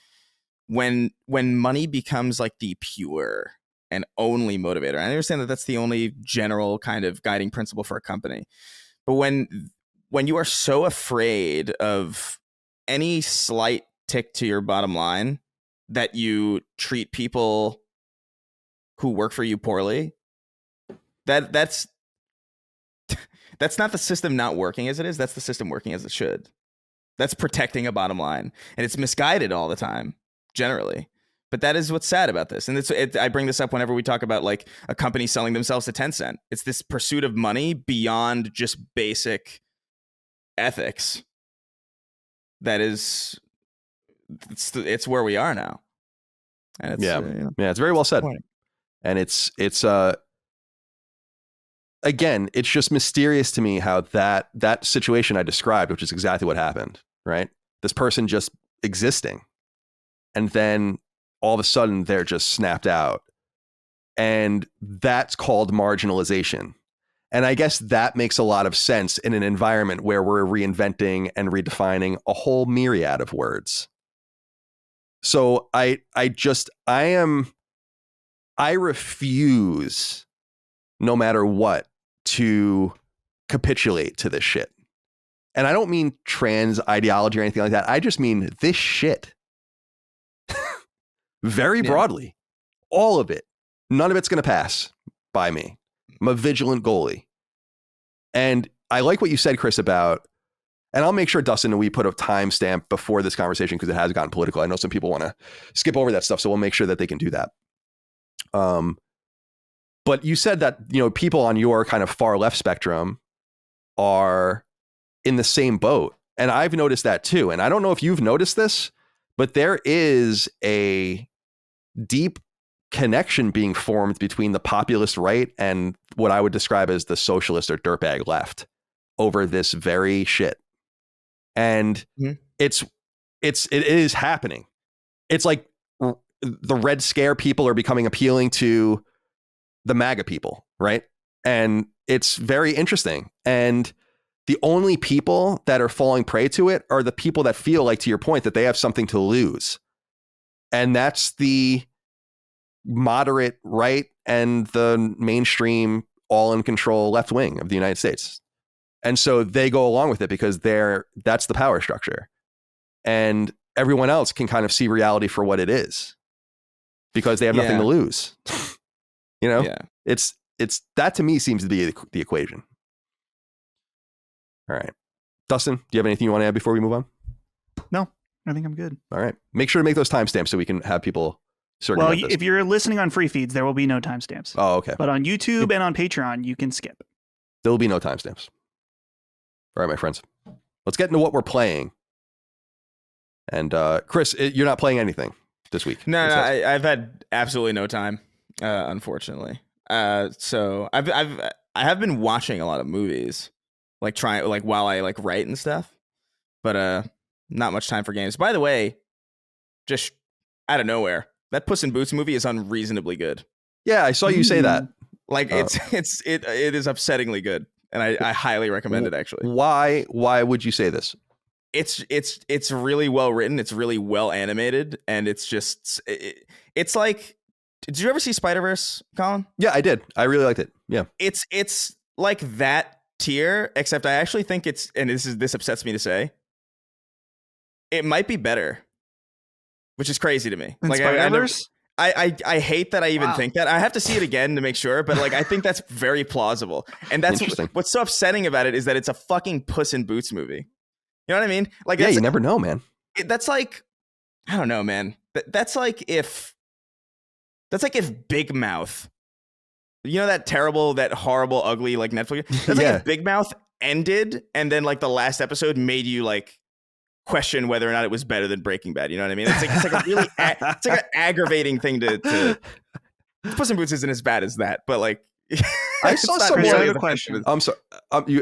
when money becomes like the pure and only motivator. I understand that that's the only general kind of guiding principle for a company, but when you are so afraid of any slight tick to your bottom line that you treat people who work for you poorly, that's not the system not working as it is. That's the system working as it should. That's protecting a bottom line, and it's misguided all the time generally. But that is what's sad about this. And I bring this up whenever we talk about like a company selling themselves to Tencent. It's this pursuit of money beyond just basic ethics. That is, it's where we are now. And it's, it's very well said. And it's again, it's just mysterious to me how that situation I described, which is exactly what happened, right? This person just existing. And then all of a sudden they're just snapped out. And that's called marginalization. And I guess that makes a lot of sense in an environment where we're reinventing and redefining a whole myriad of words. So I refuse, no matter what, to capitulate to this shit. And I don't mean trans ideology or anything like that. I just mean this shit. Very broadly. All of it. None of it's going to pass by me. I'm a vigilant goalie. And I like what you said, Chris, about, and I'll make sure, Dustin, we put a timestamp before this conversation because it has gotten political. I know some people want to skip over that stuff, so we'll make sure that they can do that. But you said that, you know, people on your kind of far left spectrum are in the same boat. And I've noticed that too. And I don't know if you've noticed this, but there is a deep connection being formed between the populist right and what I would describe as the socialist or dirtbag left over this very shit. And it is happening. It's like the Red Scare people are becoming appealing to the MAGA people, right? And it's very interesting. And the only people that are falling prey to it are the people that feel like, to your point, that they have something to lose. And that's the moderate right and the mainstream all in control left wing of the United States. And so they go along with it because that's the power structure. And everyone else can kind of see reality for what it is because they have nothing to lose. You know, it's that to me seems to be the equation. All right. Dustin, do you have anything you want to add before we move on? No, I think I'm good. All right. Make sure to make those timestamps so we can have people certain. Well, if you're listening on free feeds, there will be no timestamps. Oh, okay. But on YouTube and on Patreon, you can skip. There will be no timestamps. All right, my friends. Let's get into what we're playing. And Chris, you're not playing anything this week. No, I've had absolutely no time, unfortunately. So I have been watching a lot of movies, like while I like write and stuff, but not much time for games. By the way, just out of nowhere, that Puss in Boots movie is unreasonably good. Yeah, I saw you say that. Like it is upsettingly good, and I highly recommend it. Actually, why would you say this? It's really well written. It's really well animated, and it's just it's like. Did you ever see Spider-Verse, Colin? Yeah, I did. I really liked it. Yeah, it's like that tier, except I actually think it's, and this upsets me to say, it might be better, which is crazy to me. And like Spider-Verse? I hate that I even think that. I have to see it again to make sure, but like I think that's very plausible. And that's what's so upsetting about it is that it's a fucking Puss in Boots movie. You know what I mean? Like, yeah, you never know, man. That's like, I don't know, man. That's like if Big Mouth that terrible, that horrible, ugly like Netflix. That's like if Big Mouth ended and then like the last episode made you like question whether or not it was better than Breaking Bad. You know what I mean? It's like a really it's like an aggravating thing to Puss in Boots isn't as bad as that, but like I saw someone. I have a question. I'm sorry,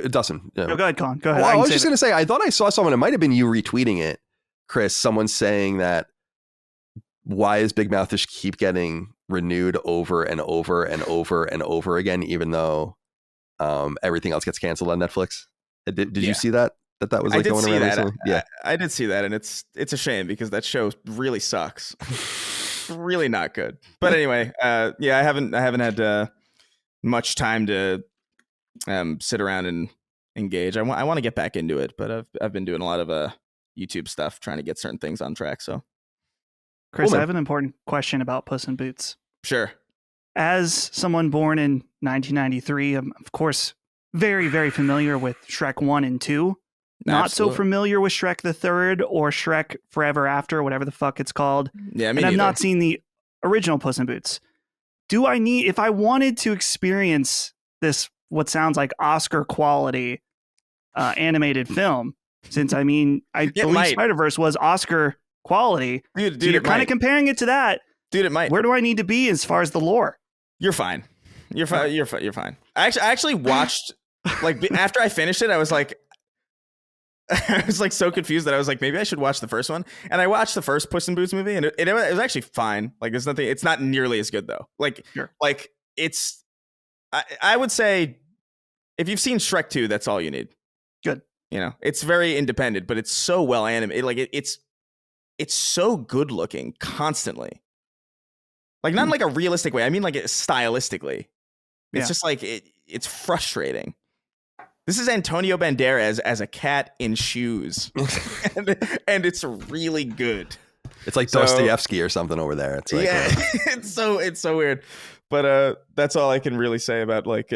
Dustin. No, go ahead, Colin. Go ahead. Well, I was just gonna say, I thought I saw someone. It might have been you retweeting it, Chris. Someone saying that why is Big Mouth just keep getting renewed over and over and over and over again, even though everything else gets canceled on Netflix? Did you see that? That was like going around recently? Yeah, I did see that, and it's a shame because that show really sucks. Really not good. But anyway, I haven't had much time to sit around and engage. I want to get back into it, but I've been doing a lot of YouTube stuff, trying to get certain things on track. So, Chris, I have an important question about Puss in Boots. Sure. As someone born in 1993, I'm of course very, very familiar with Shrek 1 and 2. Not so familiar with Shrek the Third or Shrek Forever After, whatever the fuck it's called. Yeah, and I've not seen the original Puss in Boots. If I wanted to experience this, what sounds like Oscar quality animated film, since I believe Spider-Verse was Oscar quality. Dude, so you're kind of comparing it to that. Dude, it might. Where do I need to be as far as the lore? You're fine. You're fine. You're fine. I actually watched, like, after I finished it, I was like so confused that I was like, maybe I should watch the first one. And I watched the first Puss in Boots movie, and it was actually fine. Like, there's nothing. It's not nearly as good though. Like, sure. Like it's. I would say, if you've seen Shrek 2, that's all you need. Good. It's very independent, but it's so well animated. Like it's so good looking constantly. Like not in like a realistic way. I mean, like stylistically. It's just like it's frustrating. This is Antonio Banderas as a cat in shoes, and it's really good. It's like Dostoevsky or something over there. It's like, it's so weird. But that's all I can really say about like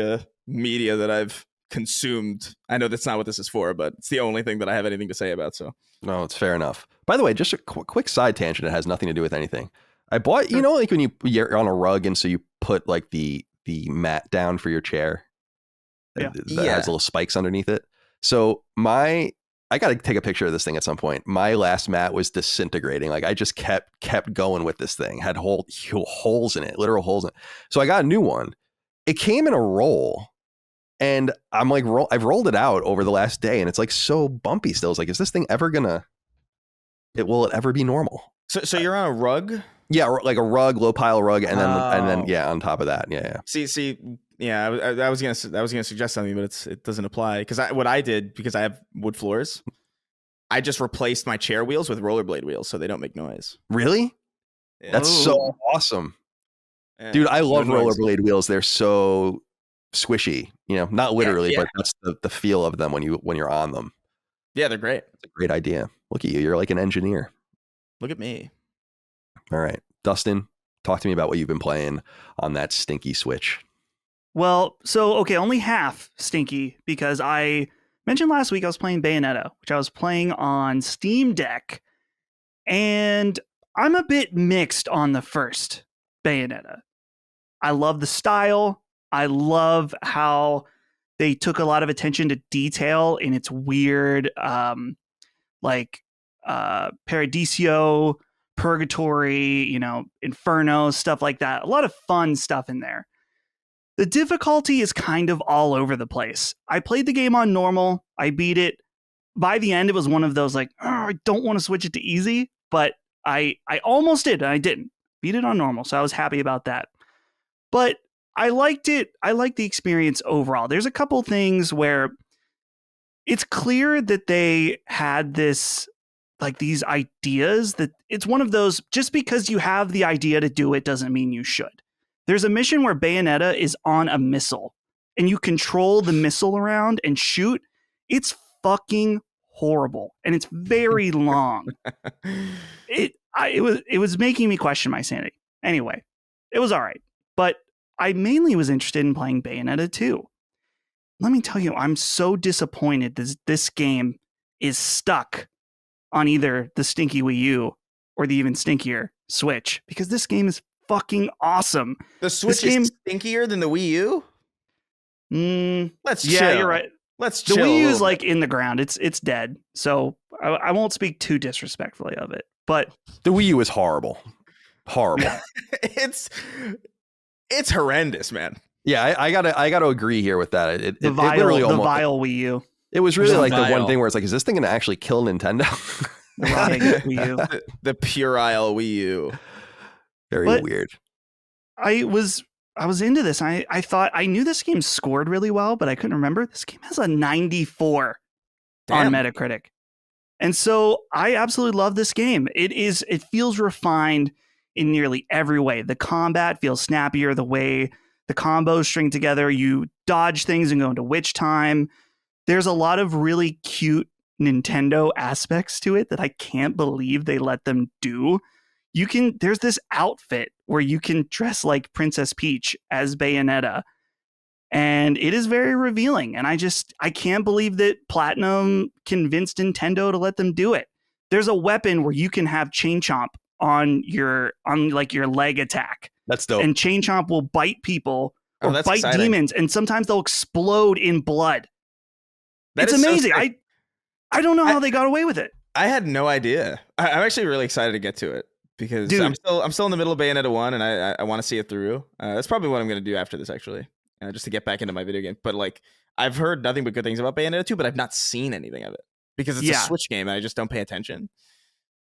media that I've consumed. I know that's not what this is for, but it's the only thing that I have anything to say about. So no, it's fair enough. By the way, just a quick side tangent. It has nothing to do with anything. I bought, like when you're on a rug and so you put like the mat down for your chair. That has little spikes underneath it. So I got to take a picture of this thing at some point. My last mat was disintegrating. Like I just kept going with this thing. Had holes in it, literal holes in it. So I got a new one. It came in a roll, and I'm like, I've rolled it out over the last day, and it's like so bumpy still. It's like, is this thing ever will it ever be normal? So you're on a rug? Yeah, like a rug, low pile rug, and then on top of that, yeah. See. Yeah, I was gonna suggest something, but it doesn't apply because what I did, because I have wood floors, I just replaced my chair wheels with rollerblade wheels so they don't make noise. Really? Yeah. That's so awesome, dude. I love rollerblade wheels. They're so squishy. Not literally, but that's the feel of them when you're on them. Yeah, they're great. It's a great idea. Look at you. You're like an engineer. Look at me. All right, Dustin, talk to me about what you've been playing on that stinky Switch. Well, only half stinky because I mentioned last week I was playing Bayonetta, which I was playing on Steam Deck, and I'm a bit mixed on the first Bayonetta. I love the style. I love how they took a lot of attention to detail in its weird, Paradiso, Purgatory, Inferno, stuff like that. A lot of fun stuff in there. The difficulty is kind of all over the place. I played the game on normal. I beat it. By the end, it was one of those like, I don't want to switch it to easy, but I almost did, and I didn't. Beat it on normal, so I was happy about that. But I liked it. I liked the experience overall. There's a couple things where it's clear that they had these ideas that it's one of those, just because you have the idea to do it doesn't mean you should. There's a mission where Bayonetta is on a missile and you control the missile around and shoot. It's fucking horrible. And it's very long. It was making me question my sanity. Anyway, it was all right. But I mainly was interested in playing Bayonetta 2. Let me tell you, I'm so disappointed that this game is stuck on either the stinky Wii U or the even stinkier Switch, because this game is fucking awesome. The Switch is stinkier than the Wii U? Let's chill. Yeah, you're right. Let's the chill. Wii U is like in the ground. It's dead. So I won't speak too disrespectfully of it. But the Wii U is horrible. Horrible. It's horrendous, man. Yeah, I gotta agree here with that. The vile Wii U. It was really like the one thing where it's like, is this thing gonna actually kill Nintendo? Wii U. The puerile Wii U. Very weird. I was into this. I thought I knew this game scored really well, but I couldn't remember. This game has a 94 on Metacritic. And so I absolutely love this game. It feels refined in nearly every way. The combat feels snappier, the way the combos string together, you dodge things and go into witch time. There's a lot of really cute Nintendo aspects to it that I can't believe they let them do. There's this outfit where you can dress like Princess Peach as Bayonetta. And it is very revealing. And I can't believe that Platinum convinced Nintendo to let them do it. There's a weapon where you can have Chain Chomp on your leg attack. That's dope. And Chain Chomp will bite people or bite exciting. demons, and sometimes they'll explode in blood. It's amazing. So I don't know how they got away with it. I had no idea. I'm actually really excited to get to it because Dude. I'm still in the middle of Bayonetta 1 and I want to see it through. That's probably what I'm going to do after this, actually, just to get back into my video game. But like, I've heard nothing but good things about Bayonetta 2, but I've not seen anything of it because it's a Switch game and I just don't pay attention.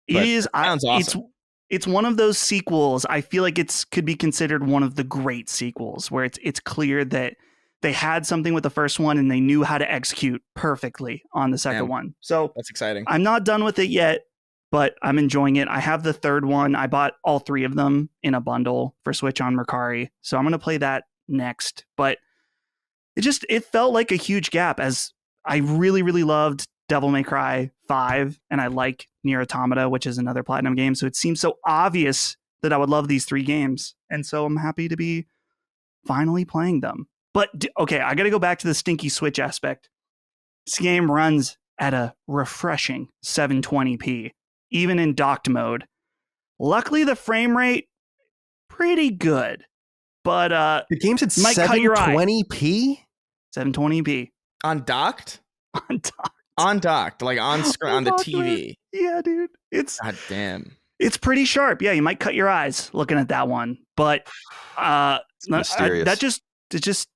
But it sounds awesome. It's one of those sequels. I feel like could be considered one of the great sequels where it's clear that they had something with the first one and they knew how to execute perfectly on the second one. So that's exciting. I'm not done with it yet, but I'm enjoying it. I have the third one. I bought all three of them in a bundle for Switch on Mercari. So I'm going to play that next. But it felt like a huge gap, as I really, really loved Devil May Cry 5, and I like Nier Automata, which is another Platinum game. So it seems so obvious that I would love these three games. And so I'm happy to be finally playing them. But okay, I got to go back to the stinky Switch aspect. This game runs at a refreshing 720p, even in docked mode. Luckily, the frame rate, pretty good. But the game's at 720p? 720p. On docked? On docked. On docked, like on screen, on the TV. Yeah, dude. God damn. It's pretty sharp. Yeah, you might cut your eyes looking at that one. But mysterious. It just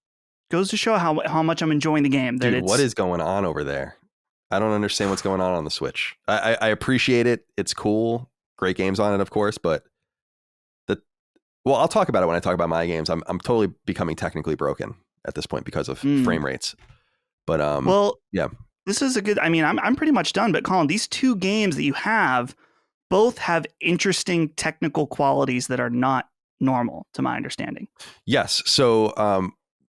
goes to show how much I'm enjoying the game. Dude, what is going on over there? I don't understand what's going on the Switch. I appreciate it. It's cool. Great games on it, of course. But I'll talk about it when I talk about my games. I'm totally becoming technically broken at this point because of frame rates. But yeah. This is I'm pretty much done. But Colin, these two games that you have both have interesting technical qualities that are not normal, to my understanding. Yes. So,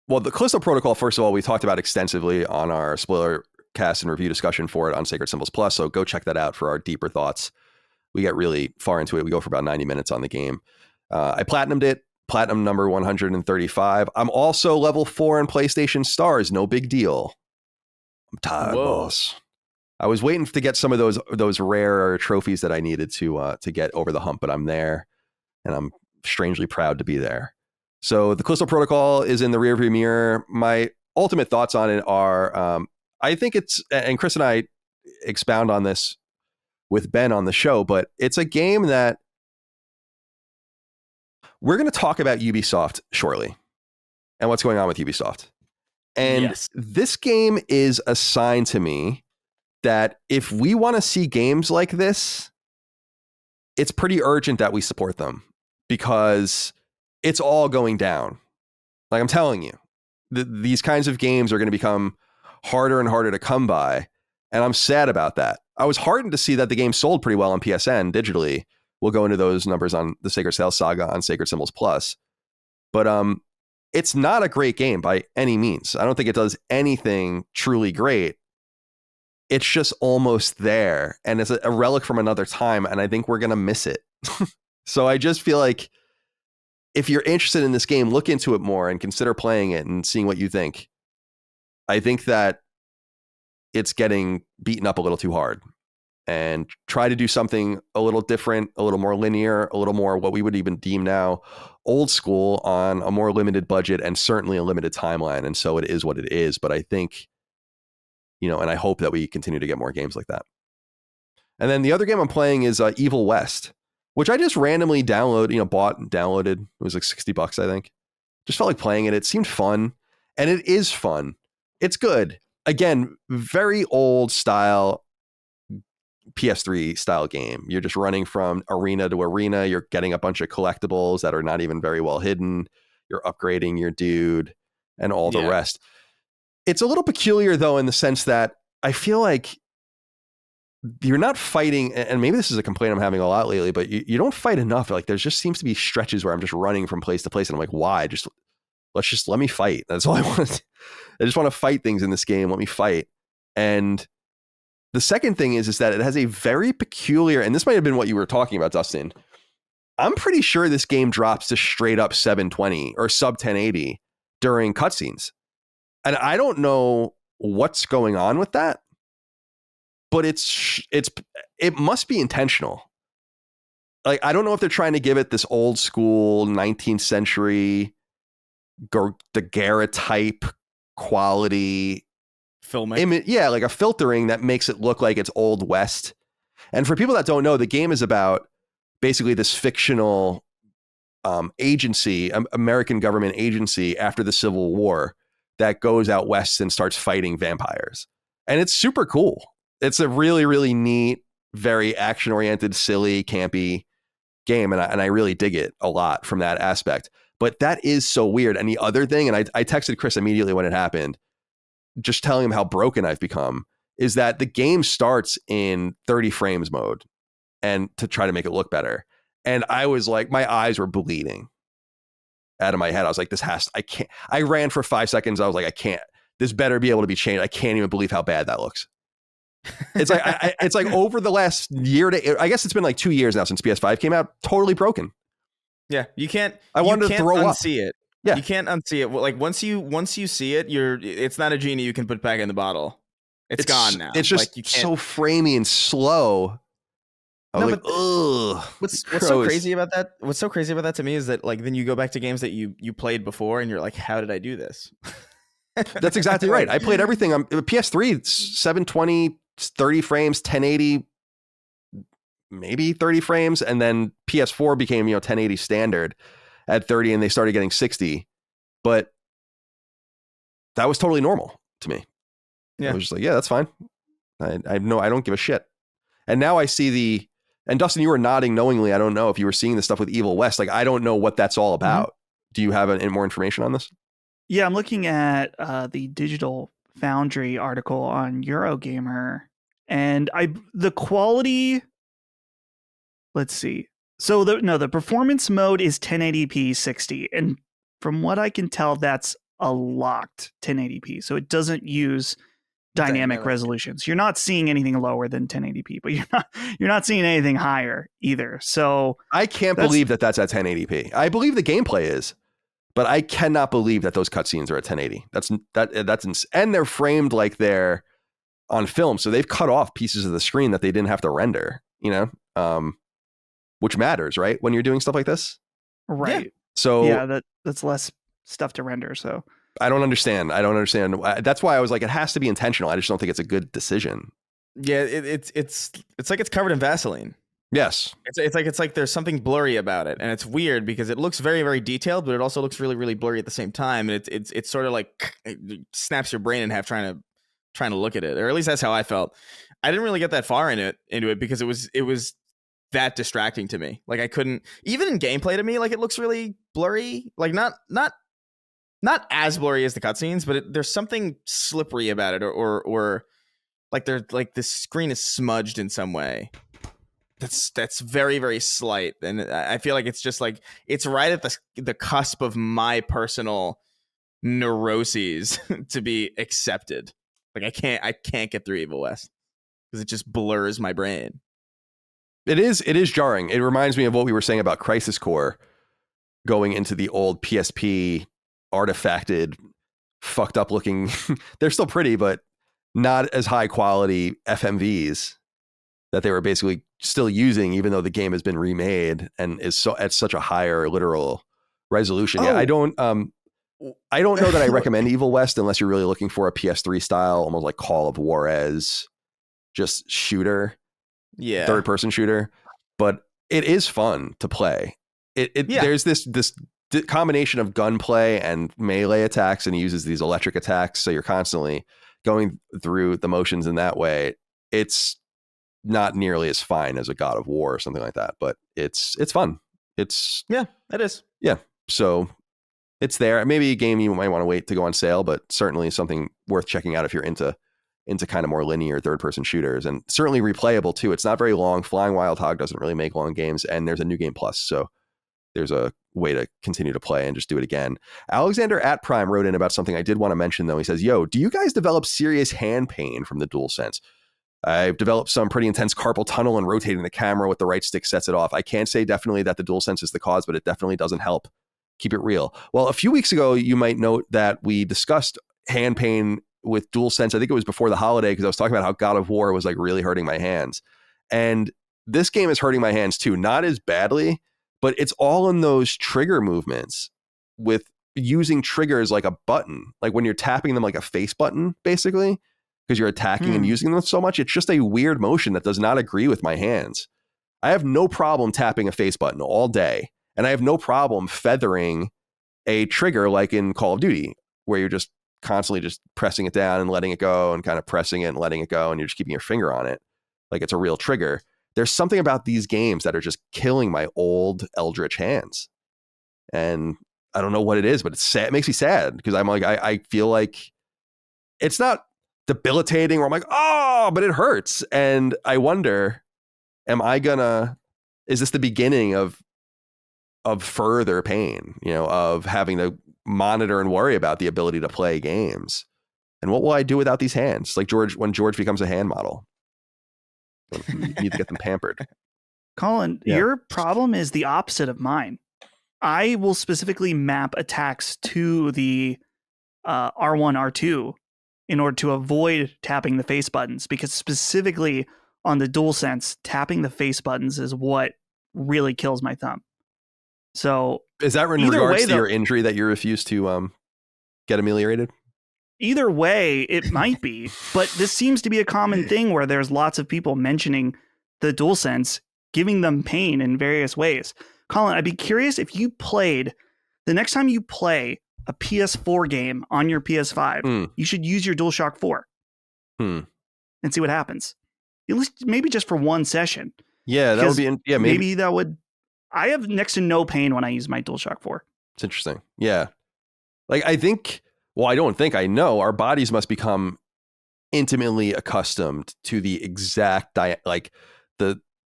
the Callisto Protocol, first of all, we talked about extensively on our spoiler cast and review discussion for it on Sacred Symbols Plus. So go check that out for our deeper thoughts. We get really far into it. We go for about 90 minutes on the game. I platinumed it. Platinum number 135. I'm also level 4 in PlayStation Stars. No big deal. I'm tired, boss. I was waiting to get some of those rare trophies that I needed to get over the hump, but I'm there, and I'm strangely proud to be there. So the Callisto Protocol is in the rearview mirror. My ultimate thoughts on it are, I think and Chris and I expound on this with Ben on the show, but it's a game that we're going to talk about Ubisoft shortly and what's going on with Ubisoft. And this game is a sign to me that if we want to see games like this, it's pretty urgent that we support them because it's all going down. Like I'm telling you, these kinds of games are going to become harder and harder to come by. And I'm sad about that. I was heartened to see that the game sold pretty well on PSN digitally. We'll go into those numbers on the Sacred Sales Saga on Sacred Symbols Plus. But it's not a great game by any means. I don't think it does anything truly great. It's just almost there. And it's a relic from another time. And I think we're going to miss it. So I just feel like if you're interested in this game, look into it more and consider playing it and seeing what you think. I think that it's getting beaten up a little too hard. and try to do something a little different, a little more linear, a little more what we would even deem now old school on a more limited budget and certainly a limited timeline. And so it is what it is. But I think, and I hope that we continue to get more games like that. And then the other game I'm playing is Evil West, which I just randomly bought and downloaded. It was like $60, I think. Just felt like playing it. It seemed fun, and it is fun. It's good. Again, very old style PS3 style game. You're just running from arena to arena. You're getting a bunch of collectibles that are not even very well hidden. You're upgrading your dude and all the rest. It's a little peculiar, though, in the sense that I feel like you're not fighting, and maybe this is a complaint I'm having a lot lately, but you don't fight enough. Like there just seems to be stretches where I'm just running from place to place, and I'm like, why? Let me fight. That's all I want. I just want to fight things in this game. Let me fight. And the second thing is that it has a very peculiar, and this might have been what you were talking about, Dustin. I'm pretty sure this game drops to straight up 720 or sub 1080 during cutscenes. And I don't know what's going on with that, but it must be intentional. Like, I don't know if they're trying to give it this old school 19th century daguerreotype quality filming. Like a filtering that makes it look like it's Old West. And for people that don't know, the game is about basically this fictional agency, American government agency after the Civil War that goes out west and starts fighting vampires. And it's super cool. It's a really, really neat, very action-oriented, silly, campy game. And I really dig it a lot from that aspect. But that is so weird. And the other thing, and I texted Chris immediately when it happened, just telling him how broken I've become, is that the game starts in 30 frames mode and to try to make it look better. And I was like, my eyes were bleeding out of my head. I was like, I can't. I ran for 5 seconds. I was like, I can't. This better be able to be changed. I can't even believe how bad that looks. It's like it's like over the last year I guess it's been like 2 years now since PS5 came out. Totally broken. Yeah, you can't. I wanted to throw up. Unsee it. Yeah, you can't unsee it. Like once you see it, it's not a genie you can put back in the bottle. It's gone now. It's just so framey and slow. Ugh. What's so crazy about that? What's so crazy about that to me is that like then you go back to games that you played before and you're like, how did I do this? That's exactly right. I played everything on PS3, 720, 30 frames, 1080, maybe 30 frames, and then PS4 became 1080 standard at 30, and they started getting 60. But that was totally normal to me. I was just like, yeah, that's fine. I don't give a shit. And now I see and Dustin, you were nodding knowingly. I don't know if you were seeing this stuff with Evil West. Like, I don't know what that's all about. Mm-hmm. Do you have any more information on this? Yeah, I'm looking at the Digital Foundry article on Eurogamer, and the quality. Let's see. So the performance mode is 1080p 60, and from what I can tell, that's a locked 1080p. So it doesn't use dynamic resolutions. You're not seeing anything lower than 1080p, but you're not seeing anything higher either. So I can't believe that that's at 1080p. I believe the gameplay is, but I cannot believe that those cutscenes are at 1080. That's and they're framed like they're on film, so they've cut off pieces of the screen that they didn't have to render. Which matters, right? When you're doing stuff like this, right? Yeah. So that's less stuff to render. So I don't understand. That's why I was like, it has to be intentional. I just don't think it's a good decision. Yeah, it's like it's covered in Vaseline. Yes, it's like there's something blurry about it, and it's weird because it looks very, very detailed, but it also looks really, really blurry at the same time. And it's sort of like it snaps your brain in half trying to look at it, or at least that's how I felt. I didn't really get that far into it because it was that distracting to me. Like I couldn't, even in gameplay to me, like it looks really blurry. Like not as blurry as the cutscenes, but there's something slippery about it, or like the screen is smudged in some way. That's very, very slight, and I feel like it's just like it's right at the cusp of my personal neuroses to be accepted. Like I can't get through Evil West because it just blurs my brain. It is jarring. It reminds me of what we were saying about Crisis Core going into the old PSP artifacted, fucked up looking. They're still pretty, but not as high quality FMVs. that they were basically still using, even though the game has been remade and is so at such a higher literal resolution. Yeah, I don't know that I recommend Evil West unless you're really looking for a PS3 style, almost like Call of Juarez, just shooter, third person shooter. But it is fun to play. There's this combination of gunplay and melee attacks, and he uses these electric attacks, so you're constantly going through the motions in that way. It's not nearly as fine as a God of War or something like that, but it's fun. It is. Yeah. So it's there. Maybe a game you might want to wait to go on sale, but certainly something worth checking out if you're into kind of more linear third person shooters, and certainly replayable too. It's not very long. Flying Wild Hog doesn't really make long games, and there's a new game plus. So there's a way to continue to play and just do it again. Alexander at Prime wrote in about something I did want to mention though. He says, "Yo, do you guys develop serious hand pain from the DualSense? I've developed some pretty intense carpal tunnel, and rotating the camera with the right stick sets it off. I can't say definitely that the DualSense is the cause, but it definitely doesn't help. Keep it real." Well, a few weeks ago, you might note that we discussed hand pain with DualSense. I think it was before the holiday, because I was talking about how God of War was like really hurting my hands. And this game is hurting my hands too, not as badly, but it's all in those trigger movements with using triggers like a button, like when you're tapping them like a face button, basically, because you're attacking and using them so much. It's just a weird motion that does not agree with my hands. I have no problem tapping a face button all day, and I have no problem feathering a trigger like in Call of Duty, where you're just constantly just pressing it down and letting it go, and kind of pressing it and letting it go, and you're just keeping your finger on it like it's a real trigger. There's something about these games that are just killing my old eldritch hands, and I don't know what it is, but it's sad. It makes me sad, because I'm like, I feel like it's not debilitating where I'm like, oh, but it hurts. And I wonder, is this the beginning of further pain, of having to monitor and worry about the ability to play games? And what will I do without these hands? Like when George becomes a hand model, you need to get them pampered. Colin, your problem is the opposite of mine. I will specifically map attacks to the R1, R2 in order to avoid tapping the face buttons, because specifically on the DualSense, tapping the face buttons is what really kills my thumb. So is that in regards to your injury that you refuse to get ameliorated? Either way, it might be, but this seems to be a common thing where there's lots of people mentioning the DualSense giving them pain in various ways. Colin, I'd be curious if you played, the next time you play a PS4 game on your PS5, you should use your DualShock 4 and see what happens. At least maybe just for one session. Yeah, that would be. Maybe that would. I have next to no pain when I use my DualShock 4. It's interesting. Yeah, like I know our bodies must become intimately accustomed to the exact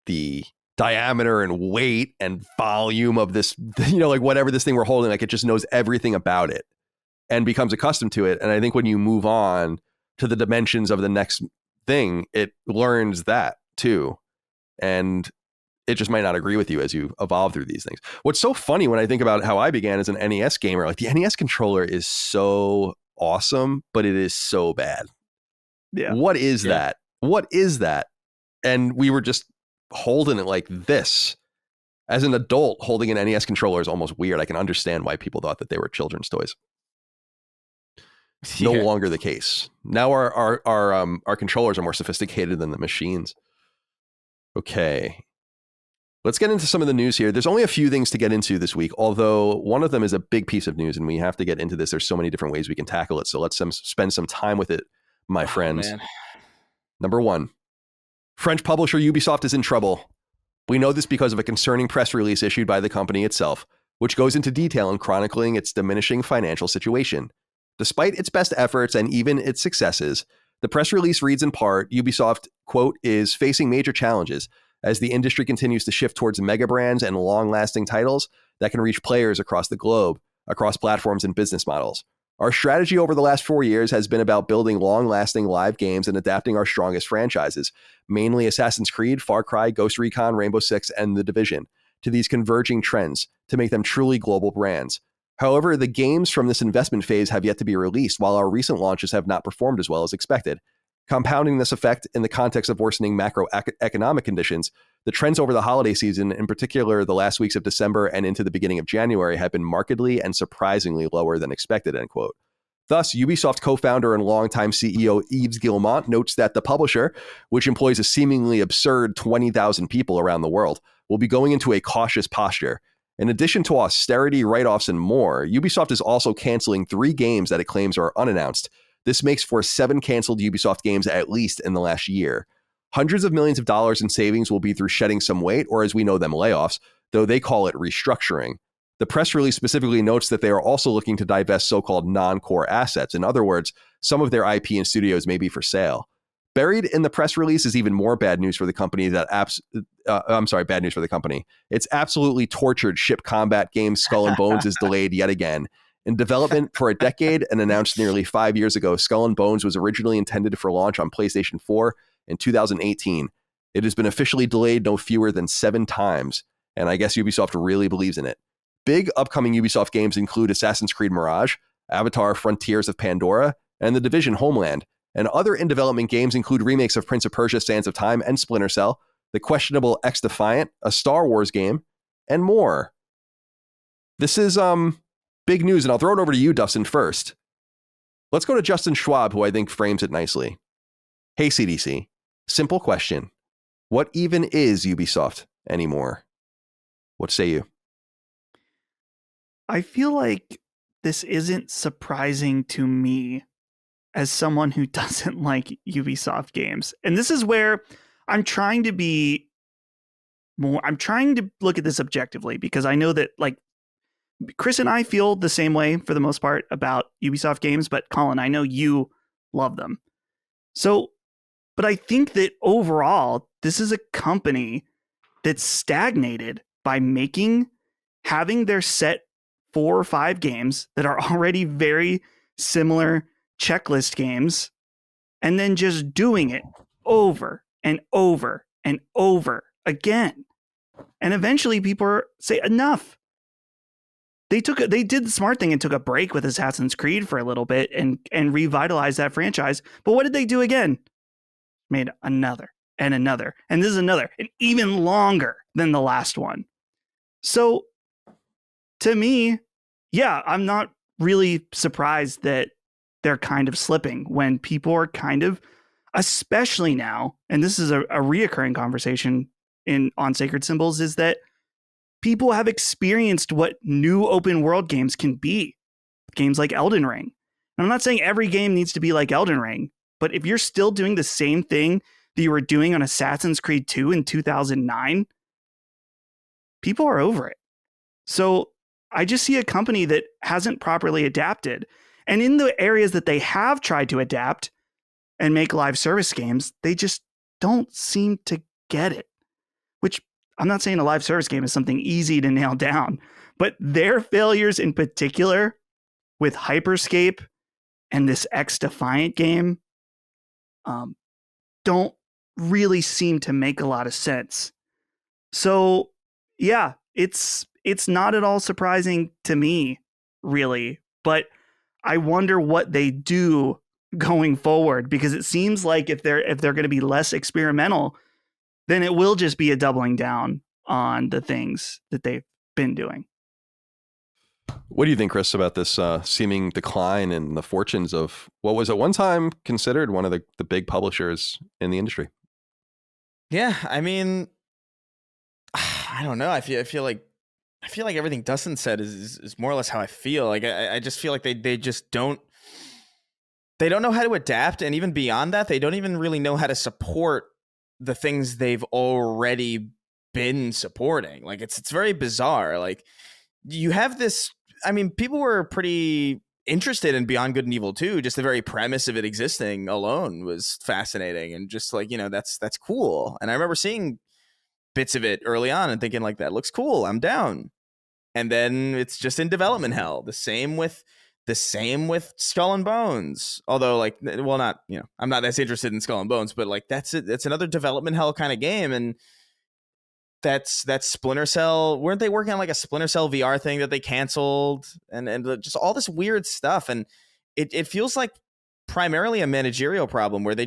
the diameter and weight and volume of this, like whatever this thing we're holding, like it just knows everything about it and becomes accustomed to it. And I think when you move on to the dimensions of the next thing, it learns that too. And it just might not agree with you as you evolve through these things. What's so funny when I think about how I began as an NES gamer, like the NES controller is so awesome, but it is so bad. Yeah. What is that? What is that? And we were just holding it like this. As an adult, holding an NES controller is almost weird. I can understand why people thought that they were children's toys. No longer the case. Now our controllers are more sophisticated than the machines. Okay. Let's get into some of the news here. There's only a few things to get into this week, although one of them is a big piece of news and we have to get into this. There's so many different ways we can tackle it. So let's spend some time with it, my friends. Man. Number one, French publisher Ubisoft is in trouble. We know this because of a concerning press release issued by the company itself, which goes into detail in chronicling its diminishing financial situation. Despite its best efforts and even its successes, the press release reads in part, Ubisoft, quote, is facing major challenges as the industry continues to shift towards mega brands and long-lasting titles that can reach players across the globe, across platforms and business models. Our strategy over the last 4 years has been about building long-lasting live games and adapting our strongest franchises, mainly Assassin's Creed, Far Cry, Ghost Recon, Rainbow Six, and The Division, to these converging trends to make them truly global brands. However, the games from this investment phase have yet to be released, while our recent launches have not performed as well as expected. Compounding this effect in the context of worsening macroeconomic conditions, the trends over the holiday season, in particular the last weeks of December and into the beginning of January, have been markedly and surprisingly lower than expected, end quote. Thus, Ubisoft co-founder and longtime CEO Yves Guillemot notes that the publisher, which employs a seemingly absurd 20,000 people around the world, will be going into a cautious posture. In addition to austerity, write-offs, and more, Ubisoft is also canceling 3 games that it claims are unannounced. This makes for 7 canceled Ubisoft games at least in the last year. Hundreds of millions of dollars in savings will be through shedding some weight, or as we know them, layoffs, though they call it restructuring. The press release specifically notes that they are also looking to divest so-called non-core assets. In other words, some of their IP and studios may be for sale. Buried in the press release is even more bad news for the company bad news for the company. Its absolutely tortured ship combat game Skull and Bones is delayed yet again. In development for a decade and announced nearly 5 years ago, Skull and Bones was originally intended for launch on PlayStation 4 in 2018. It has been officially delayed no fewer than 7 times, and I guess Ubisoft really believes in it. Big upcoming Ubisoft games include Assassin's Creed Mirage, Avatar Frontiers of Pandora, and The Division Homeland. And other in-development games include remakes of Prince of Persia Sands of Time and Splinter Cell, the questionable X-Defiant, a Star Wars game, and more. This is big news, and I'll throw it over to you, Dustin, first. Let's go to Justin Schwab, who I think frames it nicely. Hey, CDC. Simple question. What even is Ubisoft anymore? What say you? I feel like this isn't surprising to me as someone who doesn't like Ubisoft games. And this is where I'm trying to look at this objectively, because I know that like Chris and I feel the same way for the most part about Ubisoft games, but Colin, I know you love them. So, but I think that overall, this is a company that's stagnated by having their set 4 or 5 games that are already very similar checklist games, and then just doing it over and over and over again. And eventually people say enough. They did the smart thing and took a break with Assassin's Creed for a little bit and revitalized that franchise. But what did they do again? Made another and another. And this is another, and even longer than the last one. So to me, yeah, I'm not really surprised that they're kind of slipping when people are kind of, especially now, and this is a reoccurring conversation on Sacred Symbols, is that people have experienced what new open world games can be. Games like Elden Ring. And I'm not saying every game needs to be like Elden Ring, but if you're still doing the same thing that you were doing on Assassin's Creed 2 in 2009, people are over it. So I just see a company that hasn't properly adapted. And in the areas that they have tried to adapt and make live service games, they just don't seem to get it. Which, I'm not saying a live service game is something easy to nail down, but their failures in particular with Hyperscape and this X-Defiant game don't really seem to make a lot of sense. So yeah, it's not at all surprising to me, really, but I wonder what they do going forward, because it seems like if they're going to be less experimental, then it will just be a doubling down on the things that they've been doing. What do you think, Chris, about this seeming decline in the fortunes of what was at one time considered one of the big publishers in the industry? Yeah, I mean, I don't know. I feel like everything Dustin said is more or less how I feel. Like I just feel like they just don't know how to adapt, and even beyond that, they don't even really know how to support the things they've already been supporting. Like it's very bizarre. Like you have this. I mean, people were pretty interested in Beyond Good and Evil 2. Just the very premise of it existing alone was fascinating, and just like, you know, that's cool. And I remember seeing bits of it early on and thinking like, that looks cool, I'm down. And then it's just in development hell. The same with Skull and Bones. Although, like, well, not, you know, I'm not as interested in Skull and Bones, but like that's another development hell kind of game. And that's Splinter Cell. Weren't they working on like a Splinter Cell VR thing that they canceled, and just all this weird stuff? And it feels like primarily a managerial problem where I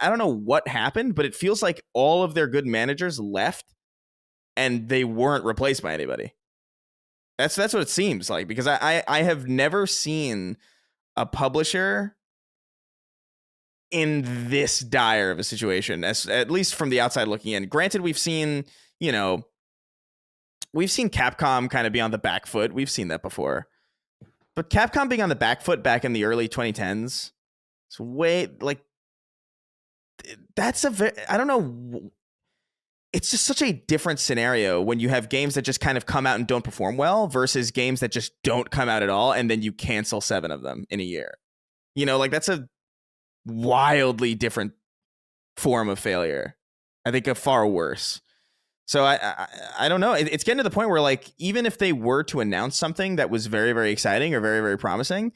don't know what happened, but it feels like all of their good managers left and they weren't replaced by anybody. That's what it seems like, because I have never seen a publisher in this dire of a situation, at least from the outside looking in. Granted, we've seen Capcom kind of be on the back foot. We've seen that before. But Capcom being on the back foot back in the early 2010s, it's way like that's I don't know. It's just such a different scenario when you have games that just kind of come out and don't perform well versus games that just don't come out at all and then you cancel 7 of them in a year. Like that's a wildly different form of failure. I think a far worse. So I don't know. It's getting to the point where, like, even if they were to announce something that was very, very exciting or very, very promising,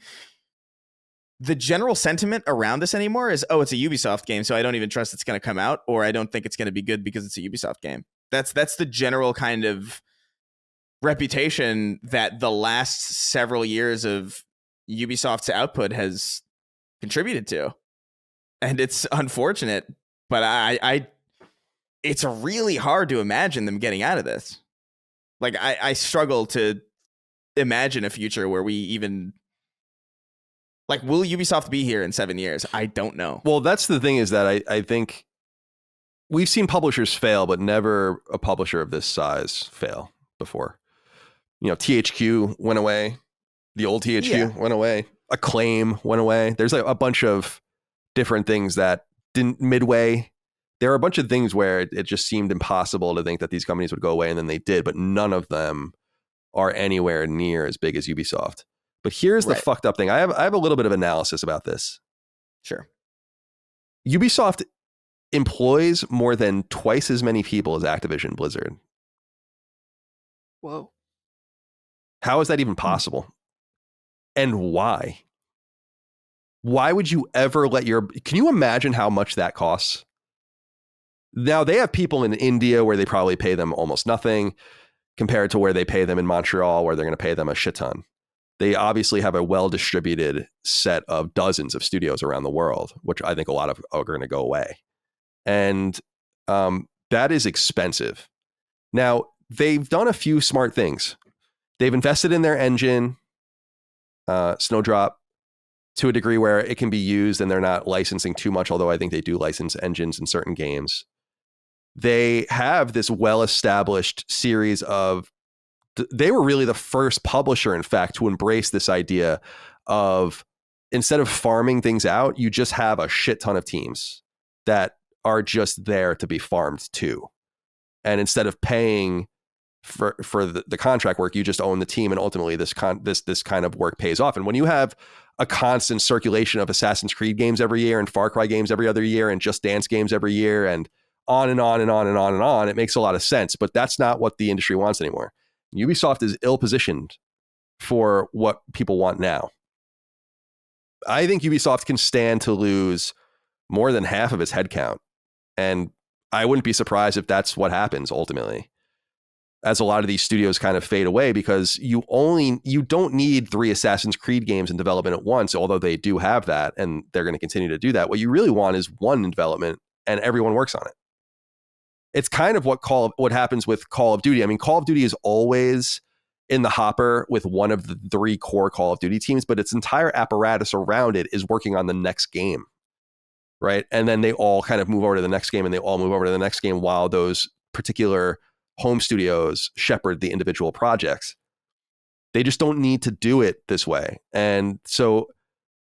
the general sentiment around this anymore is, oh, it's a Ubisoft game, so I don't even trust it's going to come out, or I don't think it's going to be good because it's a Ubisoft game. That's the general kind of reputation that the last several years of Ubisoft's output has contributed to. And it's unfortunate, but it's really hard to imagine them getting out of this. Like, I struggle to imagine a future where we even... Like, will Ubisoft be here in 7 years? I don't know. Well, that's the thing, is that I think we've seen publishers fail, but never a publisher of this size fail before. THQ went away. The old THQ went away. Acclaim went away. There's like a bunch of different things that didn't Midway. There are a bunch of things where it just seemed impossible to think that these companies would go away, and then they did, but none of them are anywhere near as big as Ubisoft. But here's the fucked up thing. I have a little bit of analysis about this. Sure. Ubisoft employs more than twice as many people as Activision Blizzard. Whoa. How is that even possible? And why? Why would you ever can you imagine how much that costs? Now, they have people in India where they probably pay them almost nothing compared to where they pay them in Montreal, where they're going to pay them a shit ton. They obviously have a well-distributed set of dozens of studios around the world, which I think a lot of are going to go away. And that is expensive. Now, they've done a few smart things. They've invested in their engine, Snowdrop, to a degree where it can be used and they're not licensing too much, although I think they do license engines in certain games. They have this well-established series of... They were really the first publisher, in fact, to embrace this idea of, instead of farming things out, you just have a shit ton of teams that are just there to be farmed too. And instead of paying for the contract work, you just own the team, and ultimately this kind of work pays off. And when you have a constant circulation of Assassin's Creed games every year and Far Cry games every other year and Just Dance games every year and on and on and on and on and on, it makes a lot of sense. But that's not what the industry wants anymore. Ubisoft is ill-positioned for what people want now. I think Ubisoft can stand to lose more than half of its headcount. And I wouldn't be surprised if that's what happens ultimately, as a lot of these studios kind of fade away, because you don't need 3 Assassin's Creed games in development at once, although they do have that and they're going to continue to do that. What you really want is one in development and everyone works on it. It's kind of what happens with Call of Duty. I mean, Call of Duty is always in the hopper with one of the 3 core Call of Duty teams, but its entire apparatus around it is working on the next game, right? And then they all kind of move over to the next game, and they all move over to the next game while those particular home studios shepherd the individual projects. They just don't need to do it this way. And so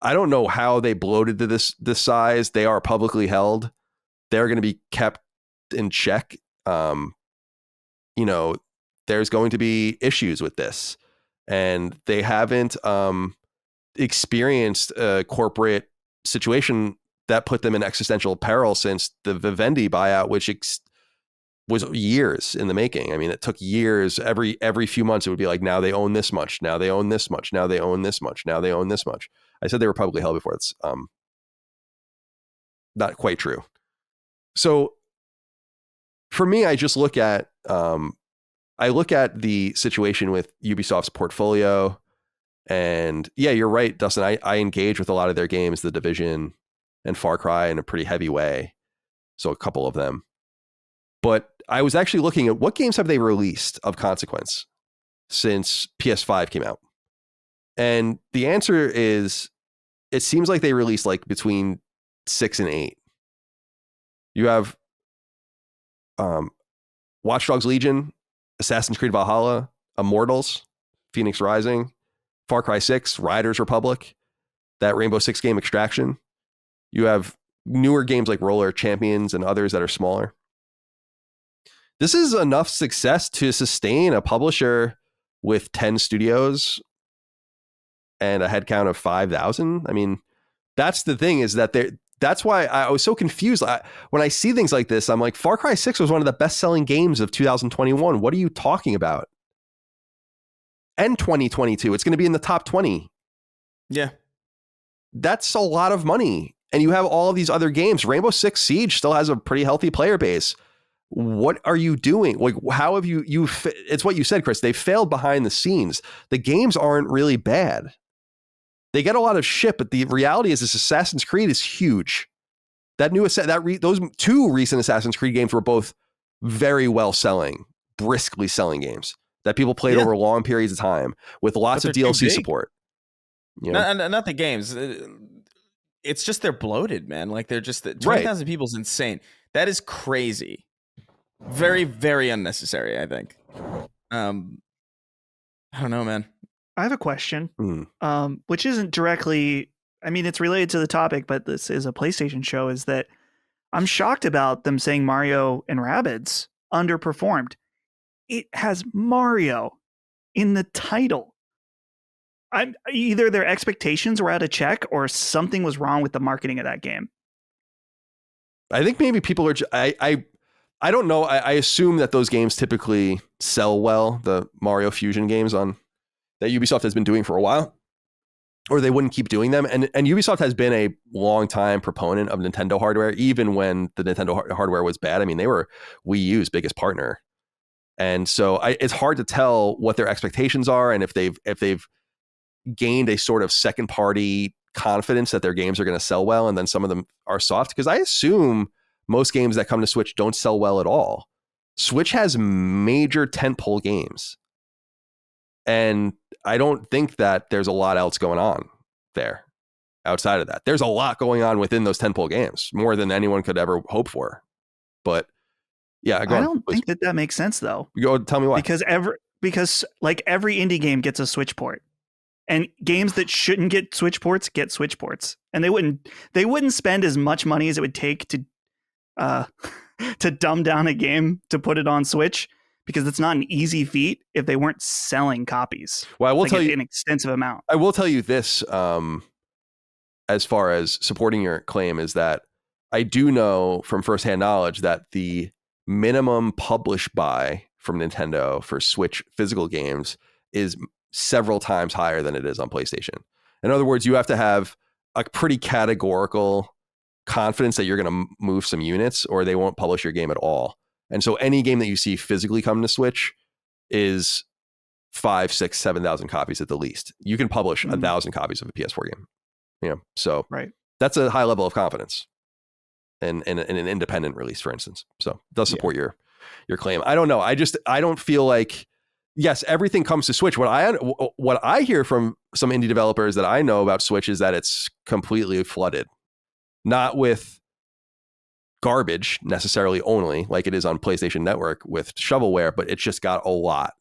I don't know how they bloated to this size. They are publicly held. They're going to be kept in check. There's going to be issues with this, and they haven't experienced a corporate situation that put them in existential peril since the Vivendi buyout, which was years in the making. I mean, it took years. Every few months it would be like, now they own this much, now they own this much, now they own this much, now they own this much. I said they were publicly held before. It's not quite true. So for me, I just look at the situation with Ubisoft's portfolio. And yeah, you're right, Dustin. I engage with a lot of their games, The Division and Far Cry, in a pretty heavy way. So a couple of them. But I was actually looking at what games have they released of consequence since PS5 came out. And the answer is, it seems like they released like between 6 and 8. You have Watch Dogs Legion, Assassin's Creed Valhalla, Immortals, Phoenix Rising, Far Cry 6, Riders Republic, that Rainbow Six game Extraction. You have newer games like Roller Champions and others that are smaller. This is enough success to sustain a publisher with 10 studios and a headcount of 5,000. I mean, that's the thing, is that that's why I was so confused. When I see things like this, I'm like, Far Cry 6 was one of the best-selling games of 2021. What are you talking about? And 2022, it's going to be in the top 20. Yeah. That's a lot of money. And you have all of these other games. Rainbow Six Siege still has a pretty healthy player base. What are you doing? Like, how have you it's what you said, Chris. They failed behind the scenes. The games aren't really bad. They get a lot of shit, but the reality is this Assassin's Creed is huge. Those 2 recent Assassin's Creed games were both very well selling, briskly selling games that people played over long periods of time with lots of DLC support. You know? Not the games. It's just they're bloated, man. Like, they're just 20,000 people is insane. That is crazy. Very, very unnecessary, I think. I don't know, man. I have a question, which isn't directly, I mean, it's related to the topic, but this is a PlayStation show, is that I'm shocked about them saying Mario and Rabbids underperformed. It has Mario in the title. Either their expectations were out of check or something was wrong with the marketing of that game. I think maybe people are, I don't know. I assume that those games typically sell well, the Mario Fusion games that Ubisoft has been doing for a while, or they wouldn't keep doing them. And Ubisoft has been a long time proponent of Nintendo hardware, even when the Nintendo hardware was bad. I mean, they were Wii U's biggest partner. And so it's hard to tell what their expectations are, and if they've gained a sort of second party confidence that their games are going to sell well, and then some of them are soft. Because I assume most games that come to Switch don't sell well at all. Switch has major tentpole games. And I don't think that there's a lot else going on there outside of that. There's a lot going on within those tentpole games, more than anyone could ever hope for. But yeah, I don't think that makes sense, though. Go tell me why. Because every indie game gets a Switch port. And games that shouldn't get Switch ports get Switch ports. And they wouldn't spend as much money as it would take to dumb down a game to put it on Switch, because it's not an easy feat if they weren't selling copies. Well, I will tell you an extensive amount. I will tell you this, as far as supporting your claim, is that I do know from firsthand knowledge that the minimum publish buy from Nintendo for Switch physical games is several times higher than it is on PlayStation. In other words, you have to have a pretty categorical confidence that you're going to move some units, or they won't publish your game at all. And so any game that you see physically come to Switch is 5,000, 6,000, 7,000 copies at the least. You can publish 1,000 copies of a PS4 game. You know, so right. That's a high level of confidence in an independent release, for instance. So it does support your claim. I don't know. I don't feel like, yes, everything comes to Switch. What I hear from some indie developers that I know about Switch is that it's completely flooded. Not with garbage necessarily only, like it is on PlayStation Network with shovelware, but it's just got a lot,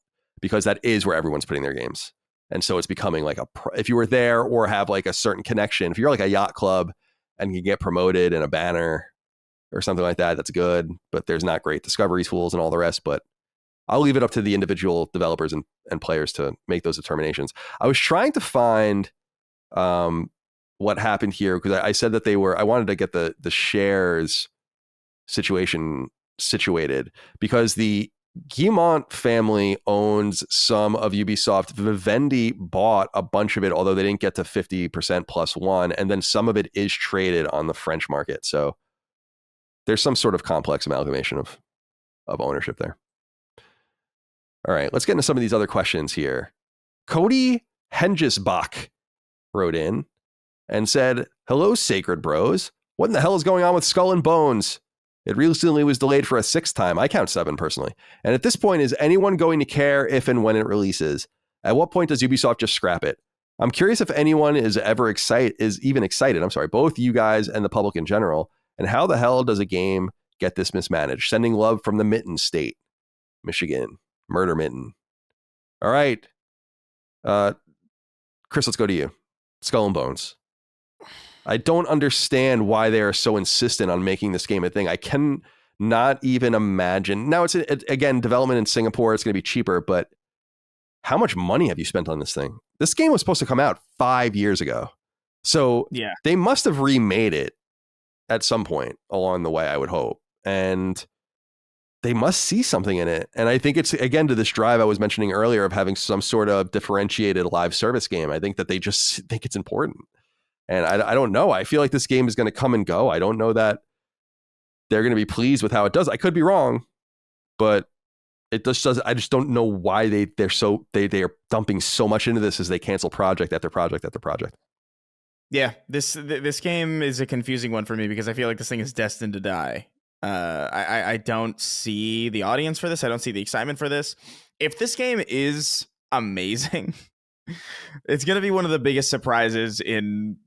because that is where everyone's putting their games. And so it's becoming like if you were there or have like a certain connection, if you're like a yacht club and you get promoted in a banner or something like that, that's good, but there's not great discovery tools and all the rest. But I'll leave it up to the individual developers and players to make those determinations. I was trying to find what happened here, because I said that I wanted to get the shares situation situated, because the Guillemot family owns some of Ubisoft. Vivendi bought a bunch of it, although they didn't get to 50% plus one, and then some of it is traded on the French market. So there's some sort of complex amalgamation of ownership there. All right, let's get into some of these other questions here. Cody Hengisbach wrote in and said, "Hello, Sacred Bros. What in the hell is going on with Skull and Bones? It recently was delayed for a 6th time. I count 7 personally. And at this point, is anyone going to care if and when it releases? At what point does Ubisoft just scrap it? I'm curious if anyone is even excited. I'm sorry, both you guys and the public in general. And how the hell does a game get this mismanaged? Sending love from the Mitten State, Michigan, Murder Mitten." All right, Chris, let's go to you. Skull and Bones. I don't understand why they are so insistent on making this game a thing. I can not even imagine. Now, again, development in Singapore, it's going to be cheaper, but how much money have you spent on this thing? This game was supposed to come out 5 years ago. So Yeah. they must have remade it at some point along the way, I would hope. And they must see something in it. And I think it's, again, to this drive I was mentioning earlier of having some sort of differentiated live service game. I think that they just think it's important. And I don't know. I feel like this game is going to come and go. I don't know that they're going to be pleased with how it does. I could be wrong, but it just does. I just don't know why they are dumping so much into this as they cancel project after project after project. Yeah, this game is a confusing one for me because I feel like this thing is destined to die. I don't see the audience for this. I don't see the excitement for this. If this game is amazing, it's going to be one of the biggest surprises in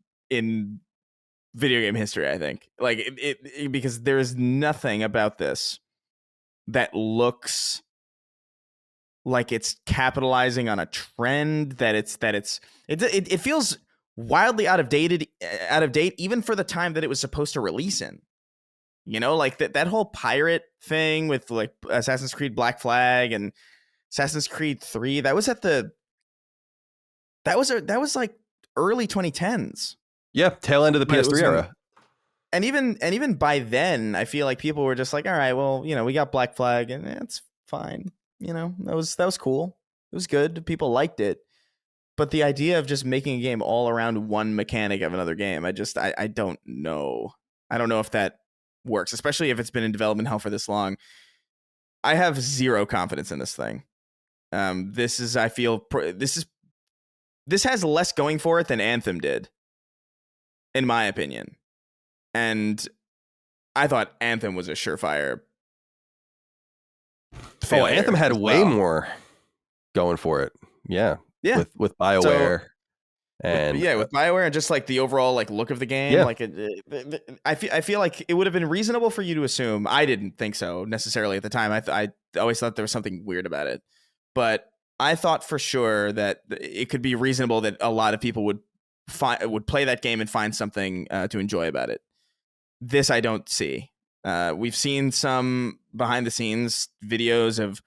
video game history, I think. Like it because there is nothing about this that looks like it's capitalizing on a trend, it feels wildly out of date even for the time that it was supposed to release in. You know, like that whole pirate thing with like Assassin's Creed Black Flag and Assassin's Creed 3, that was like early 2010s. Yeah, tail end of the PS3 era. And even by then, I feel like people were just like, all right, well, you know, we got Black Flag and it's fine. You know, that was cool. It was good. People liked it. But the idea of just making a game all around one mechanic of another game, I don't know. I don't know if that works, especially if it's been in development hell for this long. I have zero confidence in this thing. This has less going for it than Anthem did, in my opinion. And I thought Anthem was a surefire failure. Oh, Anthem had way more going for it. Yeah. With BioWare. With BioWare and just like the overall like look of the game. Yeah. Like I feel like it would have been reasonable for you to assume. I didn't think so necessarily at the time. I always thought there was something weird about it. But I thought for sure that it could be reasonable that a lot of people would play that game and find something to enjoy about it. This I don't see. We've seen some behind the scenes videos of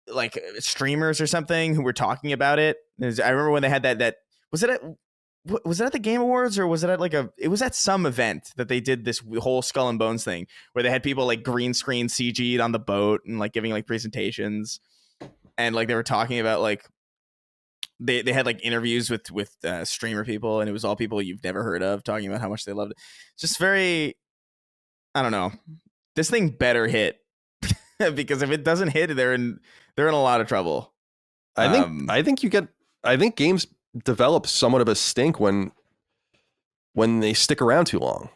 like streamers or something who were talking about it. I remember when they had that was it at the Game Awards or was it at it was at some event that they did this whole Skull and Bones thing where they had people like green screen CG'd on the boat and like giving like presentations. And like they were talking about like they had like interviews with streamer people, and it was all people you've never heard of talking about how much they loved it. Just very, I don't know. This thing better hit because if it doesn't hit, they're in a lot of trouble. I think games develop somewhat of a stink when they stick around too long.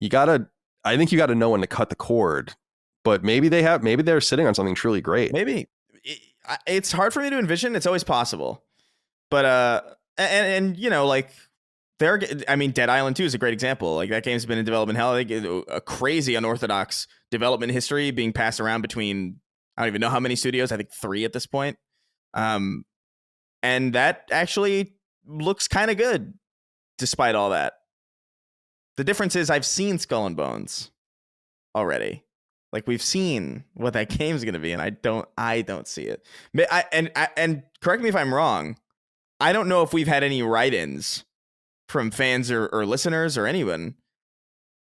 I think you gotta know when to cut the cord. But maybe they're sitting on something truly great. Maybe it's hard for me to envision. It's always possible. But and you know, like Dead Island 2 is a great example. Like that game's been in development hell. I think a crazy unorthodox development history being passed around between, I don't even know how many studios. I think 3 at this point. And that actually looks kind of good despite all that. The difference is I've seen Skull and Bones already. Like we've seen what that game's going to be, and I don't see it. And correct me if I'm wrong. I don't know if we've had any write-ins from fans or listeners or anyone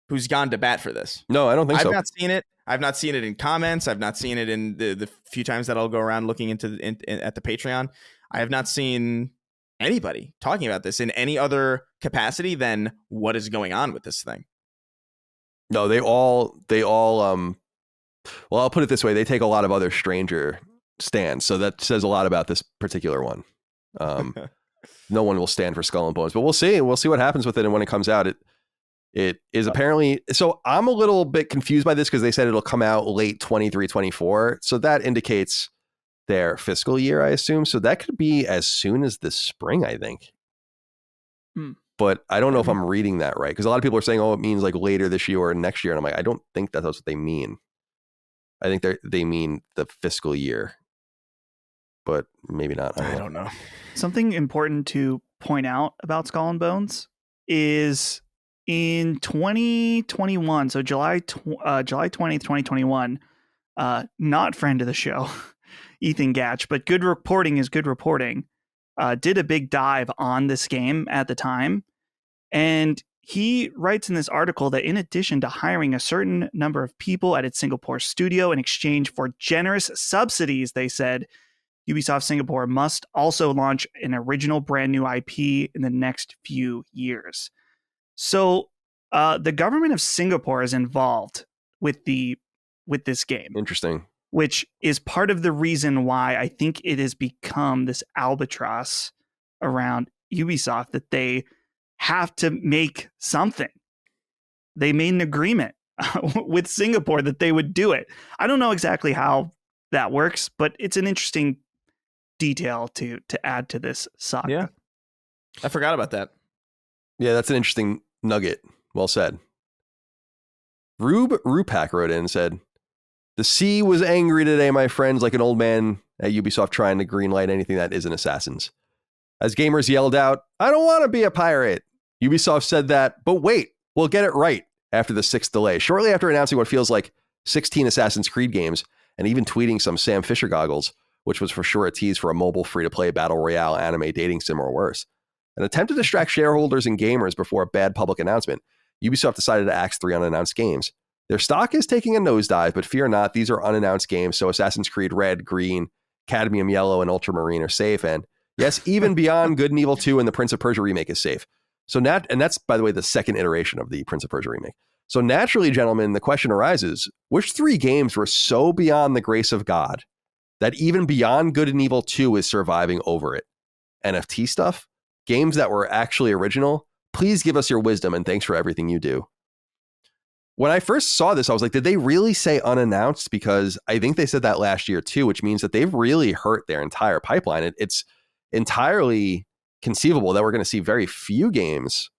who's gone to bat for this. No, I don't think so. I've not seen it. I've not seen it in comments. I've not seen it in the few times that I'll go around looking into at the Patreon. I have not seen anybody talking about this in any other capacity than what is going on with this thing. No, they all well, I'll put it this way. They take a lot of other stranger stands. So that says a lot about this particular one. no one will stand for Skull and Bones. But we'll see. We'll see what happens with it, and when it comes out, it is apparently. So I'm a little bit confused by this because they said it'll come out late 23, 24. So that indicates their fiscal year, I assume. So that could be as soon as this spring, I think. But I don't know if I'm reading that right, because a lot of people are saying, "Oh, it means like later this year or next year," and I'm like, I don't think that's what they mean. I think they mean the fiscal year, but maybe not. I don't know. Something important to point out about Skull and Bones is in 2021, so July 20th, 2021. Not friend of the show, Ethan Gatch, but good reporting is good reporting. Did a big dive on this game at the time. And he writes in this article that in addition to hiring a certain number of people at its Singapore studio in exchange for generous subsidies, they said, Ubisoft Singapore must also launch an original brand new IP in the next few years. So the government of Singapore is involved with this game. Interesting. Which is part of the reason why I think it has become this albatross around Ubisoft, that they have to make something. They made an agreement with Singapore that they would do it. I don't know exactly how that works, but it's an interesting detail to add to this saga. Yeah. I forgot about that. Yeah, that's an interesting nugget. Well said. Rupak wrote in and said, "The sea was angry today, my friends, like an old man at Ubisoft trying to greenlight anything that isn't Assassins. As gamers yelled out, 'I don't want to be a pirate.' Ubisoft said that, but wait, we'll get it right after the 6th delay. Shortly after announcing what feels like 16 Assassin's Creed games, and even tweeting some Sam Fisher goggles, which was for sure a tease for a mobile free-to-play battle royale anime dating sim or worse. An attempt to distract shareholders and gamers before a bad public announcement, Ubisoft decided to axe 3 unannounced games. Their stock is taking a nosedive, but fear not, these are unannounced games, so Assassin's Creed Red, Green, Cadmium Yellow, and Ultramarine are safe, and yes, even Beyond Good and Evil 2 and the Prince of Persia remake is safe. So and that's, by the way, the second iteration of the Prince of Persia remake. So naturally, gentlemen, the question arises, which 3 games were so beyond the grace of God that even Beyond Good and Evil 2 is surviving over it? NFT stuff? Games that were actually original? Please give us your wisdom, and thanks for everything you do." When I first saw this, I was like, did they really say unannounced? Because I think they said that last year too, which means that they've really hurt their entire pipeline. It's entirely conceivable that we're going to see very few games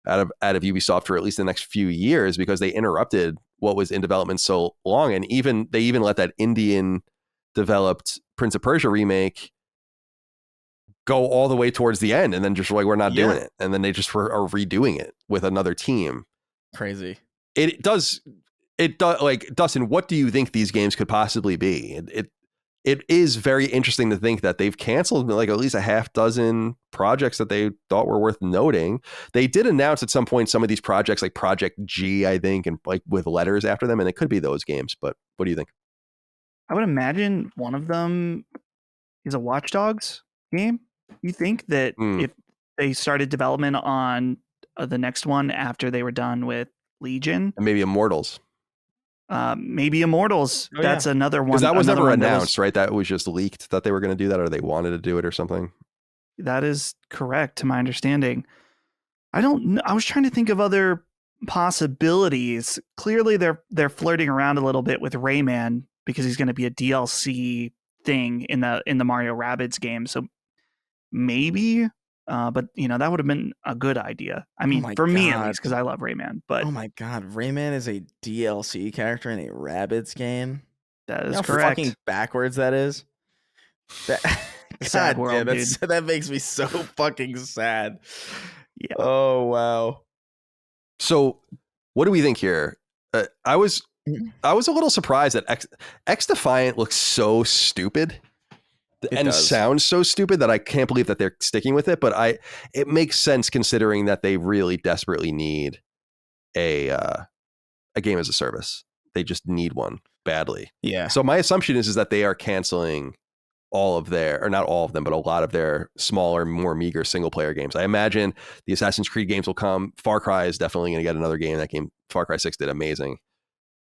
out of Ubisoft for at least the next few years, because they interrupted what was in development so long. And they even let that Indian developed Prince of Persia remake go all the way towards the end, and then just like, we're not doing it. And then they just are redoing it with another team. Crazy. It does like, Dustin, what do you think these games could possibly be? It is very interesting to think that they've canceled like at least a half dozen projects that they thought were worth noting. They did announce at some point some of these projects, like Project G, I think, and like with letters after them, and it could be those games. But what do you think? I would imagine one of them is a Watch Dogs game. You think that if they started development on the next one after they were done with Legion, And maybe Immortals. Maybe Immortals. Oh, That's another one. Because that was another never one announced, right? That was just leaked that they were going to do that, or they wanted to do it or something. That is correct, to my understanding. I don't know. I was trying to think of other possibilities. Clearly, they're flirting around a little bit with Rayman, because he's going to be a DLC thing in the Mario Rabbids game. So maybe, but that would have been a good idea. I mean, for me at least, because I love Rayman. But oh my God, Rayman is a DLC character in a Rabbids game. That is how correct. fucking backwards that is. Sad world, dude. That makes me so fucking sad. Yeah. Oh wow. So, what do we think here? I was a little surprised that X Defiant looks so stupid and sounds so stupid that I can't believe that they're sticking with it. But it makes sense considering that they really desperately need a game as a service. They just need one badly. Yeah. So my assumption is that they are canceling all of their, or not all of them, but a lot of their smaller, more meager single player games. I imagine the Assassin's Creed games will come. Far Cry is definitely going to get another game. That game, Far Cry 6, did amazing.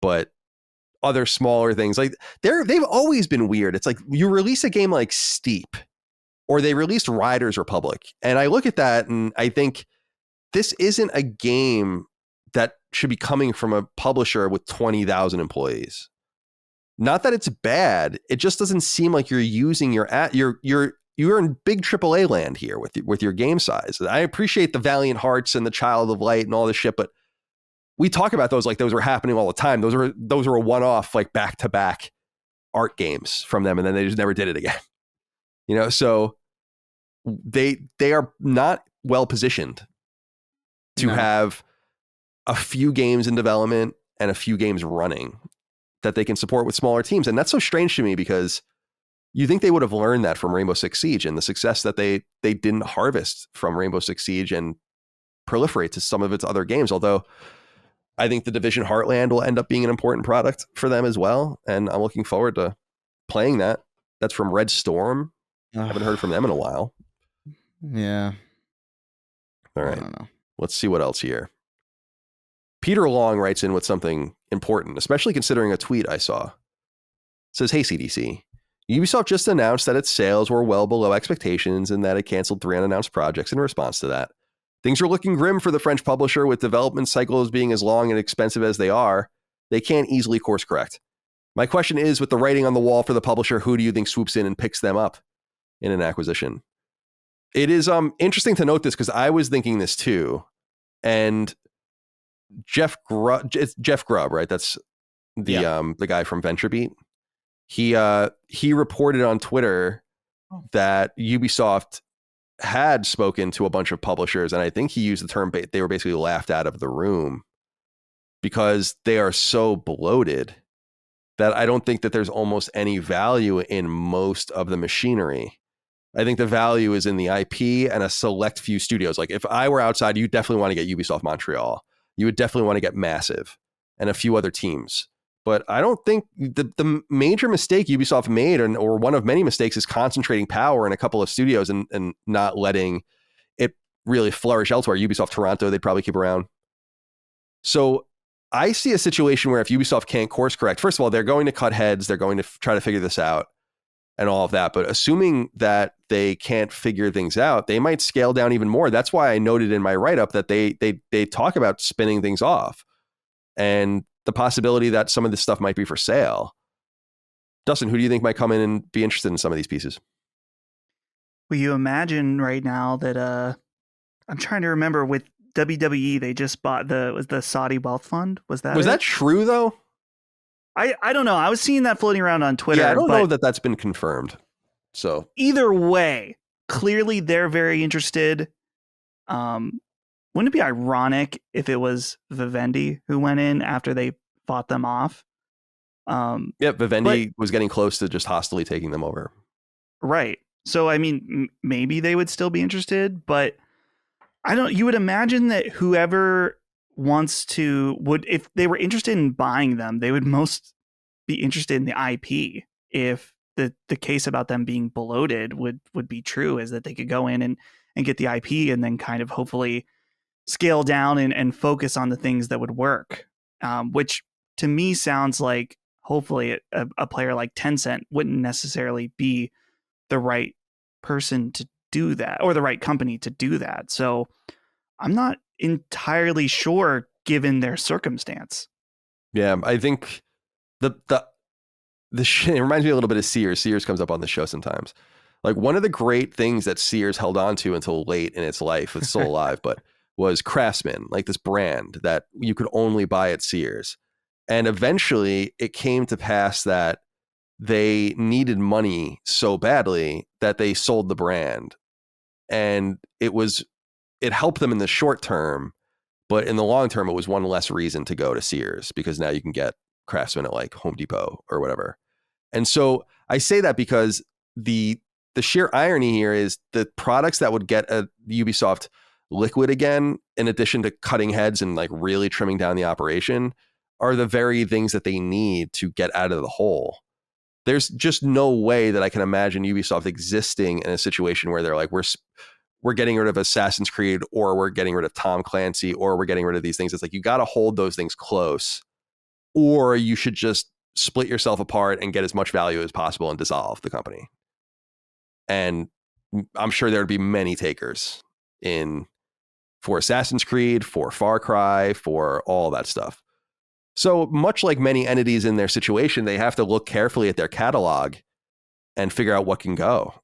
But other smaller things, like they've always been weird. It's like you release a game like Steep, or they released Riders Republic. And I look at that and I think this isn't a game that should be coming from a publisher with 20,000 employees. Not that it's bad. It just doesn't seem like you're using you're in big AAA land here with your game size. I appreciate the Valiant Hearts and the Child of Light and all this shit, but we talk about those like those were happening all the time. Those were a one-off, like back-to-back art games from them, and then they just never did it again. So they are not well positioned to have a few games in development and a few games running that they can support with smaller teams. And that's so strange to me because you think they would have learned that from Rainbow Six Siege and the success that they didn't harvest from Rainbow Six Siege and proliferate to some of its other games. Although I think the Division Heartland will end up being an important product for them as well. And I'm looking forward to playing that. That's from Red Storm. I haven't heard from them in a while. Yeah. All right. I don't know. Let's see what else here. Peter Long writes in with something important, especially considering a tweet I saw. It says, "Hey, CDC, Ubisoft just announced that its sales were well below expectations and that it canceled 3 unannounced projects in response to that. Things are looking grim for the French publisher with development cycles being as long and expensive as they are. They can't easily course correct. My question is, with the writing on the wall for the publisher, who do you think swoops in and picks them up in an acquisition?" It is interesting to note this because I was thinking this too. And Jeff Grubb, right? That's the guy from VentureBeat. He reported on Twitter that Ubisoft had spoken to a bunch of publishers, and I think he used the term they were basically laughed out of the room because they are so bloated that I don't think that there's almost any value in most of the machinery. I think the value is in the IP and a select few studios. Like if I were outside, you definitely want to get Ubisoft Montreal. You would definitely want to get Massive and a few other teams. But I don't think the major mistake Ubisoft made, or one of many mistakes, is concentrating power in a couple of studios and not letting it really flourish elsewhere. Ubisoft Toronto, they'd probably keep around. So I see a situation where if Ubisoft can't course correct, first of all, they're going to cut heads. They're going to try to figure this out and all of that. But assuming that they can't figure things out, they might scale down even more. That's why I noted in my write-up that they talk about spinning things off and the possibility that some of this stuff might be for sale. Dustin, who do you think might come in and be interested in some of these pieces? Well, you imagine right now that I'm trying to remember with WWE, they just bought the Saudi Wealth Fund. Was that true though? I don't know. I was seeing that floating around on Twitter. Yeah, I don't know that that's been confirmed. So either way, clearly they're very interested. Wouldn't it be ironic if it was Vivendi who went in after they fought them off? Vivendi was getting close to just hostily taking them over. Right. So, I mean, maybe they would still be interested, but you would imagine that whoever if they were interested in buying them, they would most be interested in the IP. If the case about them being bloated would be true, is that they could go in and get the IP and then kind of hopefully scale down and focus on the things that would work, which to me sounds like hopefully a player like Tencent wouldn't necessarily be the right person to do that, or the right company to do that. So I'm not entirely sure given their circumstance. Yeah, I think the shit, it reminds me a little bit of Sears. Sears comes up on the show sometimes. Like one of the great things that Sears held on to until late in its life, it's still alive, but was Craftsman, like this brand that you could only buy at Sears. And eventually it came to pass that they needed money so badly that they sold the brand. And it helped them in the short term, but in the long term, it was one less reason to go to Sears because now you can get Craftsman at like Home Depot or whatever. And so I say that because the sheer irony here is the products that would get a Ubisoft liquid again, in addition to cutting heads and like really trimming down the operation, are the very things that they need to get out of the hole. There's just no way that I can imagine Ubisoft existing in a situation where they're like, we're getting rid of Assassin's Creed, or we're getting rid of Tom Clancy, or we're getting rid of these things. It's like, you got to hold those things close, or you should just split yourself apart and get as much value as possible and dissolve the company. And I'm sure there would be many takers for Assassin's Creed, for Far Cry, for all that stuff. So much like many entities in their situation, they have to look carefully at their catalog and figure out what can go,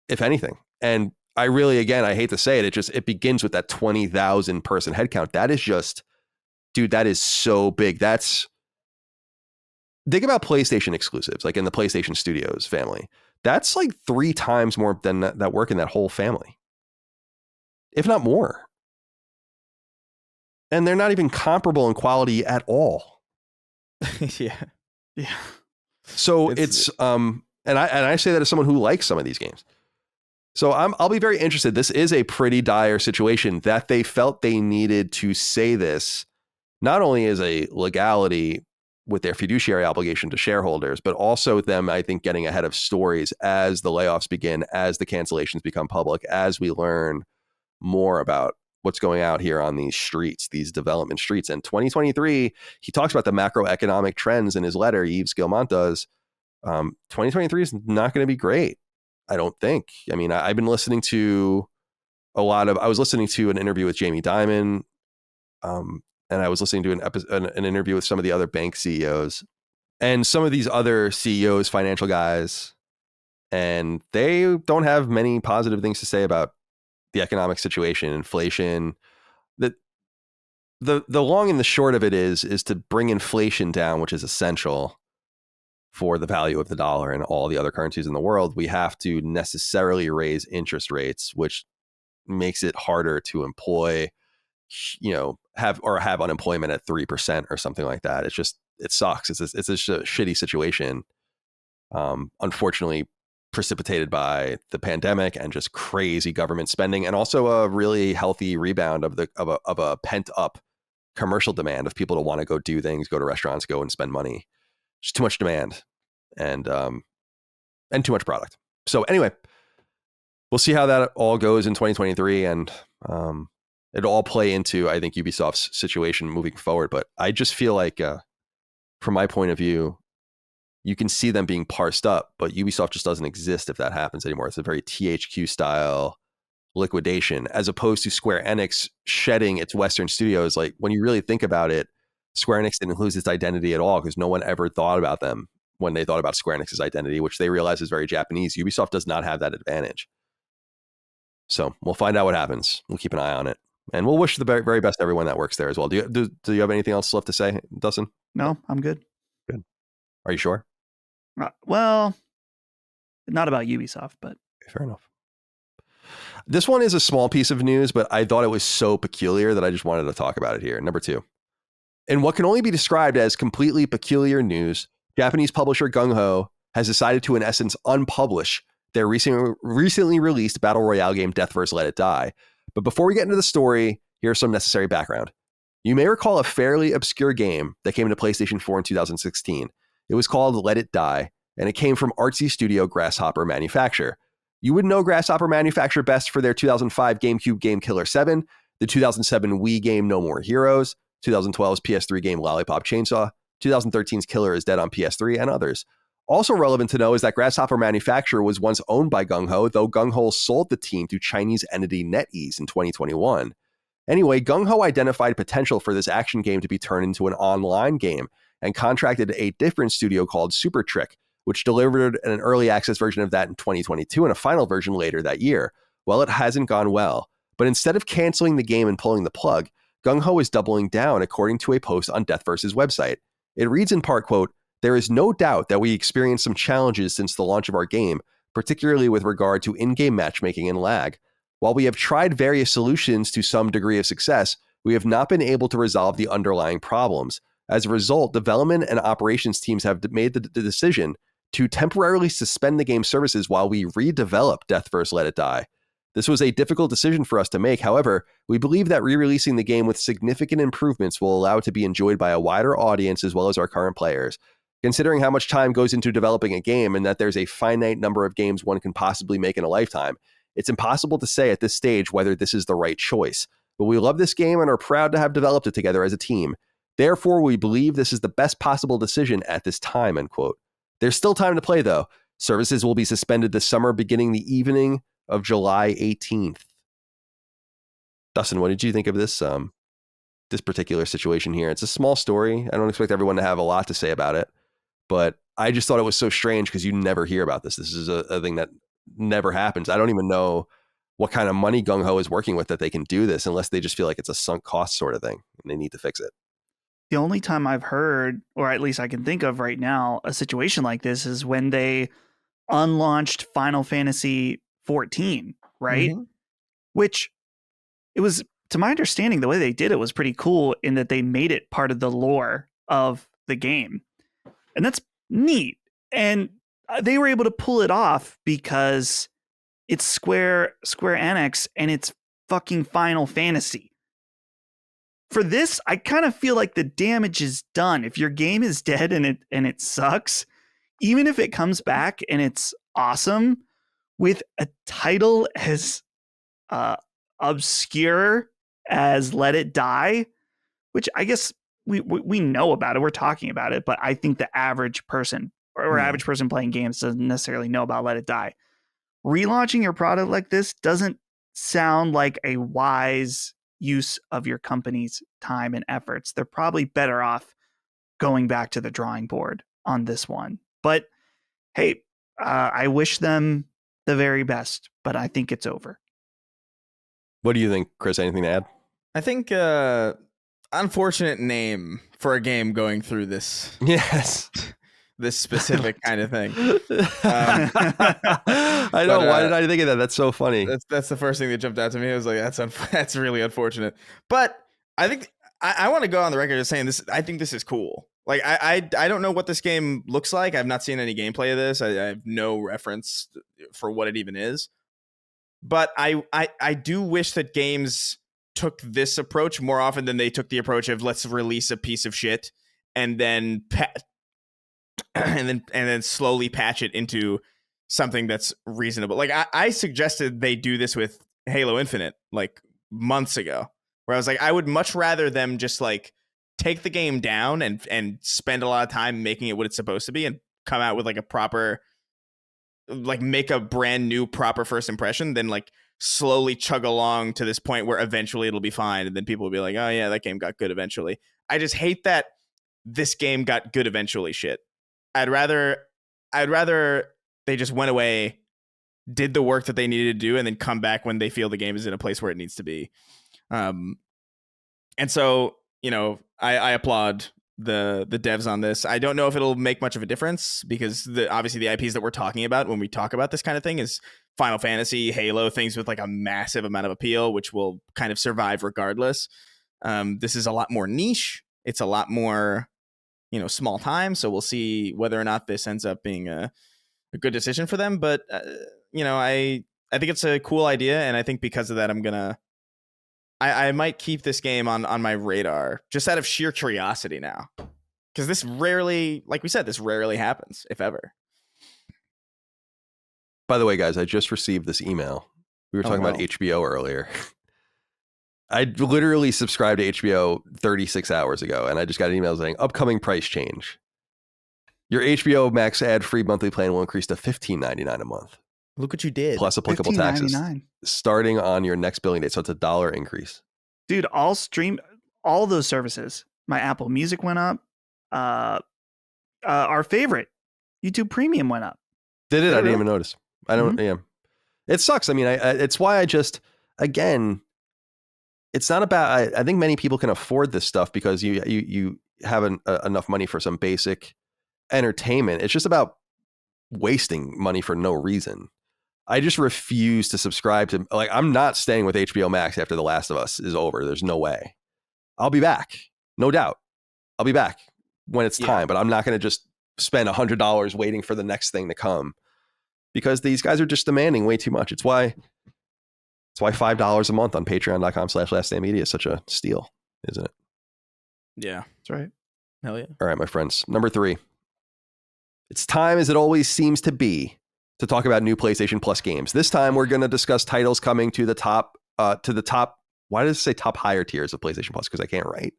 if anything. And I really, again, I hate to say it, it begins with that 20,000 person headcount. That is just, dude, that is so big. Think about PlayStation exclusives, like in the PlayStation Studios family. That's like 3 times more than that work in that whole family, if not more. And they're not even comparable in quality at all. Yeah. So it's and I say that as someone who likes some of these games. So I'll be very interested. This is a pretty dire situation that they felt they needed to say this, not only as a legality with their fiduciary obligation to shareholders, but also them, I think, getting ahead of stories as the layoffs begin, as the cancellations become public, as we learn more about what's going out here on these streets, these development streets. And 2023, he talks about the macroeconomic trends in his letter, Yves Guillemot does. 2023 is not going to be great, I don't think. I mean, I've been listening to I was listening to an interview with Jamie Dimon, and I was listening to an interview with some of the other bank CEOs and some of these other CEOs, financial guys, and they don't have many positive things to say about the economic situation, inflation. The long and the short of it is to bring inflation down, which is essential for the value of the dollar and all the other currencies in the world. We have to necessarily raise interest rates, which makes it harder to employ, have unemployment at 3% or something like that. It sucks. It's a shitty situation. Unfortunately, precipitated by the pandemic and just crazy government spending, and also a really healthy rebound of a pent up commercial demand of people to want to go do things, go to restaurants, go and spend money. Just too much demand and too much product. So anyway, we'll see how that all goes in 2023, and it'll all play into, I think, Ubisoft's situation moving forward. But I just feel like, from my point of view, you can see them being parsed up, but Ubisoft just doesn't exist if that happens anymore. It's a very THQ style liquidation, as opposed to Square Enix shedding its Western studios. Like, when you really think about it, Square Enix didn't lose its identity at all, because no one ever thought about them when they thought about Square Enix's identity, which they realize is very Japanese. Ubisoft does not have that advantage. So we'll find out what happens. We'll keep an eye on it. And we'll wish the very best to everyone that works there as well. Do you have anything else left to say, Dustin? No, I'm good. Good. Are you sure? Well, not about Ubisoft, but fair enough. This one is a small piece of news, but I thought it was so peculiar that I just wanted to talk about it here. Number 2. In what can only be described as completely peculiar news, Japanese publisher Gung Ho has decided to, in essence, unpublish their recently released battle royale game Deathverse Let It Die. But before we get into the story, here's some necessary background. You may recall a fairly obscure game that came to PlayStation 4 in 2016. It was called Let It Die, and it came from artsy studio Grasshopper Manufacture. You would know Grasshopper Manufacture best for their 2005 GameCube game Killer 7, the 2007 Wii game No More Heroes, 2012's PS3 game Lollipop Chainsaw, 2013's Killer is Dead on PS3, and others. Also relevant to know is that Grasshopper Manufacture was once owned by Gung Ho, though Gung Ho sold the team to Chinese entity NetEase in 2021. Anyway, Gung Ho identified potential for this action game to be turned into an online game and contracted a different studio called Super Trick, which delivered an early access version of that in 2022 and a final version later that year. Well, it hasn't gone well. But instead of canceling the game and pulling the plug, Gung Ho is doubling down, according to a post on Deathverse's website. It reads in part, quote, "There is no doubt that we experienced some challenges since the launch of our game, particularly with regard to in-game matchmaking and lag. While we have tried various solutions to some degree of success, we have not been able to resolve the underlying problems. As a result, development and operations teams have made the decision to temporarily suspend the game's services while we redevelop Deathverse Let It Die. This was a difficult decision for us to make. However, we believe that re-releasing the game with significant improvements will allow it to be enjoyed by a wider audience as well as our current players. Considering how much time goes into developing a game and that there's a finite number of games one can possibly make in a lifetime, it's impossible to say at this stage whether this is the right choice. But we love this game and are proud to have developed it together as a team. Therefore, we believe this is the best possible decision at this time," end quote. There's still time to play, though. Services will be suspended this summer, beginning the evening of July 18th. Dustin, what did you think of this particular situation here? It's a small story. I don't expect everyone to have a lot to say about it, but I just thought it was so strange because you never hear about this. This is a thing that never happens. I don't even know what kind of money Gung Ho is working with that they can do this unless they just feel like it's a sunk cost sort of thing and they need to fix it. The only time I've heard, or at least I can think of right now, a situation like this is when they unlaunched Final Fantasy 14, right? Mm-hmm. Which it was, to my understanding, the way they did it was pretty cool in that they made it part of the lore of the game. And that's neat. And they were able to pull it off because it's Square Enix and it's fucking Final Fantasy. For this, I kind of feel like the damage is done. If your game is dead and it sucks, even if it comes back and it's awesome, with a title as obscure as Let It Die, which I guess we know about it, we're talking about it, but I think the average person or average person playing games doesn't necessarily know about Let It Die. Relaunching your product like this doesn't sound like a wise use of your company's time and efforts. They're probably better off going back to the drawing board on this one. But hey, I wish them the very best, but I think it's over. What do you think, Chris? Anything to add? I think unfortunate name for a game going through this. Yes. This specific kind of thing. I know. Why did I think of that? That's so funny. That's the first thing that jumped out to me. I was like, that's really unfortunate. But I think I want to go on the record as saying this. I think this is cool. Like I don't know what this game looks like. I've not seen any gameplay of this. I have no reference for what it even is. But I do wish that games took this approach more often than they took the approach of let's release a piece of shit and then and then slowly patch it into something that's reasonable. Like I suggested they do this with Halo Infinite like months ago, where I was like, I would much rather them just like take the game down and spend a lot of time making it what it's supposed to be and come out with like a proper, like make a brand new proper first impression than like slowly chug along to this point where eventually it'll be fine. And then people will be like, oh yeah, that game got good eventually. I just hate that this game got good eventually shit. I'd rather they just went away, did the work that they needed to do, and then come back when they feel the game is in a place where it needs to be. And so, you know, I applaud the devs on this. I don't know if it'll make much of a difference because obviously the IPs that we're talking about when we talk about this kind of thing is Final Fantasy, Halo, things with like a massive amount of appeal, which will kind of survive regardless. This is a lot more niche. It's a lot more, you know, small time. So we'll see whether or not this ends up being a good decision for them. But, you know, I think it's a cool idea. And I think because of that, I might keep this game on my radar just out of sheer curiosity now. Because this rarely, like we said, this rarely happens, if ever. By the way, guys, I just received this email. We were talking about HBO earlier. I literally subscribed to HBO 36 hours ago, and I just got an email saying, upcoming price change. Your HBO Max ad-free monthly plan will increase to $15.99 a month. Look what you did. Plus applicable taxes. Starting on your next billing date. So it's $1 increase. Dude, I'll stream all those services. My Apple Music went up. Our favorite, YouTube Premium, went up. Did it? I didn't even notice. I don't, yeah. It sucks. I mean, it's why I just, again, it's not about, I think many people can afford this stuff because you have enough money for some basic entertainment. It's just about wasting money for no reason. I just refuse to subscribe to, like, I'm not staying with HBO Max after The Last of Us is over. There's no way. I'll be back. No doubt. I'll be back when it's time, but I'm not going to just spend $100 waiting for the next thing to come because these guys are just demanding way too much. It's why $5 a month on patreon.com/laststandmedia is such a steal, isn't it? Yeah. That's right. Hell yeah. All right, my friends. Number 3. It's time, as it always seems to be, to talk about new PlayStation Plus games. This time, we're going to discuss titles coming to the top. Why does it say top higher tiers of PlayStation Plus? Because I can't write.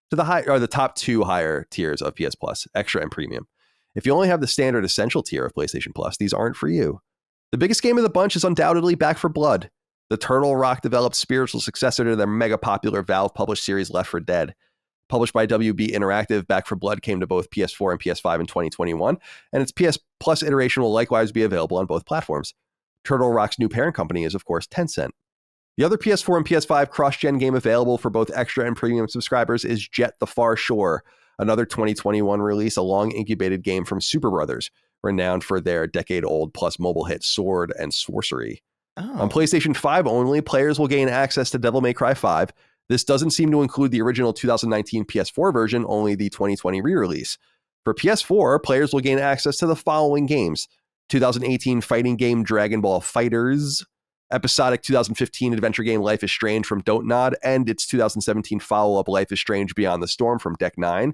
To the top 2 higher tiers of PS Plus, Extra and Premium. If you only have the standard Essential tier of PlayStation Plus, these aren't for you. The biggest game of the bunch is undoubtedly Back 4 Blood, the Turtle Rock developed spiritual successor to their mega popular Valve published series Left 4 Dead. Published by WB Interactive, Back 4 Blood came to both PS4 and PS5 in 2021, and its PS Plus iteration will likewise be available on both platforms. Turtle Rock's new parent company is, of course, Tencent. The other PS4 and PS5 cross-gen game available for both extra and premium subscribers is Jet the Far Shore, another 2021 release, a long-incubated game from Super Brothers, renowned for their decade-old plus mobile hit Sword and Sorcery. On PlayStation 5 only, players will gain access to Devil May Cry 5. This doesn't seem to include the original 2019 PS4 version, only the 2020 re-release. For PS4, players will gain access to the following games: 2018 fighting game Dragon Ball FighterZ, episodic 2015 adventure game Life is Strange from Don't Nod, and its 2017 follow-up Life is Strange Beyond the Storm from Deck 9,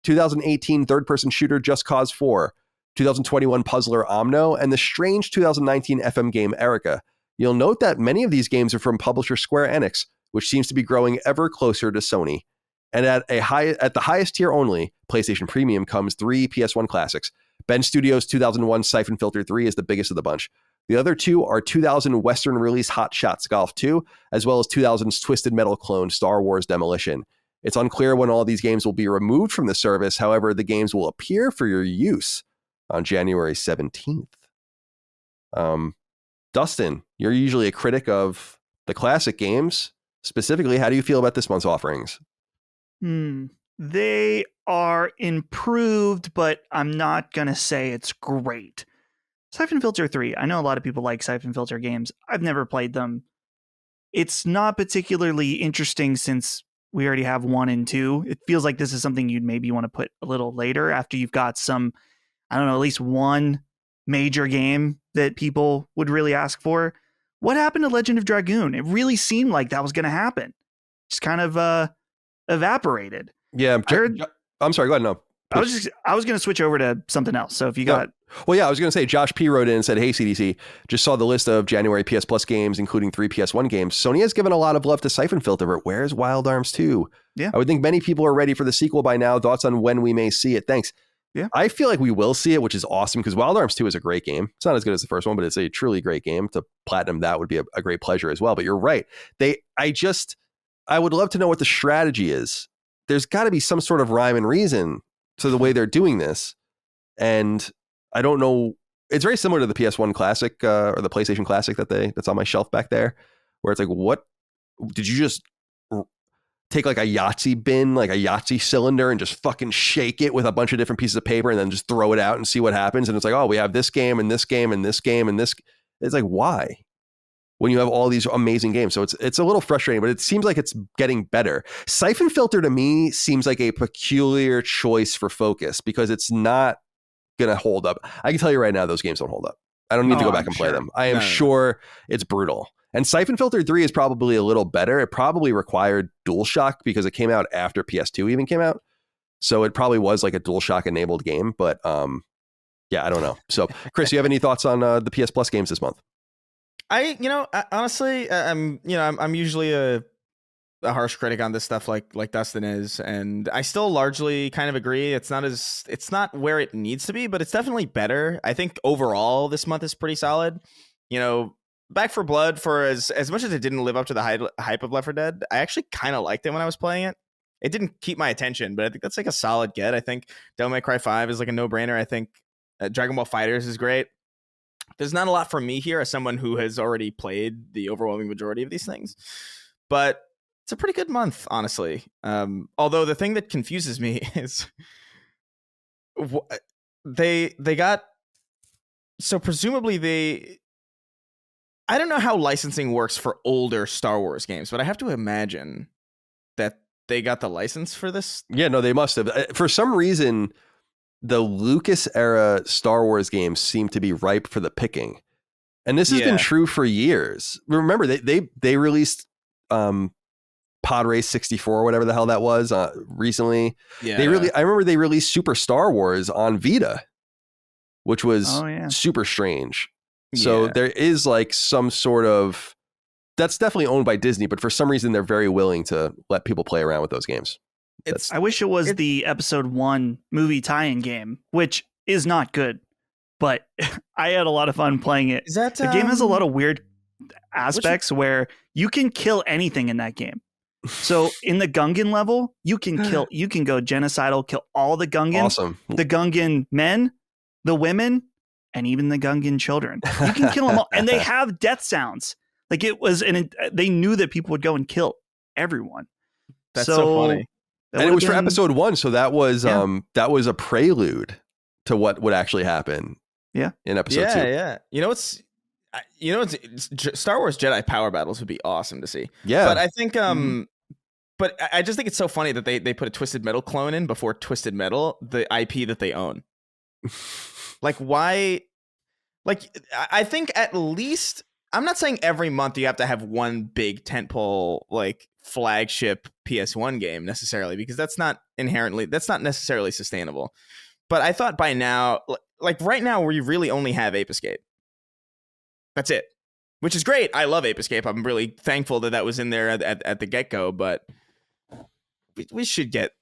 2018 third-person shooter Just Cause 4, 2021 puzzler Omno, and the strange 2019 FM game Erica. You'll note that many of these games are from publisher Square Enix, which seems to be growing ever closer to Sony. And at the highest tier only, PlayStation Premium, comes 3 PS1 classics. Ben Studios' 2001 Siphon Filter 3 is the biggest of the bunch. The other two are 2000 Western release Hot Shots Golf 2, as well as 2000's Twisted Metal clone Star Wars Demolition. It's unclear when all these games will be removed from the service. However, the games will appear for your use on January 17th. Dustin, you're usually a critic of the classic games. Specifically, how do you feel about this month's offerings? They are improved, but I'm not going to say it's great. Siphon Filter 3. I know a lot of people like Siphon Filter games. I've never played them. It's not particularly interesting since we already have 1 and 2. It feels like this is something you'd maybe want to put a little later after you've got some, I don't know, at least one major game that people would really ask for. What happened to Legend of Dragoon? It really seemed like that was going to happen. Just kind of evaporated. Yeah, I'm sorry. Go ahead. No, I was going to switch over to something else. So if you got, well, yeah, I was going to say Josh P wrote in and said, "Hey CDC, just saw the list of January PS Plus games, including 3 PS1 games. Sony has given a lot of love to Siphon Filter, but where's Wild Arms 2? Yeah, I would think many people are ready for the sequel by now. Thoughts on when we may see it? Thanks." Yeah, I feel like we will see it, which is awesome because Wild Arms 2 is a great game. It's not as good as the first one, but it's a truly great game. To platinum that would be a great pleasure as well. But you're right. I would love to know what the strategy is. There's got to be some sort of rhyme and reason to the way they're doing this. And I don't know. It's very similar to the PS1 Classic or the PlayStation Classic that's on my shelf back there, where it's like, what did you just take like a Yahtzee bin, like a Yahtzee cylinder, and just fucking shake it with a bunch of different pieces of paper and then just throw it out and see what happens? And it's like, oh, we have this game and this game and this game and this. It's like, why? When you have all these amazing games. So it's a little frustrating, but it seems like it's getting better. Siphon Filter to me seems like a peculiar choice for focus because it's not going to hold up. I can tell you right now, those games don't hold up. I don't need to go back and play them. I am sure it's brutal. And Siphon Filter 3 is probably a little better. It probably required DualShock because it came out after PS2 even came out. So it probably was like a DualShock enabled game. But yeah, I don't know. So Chris, you have any thoughts on the PS Plus games this month? Honestly, I'm usually a harsh critic on this stuff like Dustin is, and I still largely kind of agree. It's not where it needs to be, but it's definitely better. I think overall this month is pretty solid. Back 4 Blood, for as much as it didn't live up to the hype of Left 4 Dead, I actually kind of liked it when I was playing it. It didn't keep my attention, but I think that's like a solid get. I think Devil May Cry 5 is like a no-brainer. I think Dragon Ball FighterZ is great. There's not a lot for me here as someone who has already played the overwhelming majority of these things, but it's a pretty good month, honestly. Although the thing that confuses me is they got, so presumably I don't know how licensing works for older Star Wars games, but I have to imagine that they got the license for this. Yeah, no, they must have. For some reason, the Lucas era Star Wars games seem to be ripe for the picking. And this has been true for years. Remember, they released Pod Race 64 or whatever the hell that was recently. Yeah. I remember they released Super Star Wars on Vita, which was super strange. So there is like some sort of, that's definitely owned by Disney, but for some reason they're very willing to let people play around with those games. I wish it was the episode 1 movie tie-in game, which is not good. but I had a lot of fun playing it. Is that The game has a lot of weird aspects where you can kill anything in that game. So in the Gungan level, you can go genocidal, kill all the Gungans, Awesome. the Gungan men, the women, and even the Gungan children. You can kill them all, and they have death sounds. Like they knew that people would go and kill everyone. That's so funny. And it was for episode 1, so that was that was a prelude to what would actually happen. Yeah. In episode 2. Yeah. You know what's Star Wars Jedi power battles would be awesome to see. Yeah. But I think but I just think it's so funny that they put a Twisted Metal clone in before Twisted Metal, the IP that they own. Like, why? Like, I think at least, I'm not saying every month you have to have one big tentpole, like, flagship PS1 game necessarily, because that's not necessarily sustainable. But I thought by now, like right now, we really only have Ape Escape. That's it, which is great. I love Ape Escape. I'm really thankful that was in there at the get-go, but we should get,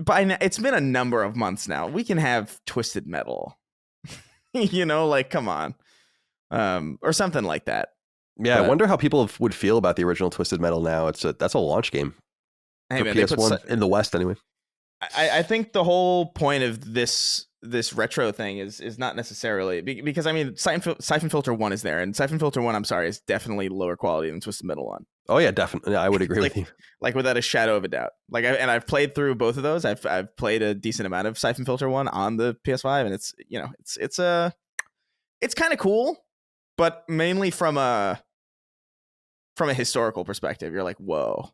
by now, it's been a number of months now. We can have Twisted Metal. You know, like, come on. Or something like that. Yeah, but I wonder how people would feel about the original Twisted Metal now. That's a launch game. Hey, man, PS1 in the West anyway. I think the whole point of this retro thing is not necessarily because I mean Siphon Filter 1 is there, and Siphon Filter 1, I'm sorry, is definitely lower quality than Twisted Metal 1. Oh yeah, definitely. I would agree with you. Like without a shadow of a doubt. Like I've played through both of those. I've played a decent amount of Siphon Filter 1 on the PS5, and it's, you know, it's kind of cool, but mainly from a historical perspective. You're like, whoa,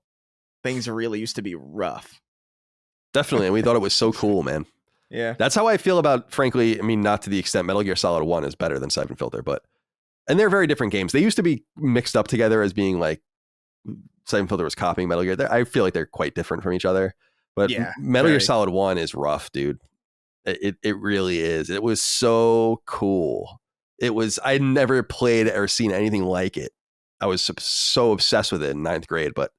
things really used to be rough. Definitely, and we thought it was so cool, man. Yeah, that's how I feel about, frankly, I mean, not to the extent Metal Gear Solid 1 is better than Siphon Filter, and they're very different games. They used to be mixed up together as being like Siphon Filter was copying Metal Gear. I feel like they're quite different from each other. But yeah, Metal Gear Solid 1 is rough, dude. It really is. It was so cool. I'd never played or seen anything like it. I was so obsessed with it in 9th grade, but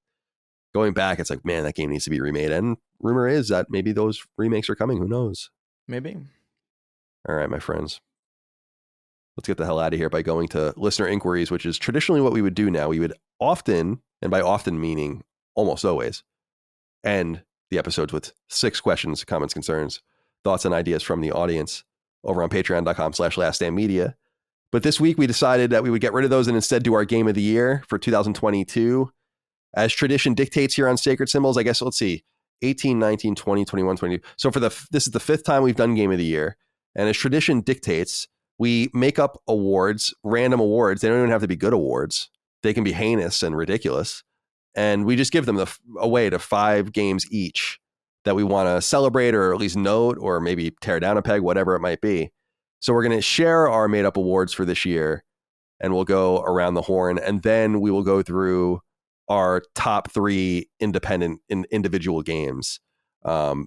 going back, it's like, man, that game needs to be remade. And rumor is that maybe those remakes are coming. Who knows? Maybe. All right, my friends. Let's get the hell out of here by going to listener inquiries, which is traditionally what we would do now. We would often, and by often meaning almost always, end the episodes with 6 questions, comments, concerns, thoughts, and ideas from the audience over on patreon.com/laststandmedia. But this week we decided that we would get rid of those and instead do our game of the year for 2022. As tradition dictates here on Sacred Symbols, I guess, let's see, 18, 19, 20, 21, 22. So this is the 5th time we've done game of the year. And as tradition dictates, we make up awards, random awards. They don't even have to be good awards. They can be heinous and ridiculous. And we just give them away to 5 games each that we want to celebrate or at least note or maybe tear down a peg, whatever it might be. So we're going to share our made up awards for this year, and we'll go around the horn, and then we will go through our top 3 independent individual games,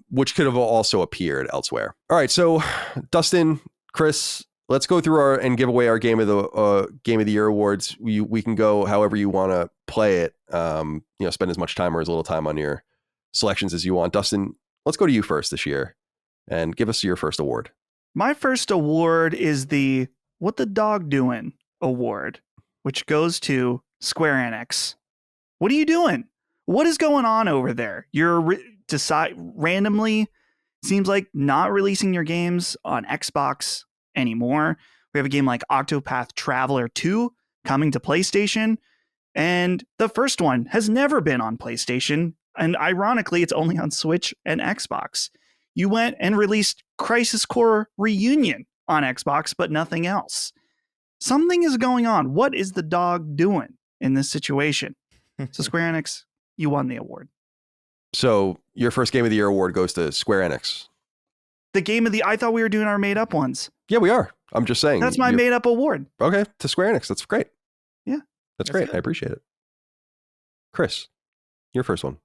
which could have also appeared elsewhere. All right, so Dustin, Chris, let's go through and give away our game of the year awards. We can go however you want to play it. Spend as much time or as little time on your selections as you want. Dustin, let's go to you first this year, and give us your first award. My first award is the What the Dog Doing award, which goes to Square Enix. What are you doing? What is going on over there? You're randomly, seems like, not releasing your games on Xbox anymore. We have a game like Octopath Traveler 2 coming to PlayStation, and the first one has never been on PlayStation, and ironically, it's only on Switch and Xbox. You went and released Crisis Core Reunion on Xbox, but nothing else. Something is going on. What is the dog doing in this situation? So Square Enix, you won the award. So your first game of the year award goes to Square Enix. I thought we were doing our made up ones. Yeah, we are. I'm just saying. That's my made up award. Okay, to Square Enix. That's great. Yeah. That's great. Good. I appreciate it. Chris, your first one.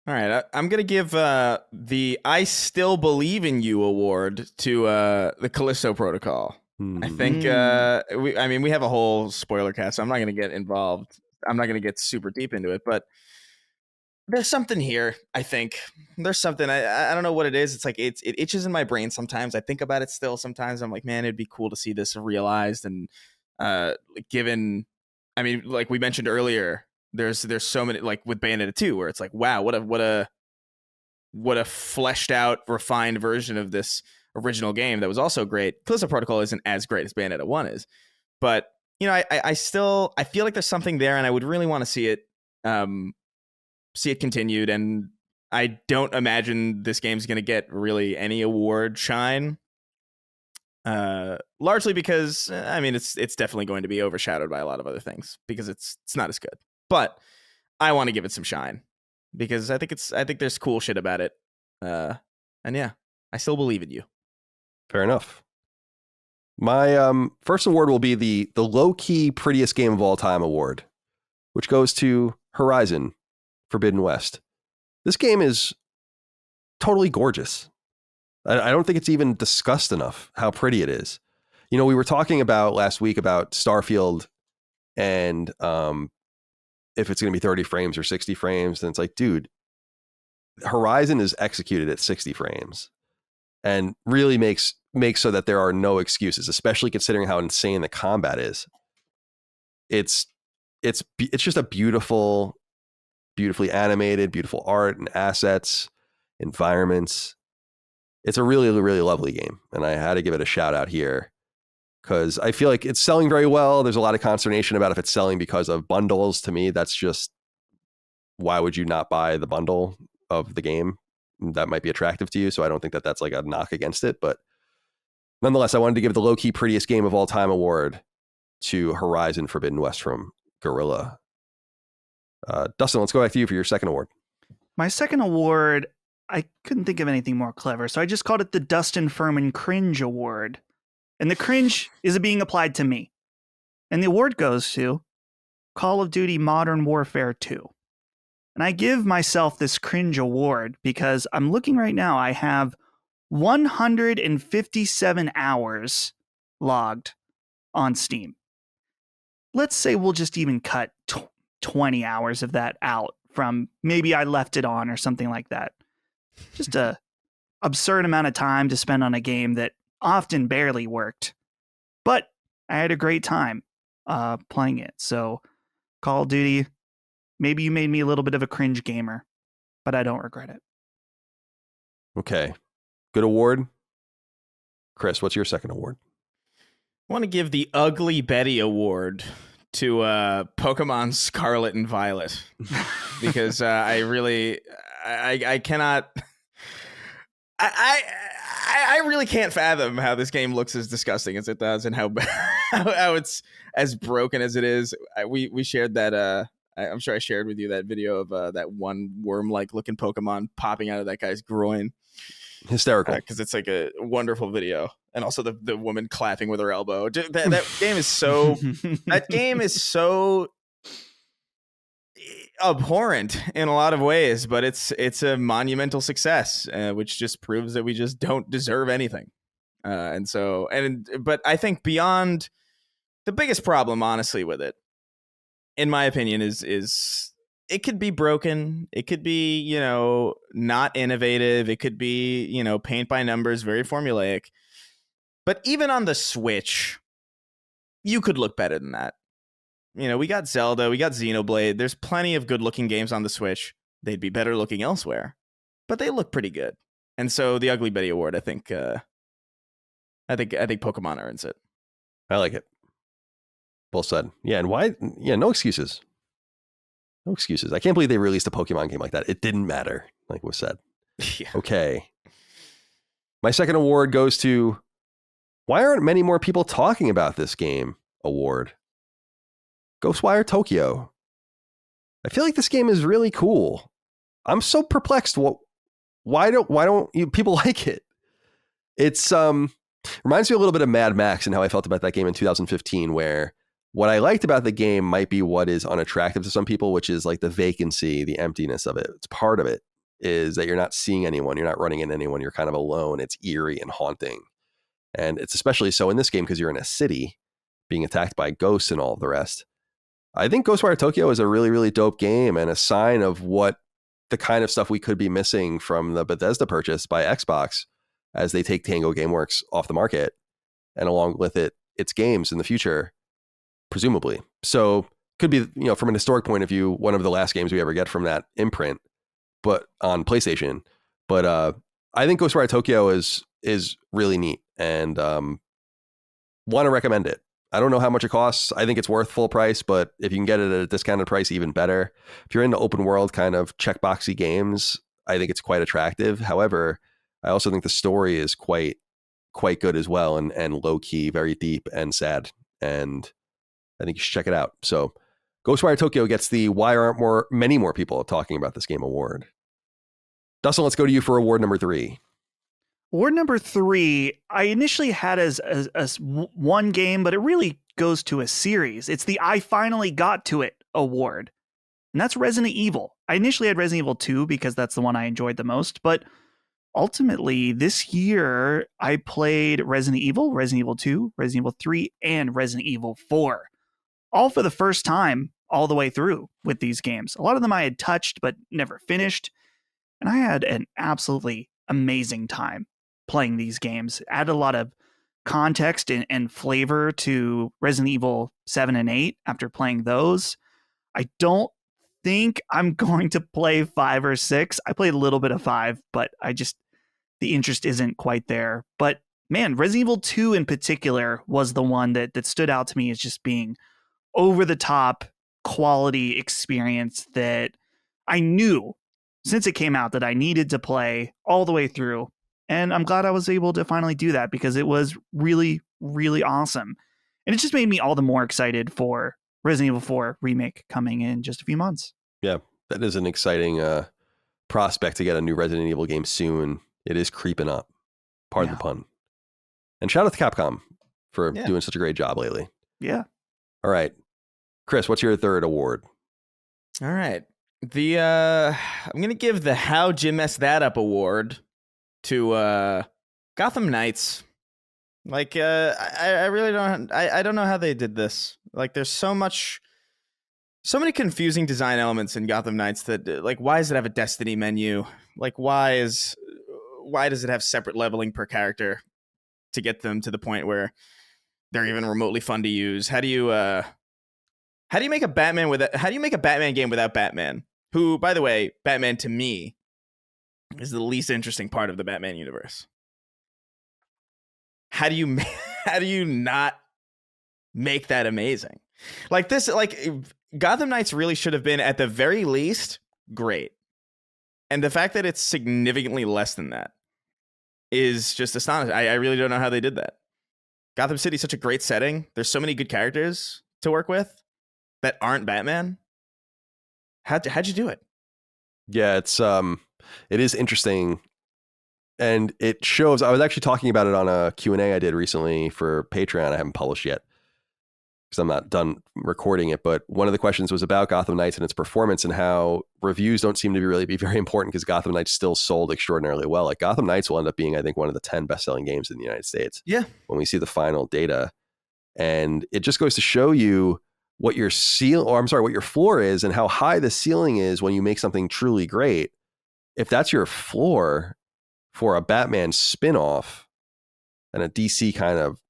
All right, I'm going to give the I Still Believe in You award to the Callisto Protocol. I think, we have a whole spoiler cast, so I'm not going to get involved. I'm not going to get super deep into it, but There's something here. I think there's something. I don't know what it is. It's like it itches in my brain sometimes. I think about it still. Sometimes I'm like, man, it'd be cool to see this realized. And given, I mean, like we mentioned earlier, there's so many, like with Bayonetta 2, where it's like, wow, what a fleshed out, refined version of this original game that was also great. Callisto Protocol isn't as great as Bayonetta 1 is, but you know, I still feel like there's something there, and I would really want to see it continued. And I don't imagine this game's going to get really any award shine, largely because I mean it's definitely going to be overshadowed by a lot of other things because it's not as good. But I want to give it some shine because I think there's cool shit about it. And yeah, I still believe in you. Fair enough. My first award will be the low-key prettiest game of all time award, which goes to Horizon Forbidden West. This game is totally gorgeous. I don't think it's even discussed enough how pretty it is. You know, we were talking about last week about Starfield and if it's going to be 30 frames or 60 frames. And it's like, dude, Horizon is executed at 60 frames and really makes so that there are no excuses, especially considering how insane the combat is. It's just a beautifully animated, beautiful art and assets, environments. It's a really, really lovely game. And I had to give it a shout out here because I feel like it's selling very well. There's a lot of consternation about if it's selling because of bundles. To me, that's just, why would you not buy the bundle of the game? That might be attractive to you. So I don't think that that's like a knock against it. But nonetheless, I wanted to give the low-key prettiest game of all time award to Horizon Forbidden West from Guerrilla. Dustin, let's go back to you for your second award. My second award, I couldn't think of anything more clever, so I just called it the Dustin Furman Cringe Award. And the cringe is being applied to me. And the award goes to Call of Duty Modern Warfare 2. And I give myself this cringe award because I'm looking right now, I have 157 hours logged on Steam. Let's say we'll just even cut 20 hours of that out from maybe I left it on or something like that. Just a absurd amount of time to spend on a game that often barely worked. But I had a great time playing it. So Call of Duty, maybe you made me a little bit of a cringe gamer, but I don't regret it. Okay. Good award. Chris, what's your second award? I want to give the Ugly Betty Award to Pokemon Scarlet and Violet because I cannot. I really can't fathom how this game looks as disgusting as it does and how it's as broken as it is. We shared that. I'm sure I shared with you that video of that one worm-like looking Pokemon popping out of that guy's groin. Hysterical. Because it's like a wonderful video. And also the woman clapping with her elbow. That game is so that game is so abhorrent in a lot of ways, but it's a monumental success, which just proves that we just don't deserve anything. But I think beyond the biggest problem, honestly, with it, in my opinion, is it could be broken. It could be, you know, not innovative. It could be, you know, paint by numbers, very formulaic. But even on the Switch, you could look better than that. You know, we got Zelda, we got Xenoblade. There's plenty of good looking games on the Switch. They'd be better looking elsewhere, but they look pretty good. And so the Ugly Betty Award, I think Pokemon earns it. I like it. Well said. Yeah, and why? Yeah, no excuses. No excuses. I can't believe they released a Pokemon game like that. It didn't matter, like was said. Yeah. Okay. My second award goes to why aren't many more people talking about this game award? Ghostwire Tokyo. I feel like this game is really cool. I'm so perplexed. Why don't you people like it? It's reminds me a little bit of Mad Max and how I felt about that game in 2015, where what I liked about the game might be what is unattractive to some people, which is like the vacancy, the emptiness of it. It's part of it is that you're not seeing anyone, you're not running into anyone, you're kind of alone. It's eerie and haunting. And it's especially so in this game because you're in a city being attacked by ghosts and all of the rest. I think Ghostwire Tokyo is a really, really dope game and a sign of what the kind of stuff we could be missing from the Bethesda purchase by Xbox as they take Tango Gameworks off the market, and along with it, its games in the future, presumably. So could be, from an historic point of view, one of the last games we ever get from that imprint, but on PlayStation. But I think Ghostwire Tokyo is really neat, and want to recommend it. I don't know how much it costs. I think it's worth full price, but if you can get it at a discounted price, even better. If you're into open world kind of checkboxy games, I think it's quite attractive. However, I also think the story is quite good as well, and low key, very deep and sad. And I think you should check it out. So Ghostwire Tokyo gets the "Why aren't many more people talking about this game" award. Dustin, let's go to you for award number 3. Award number 3, I initially had as one game, but it really goes to a series. It's the "I finally got to it" award. And that's Resident Evil. I initially had Resident Evil 2 because that's the one I enjoyed the most, but ultimately this year I played Resident Evil 2, Resident Evil 3, and Resident Evil 4. All for the first time all the way through with these games. A lot of them I had touched but never finished. And I had an absolutely amazing time playing these games. Add a lot of context and flavor to Resident Evil 7 and 8 after playing those. I don't think I'm going to play 5 or 6. I played a little bit of 5, but the interest isn't quite there. But man, Resident Evil 2 in particular was the one that stood out to me as just being over the top quality experience that I knew since it came out that I needed to play all the way through. And I'm glad I was able to finally do that because it was really, really awesome. And it just made me all the more excited for Resident Evil 4 remake coming in just a few months. Yeah, that is an exciting prospect to get a new Resident Evil game soon. It is creeping up. Pardon the pun. And shout out to Capcom for doing such a great job lately. Yeah. All right. Chris, what's your third award? All right. I'm going to give the "How'd You Mess That Up" award to Gotham Knights. Like, I really don't know how they did this. Like, there's so many confusing design elements in Gotham Knights that, like, why does it have a Destiny menu? Like, why does it have separate leveling per character to get them to the point where they're even remotely fun to use? How do you make a Batman game without Batman? Who, by the way, Batman to me is the least interesting part of the Batman universe. How do you not make that amazing? Like this, like Gotham Knights really should have been at the very least great. And the fact that it's significantly less than that is just astonishing. I really don't know how they did that. Gotham City is such a great setting. There's so many good characters to work with that aren't Batman. How'd you do it? Yeah, it is interesting, and it shows. I was actually talking about it on a Q&A I did recently for Patreon. I haven't published yet because I'm not done recording it, but one of the questions was about Gotham Knights and its performance and how reviews don't seem to really be very important because Gotham Knights still sold extraordinarily well. Like Gotham Knights will end up being, I think, one of the 10 best-selling games in the United States. Yeah. When we see the final data, and it just goes to show you what your what your floor is and how high the ceiling is when you make something truly great. If that's your floor for a Batman spin-off and a DC kind of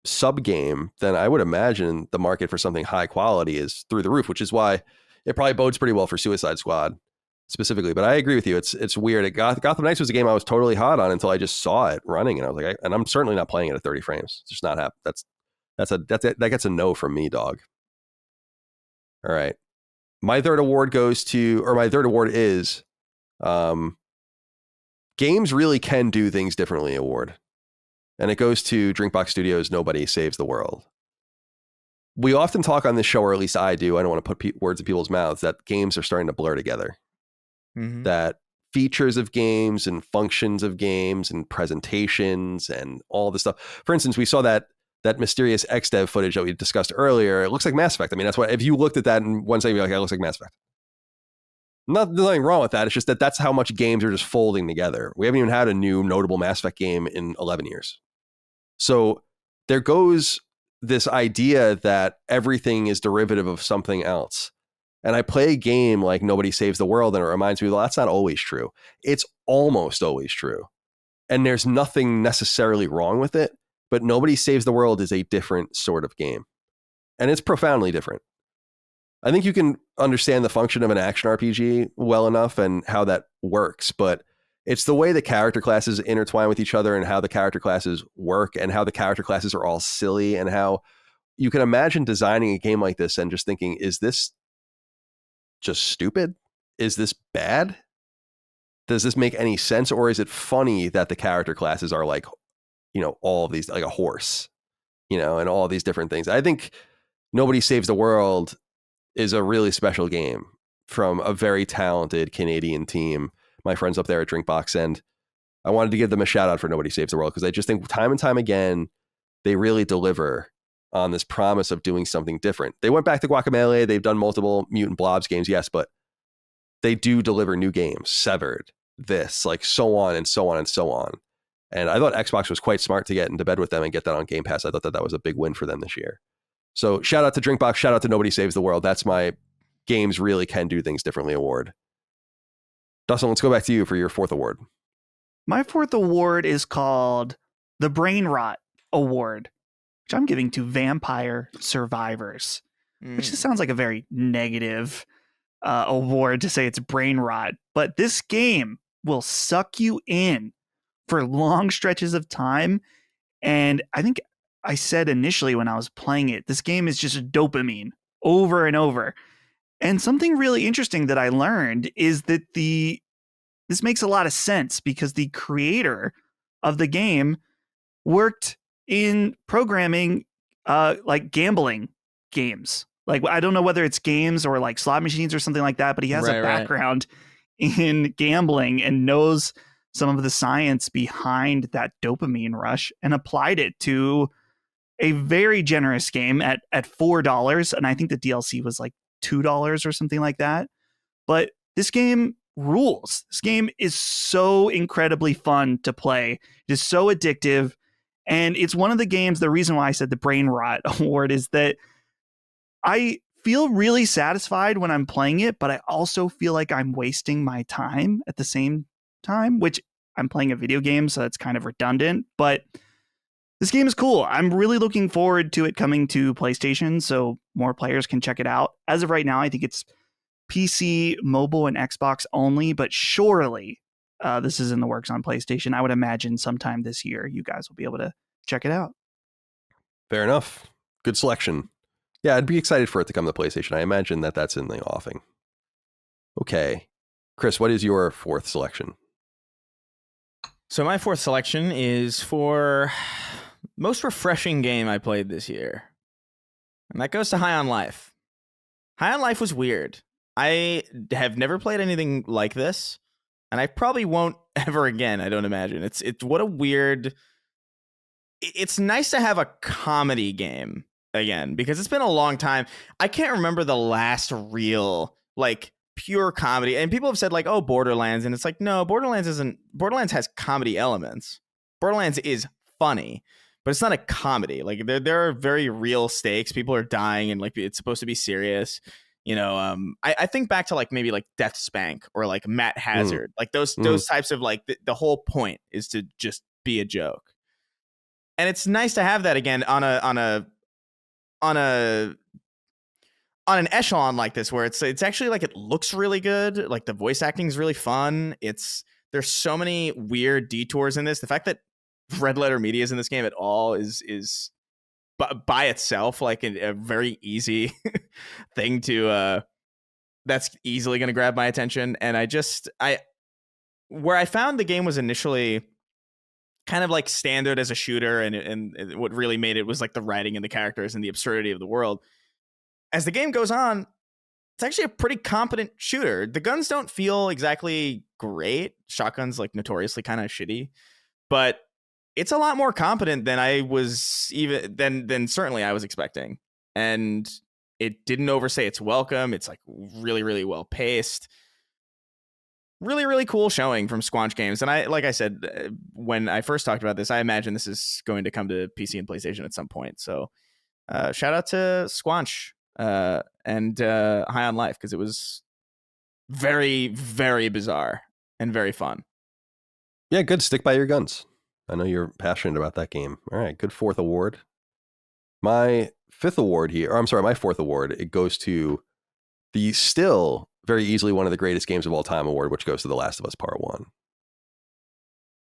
sub game, then I would imagine the market for something high quality is through the roof, which is why it probably bodes pretty well for Suicide Squad specifically. But I agree with you. It's weird. Gotham Knights was a game I was totally hot on until I just saw it running, and I was like, and I'm certainly not playing it at 30 frames. It's just not happening. That gets a no from me, dog. All right. My third award is Games Really Can Do Things Differently award. And it goes to Drinkbox Studios' Nobody Saves the World. We often talk on this show, or at least I do, I don't want to put words in people's mouths, that games are starting to blur together. Mm-hmm. That features of games and functions of games and presentations and all this stuff. For instance, we saw that mysterious XDev footage that we discussed earlier. It looks like Mass Effect. I mean, that's why if you looked at that in one second, you're like, it looks like Mass Effect. There's nothing wrong with that. It's just that's how much games are just folding together. We haven't even had a new notable Mass Effect game in 11 years. So there goes this idea that everything is derivative of something else. And I play a game like Nobody Saves the World, and it reminds me, well, that's not always true. It's almost always true. And there's nothing necessarily wrong with it, but Nobody Saves the World is a different sort of game. And it's profoundly different. I think you can understand the function of an action RPG well enough and how that works, but it's the way the character classes intertwine with each other and how the character classes work and how the character classes are all silly and how you can imagine designing a game like this and just thinking, is this just stupid? Is this bad? Does this make any sense? Or is it funny that the character classes are like, all of these, like a horse, and all these different things? I think Nobody Saves the World is a really special game from a very talented Canadian team, my friends up there at Drinkbox. And I wanted to give them a shout out for Nobody Saves the World, because I just think time and time again, they really deliver on this promise of doing something different. They went back to Guacamelee. They've done multiple Mutant Blobs games, yes, but they do deliver new games, Severed, this, like so on and so on and so on. And I thought Xbox was quite smart to get into bed with them and get that on Game Pass. I thought that was a big win for them this year. So shout out to Drinkbox, shout out to Nobody Saves the World. That's my games really can do things differently award. Dustin, let's go back to you for your fourth award. My fourth award is called the Brain Rot Award, which I'm giving to Vampire Survivors, which just sounds like a very negative award to say it's brain rot. But this game will suck you in for long stretches of time. And I think I said initially when I was playing it, this game is just dopamine over and over. And something really interesting that I learned is that this makes a lot of sense because the creator of the game worked in programming like gambling games. Like, I don't know whether it's games or like slot machines or something like that, but he has a background in gambling and knows some of the science behind that dopamine rush and applied it to a very generous game at $4. And I think the DLC was like $2 or something like that. But this game rules. This game is so incredibly fun to play. It is so addictive. And it's one of the games, the reason why I said the Brain Rot Award is that I feel really satisfied when I'm playing it, but I also feel like I'm wasting my time at the same time, which I'm playing a video game, so it's kind of redundant. But this game is cool. I'm really looking forward to it coming to PlayStation so more players can check it out. As of right now, I think it's PC, mobile, and Xbox only, but surely this is in the works on PlayStation. I would imagine sometime this year you guys will be able to check it out. Fair enough. Good selection. Yeah, I'd be excited for it to come to PlayStation. I imagine that that's in the offing. Okay. Chris, what is your fourth selection? So my fourth selection is for most refreshing game I played this year. And that goes to High on Life. High on Life was weird. I have never played anything like this, and I probably won't ever again, I don't imagine. It's what a weird... It's nice to have a comedy game again, because it's been a long time. I can't remember the last real, like, pure comedy. And people have said, like, oh, Borderlands, and it's like, no, Borderlands has comedy elements. Borderlands is funny, but it's not a comedy. Like, there are very real stakes. People are dying, and like it's supposed to be serious. I think back to like maybe like Death Spank or like Matt Hazard, like those types of like the whole point is to just be a joke. And it's nice to have that again on an echelon like this, where it's actually like it looks really good. Like the voice acting is really fun. There's so many weird detours in this. The fact that Red Letter Media is in this game at all is by itself like a very easy thing to that's easily going to grab my attention. And where I found the game was initially kind of like standard as a shooter, and what really made it was like the writing and the characters and the absurdity of the world. As the game goes on, it's actually a pretty competent shooter. The guns don't feel exactly great. Shotgun's like notoriously kind of shitty, but it's a lot more competent than I was than certainly I was expecting. And it didn't overstay its welcome. It's like really, really well paced. Really, really cool showing from Squanch Games. And like I said, when I first talked about this, I imagine this is going to come to PC and PlayStation at some point. So shout out to Squanch. and High on Life, because it was very, very bizarre and very fun. Yeah, good. Stick by your guns. I know you're passionate about that game. All right, good fourth award. My fifth award here, or I'm sorry, my fourth award, it goes to the still very easily one of the greatest games of all time award, which goes to The Last of Us Part 1.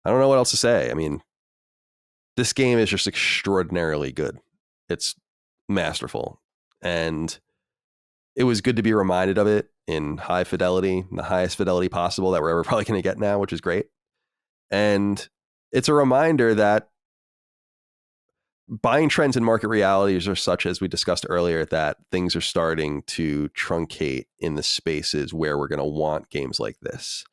I don't know what else to say. I mean, this game is just extraordinarily good. It's masterful. And it was good to be reminded of it in high fidelity, the highest fidelity possible that we're ever probably going to get now, which is great. And it's a reminder that buying trends and market realities are such, as we discussed earlier, that things are starting to truncate in the spaces where we're going to want games like this.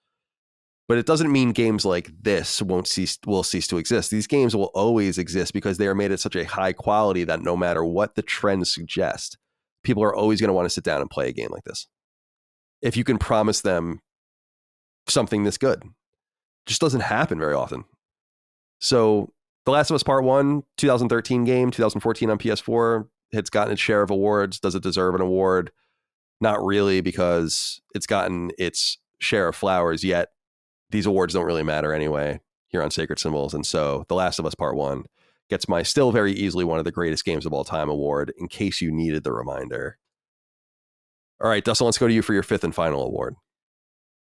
But it doesn't mean games like this will cease to exist. These games will always exist because they are made at such a high quality that no matter what the trends suggest, people are always going to want to sit down and play a game like this. If you can promise them something this good, it just doesn't happen very often. So The Last of Us Part 1, 2013 game, 2014 on PS4, it's gotten its share of awards. Does it deserve an award? Not really, because it's gotten its share of flowers, yet these awards don't really matter anyway here on Sacred Symbols. And so The Last of Us Part 1 gets my still very easily one of the greatest games of all time award, in case you needed the reminder. All right, Dustin, let's go to you for your fifth and final award.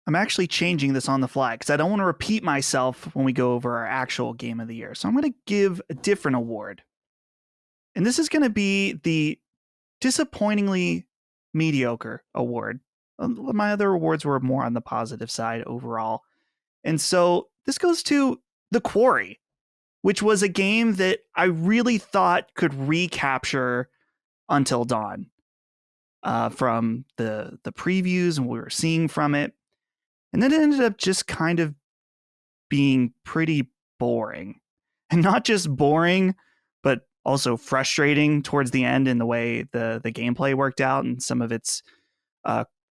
I'm actually changing this on the fly because I don't want to repeat myself when we go over our actual game of the year. So I'm going to give a different award. And this is going to be the disappointingly mediocre award. My other awards were more on the positive side overall. And so this goes to The Quarry, which was a game that I really thought could recapture Until Dawn from the previews and what we were seeing from it. And then it ended up just kind of being pretty boring. And not just boring, but also frustrating towards the end in the way the gameplay worked out and some of its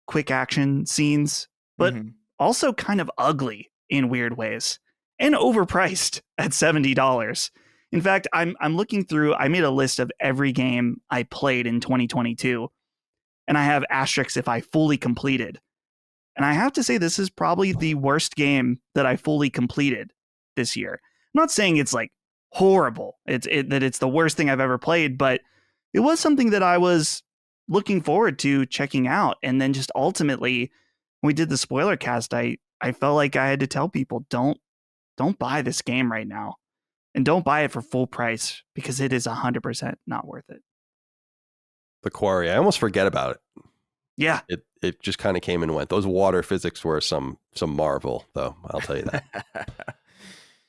quick action scenes, but also kind of ugly in weird ways and overpriced at $70. In fact, I'm looking through, I made a list of every game I played in 2022, and I have asterisks if I fully completed. And I have to say, this is probably the worst game that I fully completed this year. I'm not saying it's like horrible, that it's the worst thing I've ever played, but it was something that I was looking forward to checking out. And then just ultimately, when we did the spoiler cast, I felt like I had to tell people, don't buy this game right now. And don't buy it for full price, because it is 100% not worth it. The Quarry. I almost forget about it. Yeah. It just kind of came and went. Those water physics were some marvel, though. I'll tell you that.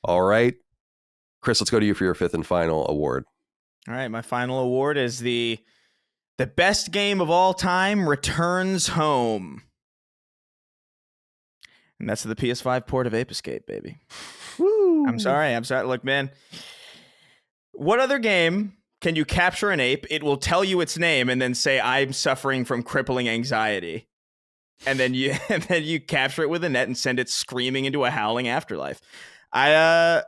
All right. Chris, let's go to you for your fifth and final award. All right. My final award is the best game of all time returns home. And that's the PS5 port of Ape Escape, baby. Woo. I'm sorry. Look, man. What other game can you capture an ape? It will tell you its name and then say, "I'm suffering from crippling anxiety," and then you capture it with a net and send it screaming into a howling afterlife. I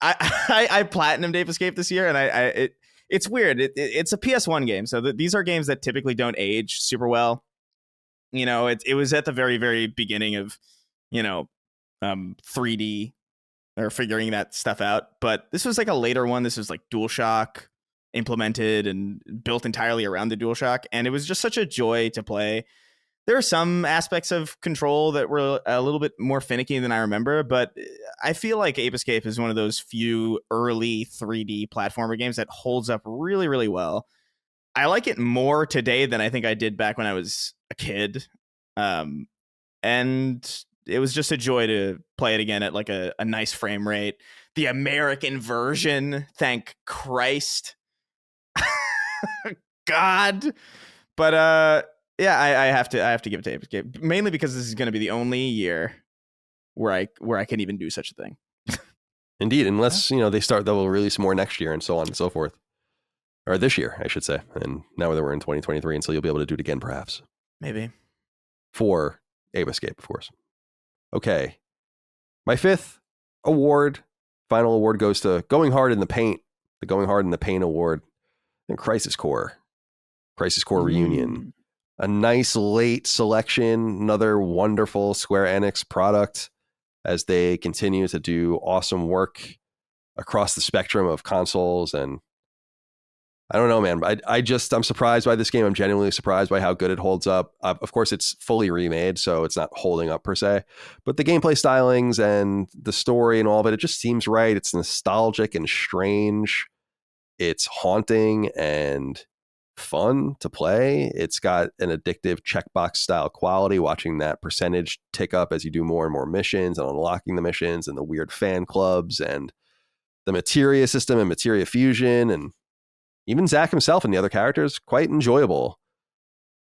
platinumed Ape Escape this year, and it's weird. It's a PS1 game, so these are games that typically don't age super well. You know, it was at the very, very beginning of 3D or figuring that stuff out, but this was like a later one. This was like DualShock implemented and built entirely around the DualShock, and it was just such a joy to play. There are some aspects of control that were a little bit more finicky than I remember, but I feel like Ape Escape is one of those few early 3D platformer games that holds up really, really well. I like it more today than I think I did back when I was a kid. And it was just a joy to play it again at like a nice frame rate. The American version, thank Christ. God. But yeah, I have to give it to Ape Escape, mainly because this is going to be the only year where I can even do such a thing. Indeed, unless they'll release more next year and so on and so forth, or this year, I should say. And now that we're in 2023, and so you'll be able to do it again, perhaps. Maybe. For Ape Escape, of course. Okay, my fifth award, final award, goes to Going Hard in the Paint, the Going Hard in the Paint award, and Crisis Core Crisis Core Reunion. A nice late selection, another wonderful Square Enix product as they continue to do awesome work across the spectrum of consoles. And I don't know, man. I'm surprised by this game. I'm genuinely surprised by how good it holds up. Of course, it's fully remade, so it's not holding up per se. But the gameplay stylings and the story and all of it, it just seems right. It's nostalgic and strange. It's haunting and fun to play. It's got an addictive checkbox style quality, watching that percentage tick up as you do more and more missions and unlocking the missions and the weird fan clubs and the materia system and materia fusion, and even Zach himself and the other characters, quite enjoyable.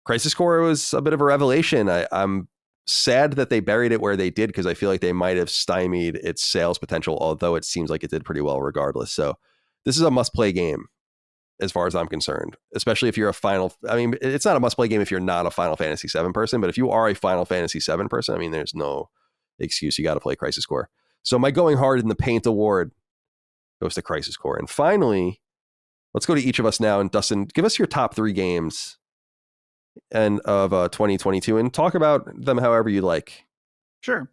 Crisis Core was a bit of a revelation. I'm sad that they buried it where they did, because I feel like they might have stymied its sales potential, although it seems like it did pretty well regardless. So this is a must-play game as far as I'm concerned, especially if you're it's not a must-play game if you're not a Final Fantasy VII person, but if you are a Final Fantasy VII person, I mean, there's no excuse. You got to play Crisis Core. So my going hard in the paint award goes to Crisis Core. And finally, let's go to each of us now. And Dustin, give us your top 3 games of 2022 and talk about them however you like. Sure.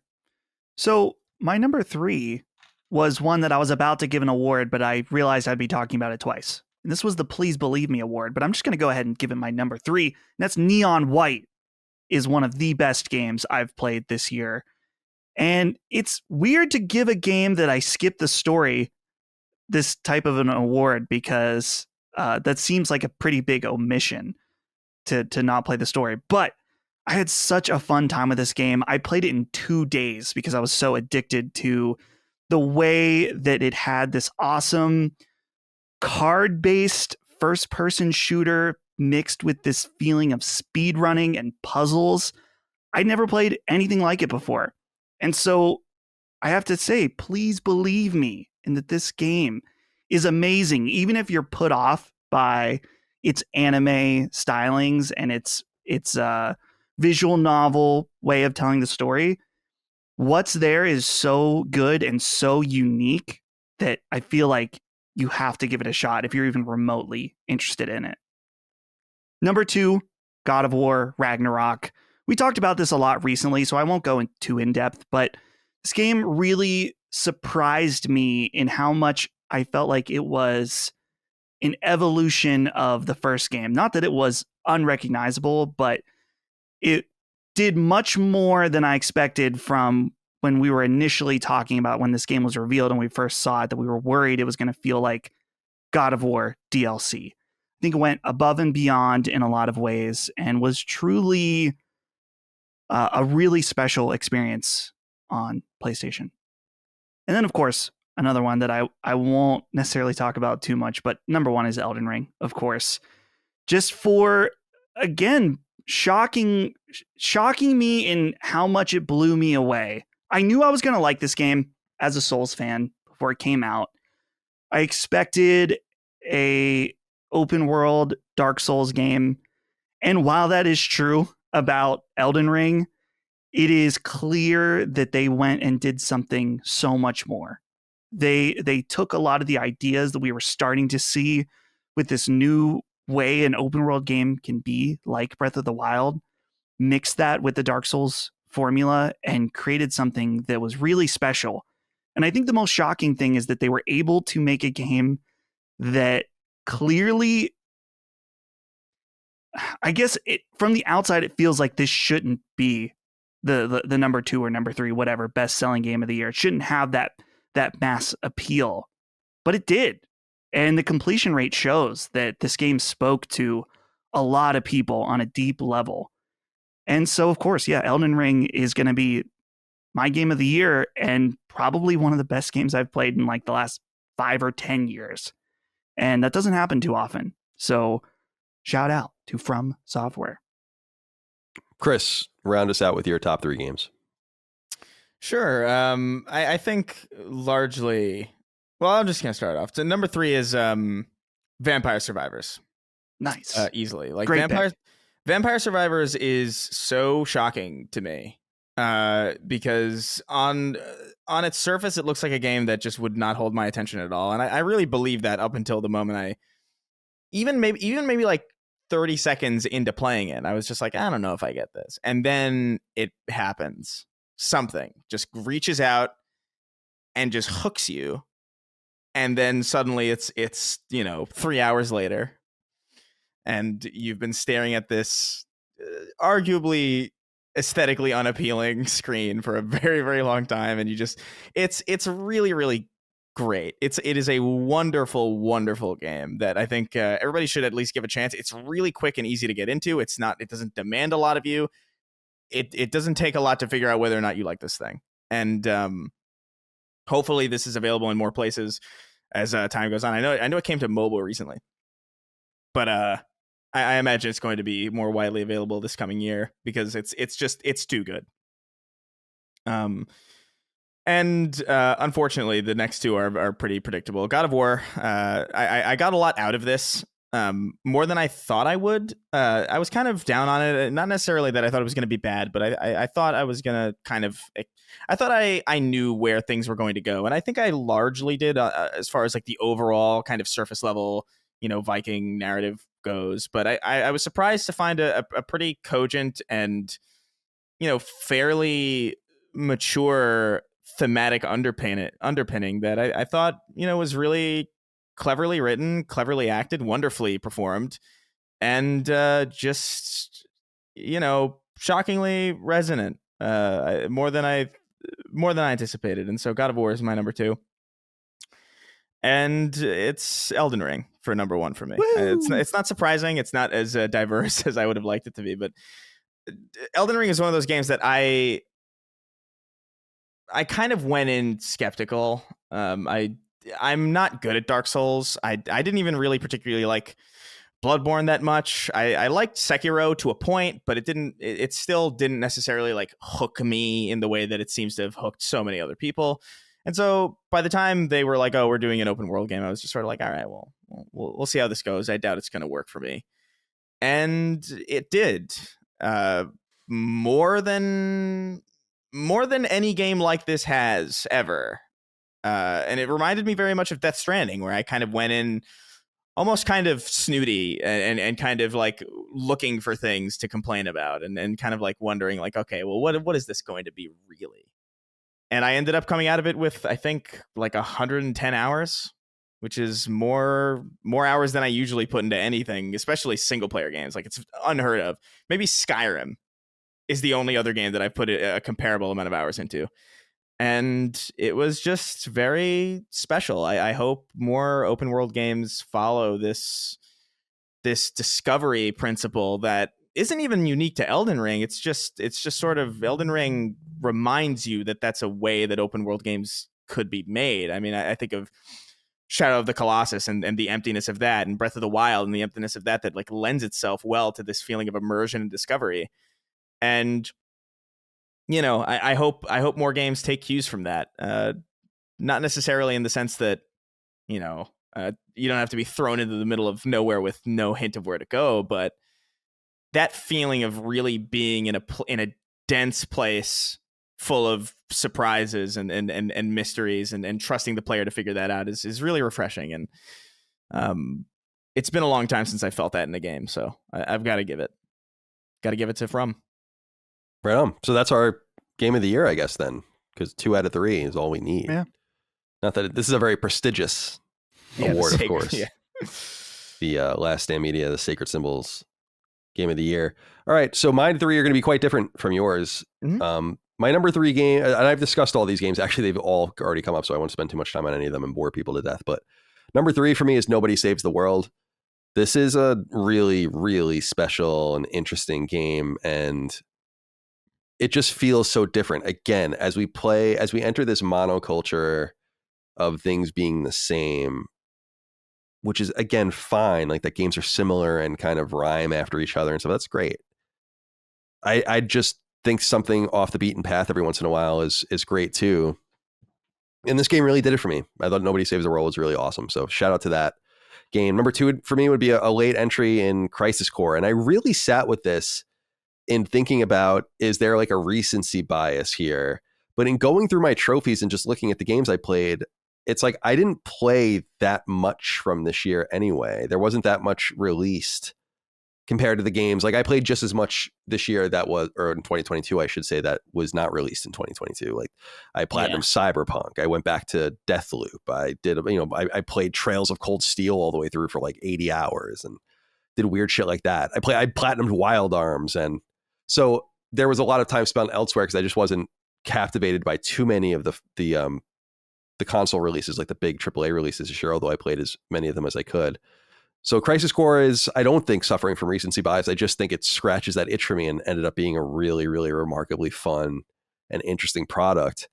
So my number 3 was one that I was about to give an award, but I realized I'd be talking about it twice. And this was the Please Believe Me award, but I'm just going to go ahead and give it my number 3. And that's Neon White is one of the best games I've played this year. And it's weird to give a game that I skipped the story this type of an award, because that seems like a pretty big omission to not play the story. But I had such a fun time with this game. I played it in 2 days because I was so addicted to the way that it had this awesome card-based first-person shooter mixed with this feeling of speedrunning and puzzles. I'd never played anything like it before. And so I have to say, please believe me in that this game is amazing, even if you're put off by its anime stylings and its visual novel way of telling the story. What's there is so good and so unique that I feel like you have to give it a shot if you're even remotely interested in it. Number 2, God of War Ragnarok. We talked about this a lot recently, so I won't go too in depth, but this game really surprised me in how much I felt like it was an evolution of the first game. Not that it was unrecognizable, but it did much more than I expected from when we were initially talking about when this game was revealed and we first saw it, that we were worried it was going to feel like God of War DLC. I think it went above and beyond in a lot of ways and was truly a really special experience on PlayStation. And then, of course, another one that I won't necessarily talk about too much, but number 1 is Elden Ring, of course. Just for, again, shocking me in how much it blew me away. I knew I was going to like this game as a Souls fan before it came out. I expected a open world Dark Souls game. And while that is true about Elden Ring, it is clear that they went and did something so much more. They took a lot of the ideas that we were starting to see with this new way an open world game can be, like Breath of the Wild, mixed that with the Dark Souls formula and created something that was really special. And I think the most shocking thing is that they were able to make a game that clearly, I guess from the outside, it feels like this shouldn't be the number 2 or number 3, whatever, best selling game of the year. It shouldn't have that mass appeal, but it did. And the completion rate shows that this game spoke to a lot of people on a deep level. And so, of course, yeah, Elden Ring is going to be my game of the year and probably one of the best games I've played in like the last 5 or 10 years. And that doesn't happen too often. So shout out to From Software. Chris, round us out with your top 3 games. Sure. I think largely, well, I'm just going to start off. So number 3 is Vampire Survivors. Nice. Easily. Like Great Vampire Survivors is so shocking to me because on its surface, it looks like a game that just would not hold my attention at all. And I really believe that up until the moment even maybe like 30 seconds into playing it, I was just like, I don't know if I get this. And then it happens. Something just reaches out and just hooks you. And then suddenly it's 3 hours later, and you've been staring at this arguably aesthetically unappealing screen for a very, very long time, and it's really, really great. It is a wonderful, wonderful game that I think everybody should at least give a chance. It's really quick and easy to get into. It doesn't demand a lot of you. It doesn't take a lot to figure out whether or not you like this thing. And hopefully this is available in more places as time goes on. I know it came to mobile recently, but I imagine it's going to be more widely available this coming year because it's too good. And unfortunately, the next two are pretty predictable. God of War, I got a lot out of this, more than I thought I would. I was kind of down on it, not necessarily that I thought it was going to be bad, but I thought I was going to I thought I knew where things were going to go, and I think I largely did as far as like the overall kind of surface level, Viking narrative goes. But I was surprised to find a pretty cogent and fairly mature thematic underpinning that I thought was really cleverly written, cleverly acted, wonderfully performed, and just shockingly resonant, more than I anticipated. And so God of War is my number 2, and it's Elden Ring for number 1 for me. It's not surprising. It's not as diverse as I would have liked it to be, but Elden Ring is one of those games that I kind of went in skeptical. I'm not good at Dark Souls. I didn't even really particularly like Bloodborne that much. I liked Sekiro to a point, but it still didn't necessarily like hook me in the way that it seems to have hooked so many other people. And so by the time they were like, oh, we're doing an open world game, I was just sort of like, all right, well, we'll see how this goes. I doubt it's going to work for me. And it did. More than any game like this has ever. And it reminded me very much of Death Stranding, where I kind of went in almost kind of snooty and kind of like looking for things to complain about and kind of like wondering like, okay, well, what is this going to be really? And I ended up coming out of it with, I think, like 110 hours, which is more hours than I usually put into anything, especially single player games. Like, it's unheard of. Maybe Skyrim is the only other game that I've put a comparable amount of hours into. And it was just very special. I hope more open world games follow this discovery principle that isn't even unique to Elden Ring. It's just sort of, Elden Ring reminds you that that's a way that open world games could be made. I mean, I think of Shadow of the Colossus and the emptiness of that, and Breath of the Wild and the emptiness of that like lends itself well to this feeling of immersion and discovery. And I hope more games take cues from that. Not necessarily in the sense that you don't have to be thrown into the middle of nowhere with no hint of where to go, but that feeling of really being in a dense place full of surprises and mysteries and trusting the player to figure that out is really refreshing. And it's been a long time since I felt that in a game, so I've got to give it to From. Right on. So that's our game of the year, I guess, then, because 2 out of 3 is all we need. Yeah. Not that this is a very prestigious award, of course. Yeah. The Last Stand Media, the Sacred Symbols game of the year. All right. So my 3 are going to be quite different from yours. Mm-hmm. My number 3 game, and I've discussed all these games. Actually, they've all already come up, so I won't spend too much time on any of them and bore people to death. But number 3 for me is Nobody Saves the World. This is a really, really special and interesting game, and it just feels so different. Again, as we enter this monoculture of things being the same, which is, again, fine. Like, that games are similar and kind of rhyme after each other and stuff. That's great. I just think something off the beaten path every once in a while is great too. And this game really did it for me. I thought Nobody Saves the World was really awesome. So shout out to that game. Number 2 for me would be a late entry in Crisis Core. And I really sat with this in thinking about, is there like a recency bias here? But in going through my trophies and just looking at the games I played, it's like I didn't play that much from this year anyway. There wasn't that much released compared to the games. Like I played just as much this year or in 2022, I should say, that was not released in 2022. Like I platinum Cyberpunk. I went back to Deathloop. I did, I played Trails of Cold Steel all the way through for like 80 hours and did weird shit like that. I platinumed Wild Arms. And so there was a lot of time spent elsewhere because I just wasn't captivated by too many of the console releases, like the big AAA releases this year, although I played as many of them as I could. So Crisis Core is, I don't think, suffering from recency bias. I just think it scratches that itch for me and ended up being a really, really remarkably fun and interesting product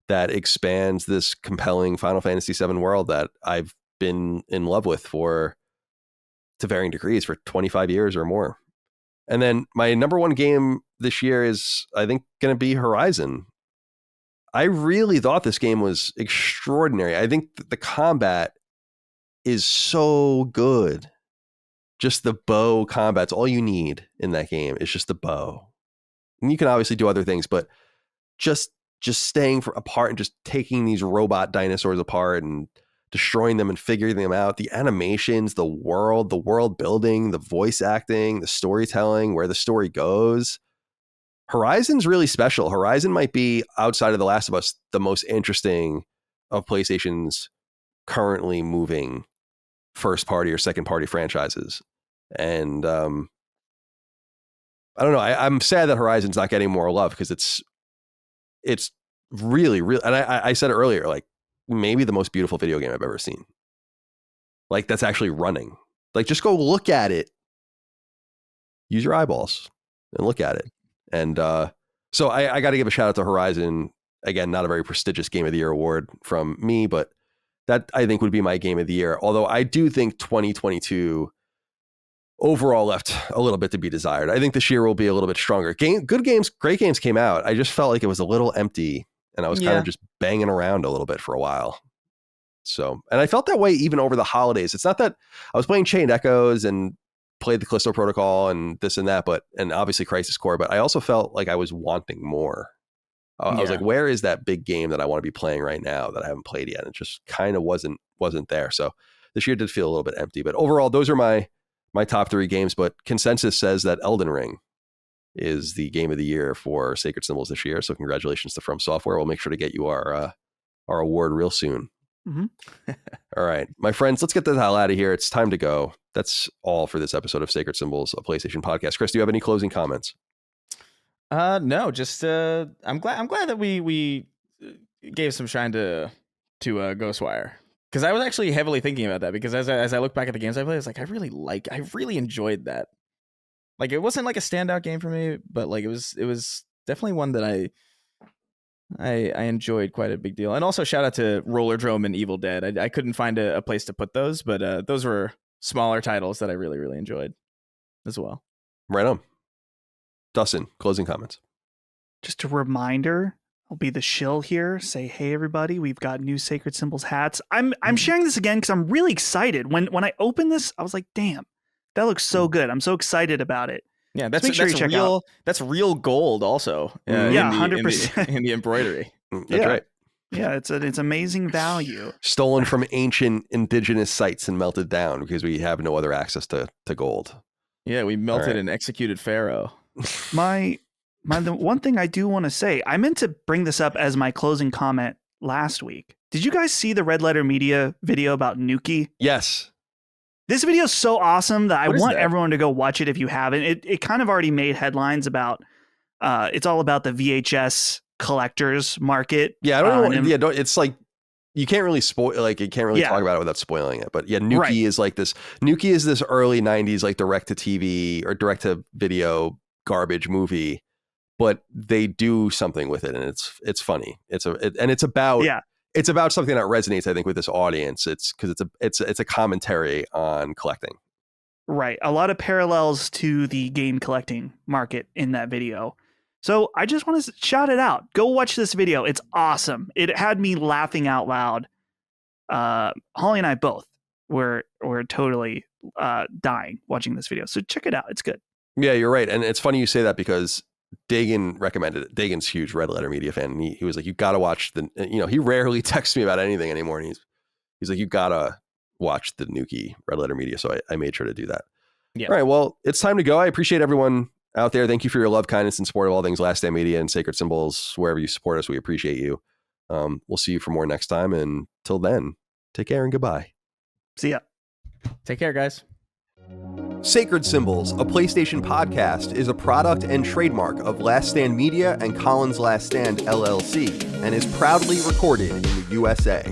that expands this compelling Final Fantasy VII world that I've been in love with to varying degrees for 25 years or more. And then my number one game this year is, I think, going to be Horizon. I really thought this game was extraordinary. I think the combat is so good. Just the bow combat's all you need in that game. It's just the bow. And you can obviously do other things, but just staying apart and just taking these robot dinosaurs apart and destroying them and figuring them out. The animations, the world building, the voice acting, the storytelling, where the story goes. Horizon's really special. Horizon might be, outside of The Last of Us, the most interesting of PlayStation's currently moving first party or second party franchises. And I don't know. I'm sad that Horizon's not getting more love because it's really, really, and I said it earlier, like maybe the most beautiful video game I've ever seen. Like that's actually running. Like just go look at it. Use your eyeballs and look at it. And so I got to give a shout out to Horizon. Again, not a very prestigious Game of the Year award from me, but that I think would be my game of the year. Although I do think 2022 overall left a little bit to be desired. I think this year will be a little bit stronger. Good games, great games came out. I just felt like it was a little empty and I was kind of just banging around a little bit for a while. So, and I felt that way even over the holidays. It's not that I was playing Chained Echoes and played the Callisto Protocol and this and that, and obviously Crisis Core, but I also felt like I was wanting more. I was like, where is that big game that I want to be playing right now that I haven't played yet? And it just kind of wasn't there. So this year did feel a little bit empty, but overall, those are my top three games. But consensus says that Elden Ring is the game of the year for Sacred Symbols this year. So congratulations to From Software. We'll make sure to get you our award real soon. Mm-hmm. All right, my friends, let's get the hell out of here. It's time to go. That's all for this episode of Sacred Symbols, a PlayStation podcast. Chris, do you have any closing comments? No, just I'm glad that we gave some shine to Ghostwire, because I was actually heavily thinking about that, because as I look back at the games I played, I was like, I really enjoyed that. Like it wasn't like a standout game for me, but like it was definitely one that I enjoyed quite a big deal. And also shout out to Rollerdrome and Evil Dead. I couldn't find a place to put those, but those were smaller titles that I really, really enjoyed as well. Right on. Dustin, closing comments. Just a reminder, I'll be the shill here. Say, hey, everybody, we've got new Sacred Symbols hats. I'm sharing this again because I'm really excited. When I opened this, I was like, damn, that looks so good. I'm so excited about it. Yeah, that's real gold also. 100% in the embroidery. That's right. Yeah, it's amazing value. Stolen from ancient indigenous sites and melted down because we have no other access to gold. Yeah, we melted and executed Pharaoh. The one thing I do want to say, I meant to bring this up as my closing comment last week. Did you guys see the Red Letter Media video about Nuki? Yes. This video is so awesome that I want everyone to go watch it if you haven't. It kind of already made headlines about, it's all about the VHS collectors market. Yeah, I don't know. It's like, you can't really spoil, like you can't really talk about it without spoiling it. But yeah, Nuki is like this. Nuki is this early 90s, like direct to TV or direct to video garbage movie, but they do something with it, and it's funny. It's about something that resonates, I think, with this audience. It's because it's a commentary on collecting. Right, a lot of parallels to the game collecting market in that video. So I just want to shout it out. Go watch this video. It's awesome. It had me laughing out loud. Holly and I both were totally dying watching this video. So check it out. It's good. Yeah, you're right. And it's funny you say that because Dagan recommended it. Dagan's a huge Red Letter Media fan. And he was like, you got to watch he rarely texts me about anything anymore. And he's like, you got to watch the Nuki Red Letter Media. So I made sure to do that. Yeah. All right. Well, it's time to go. I appreciate everyone out there. Thank you for your love, kindness, and support of all things Last Stand Media and Sacred Symbols. Wherever you support us, we appreciate you. We'll see you for more next time. And till then, take care and goodbye. See ya. Take care, guys. Sacred Symbols, a PlayStation podcast, is a product and trademark of Last Stand Media and Colin's Last Stand LLC, and is proudly recorded in the USA.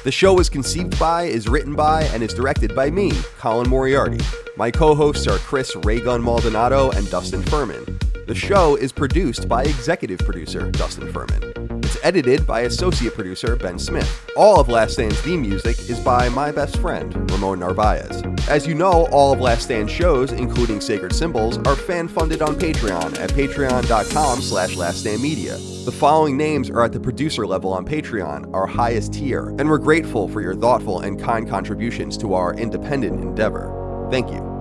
The show is conceived by, is written by, and is directed by me, Colin Moriarty. My co-hosts are Chris Raygun Maldonado and Dustin Furman. The show is produced by executive producer Dustin Furman. It's edited by associate producer Ben Smith. All of Last Stand's theme music is by my best friend, Ramon Narvaez. As you know, all of Last Stand's shows, including Sacred Symbols, are fan-funded on Patreon at patreon.com/laststandmedia. The following names are at the producer level on Patreon, our highest tier, and we're grateful for your thoughtful and kind contributions to our independent endeavor. Thank you.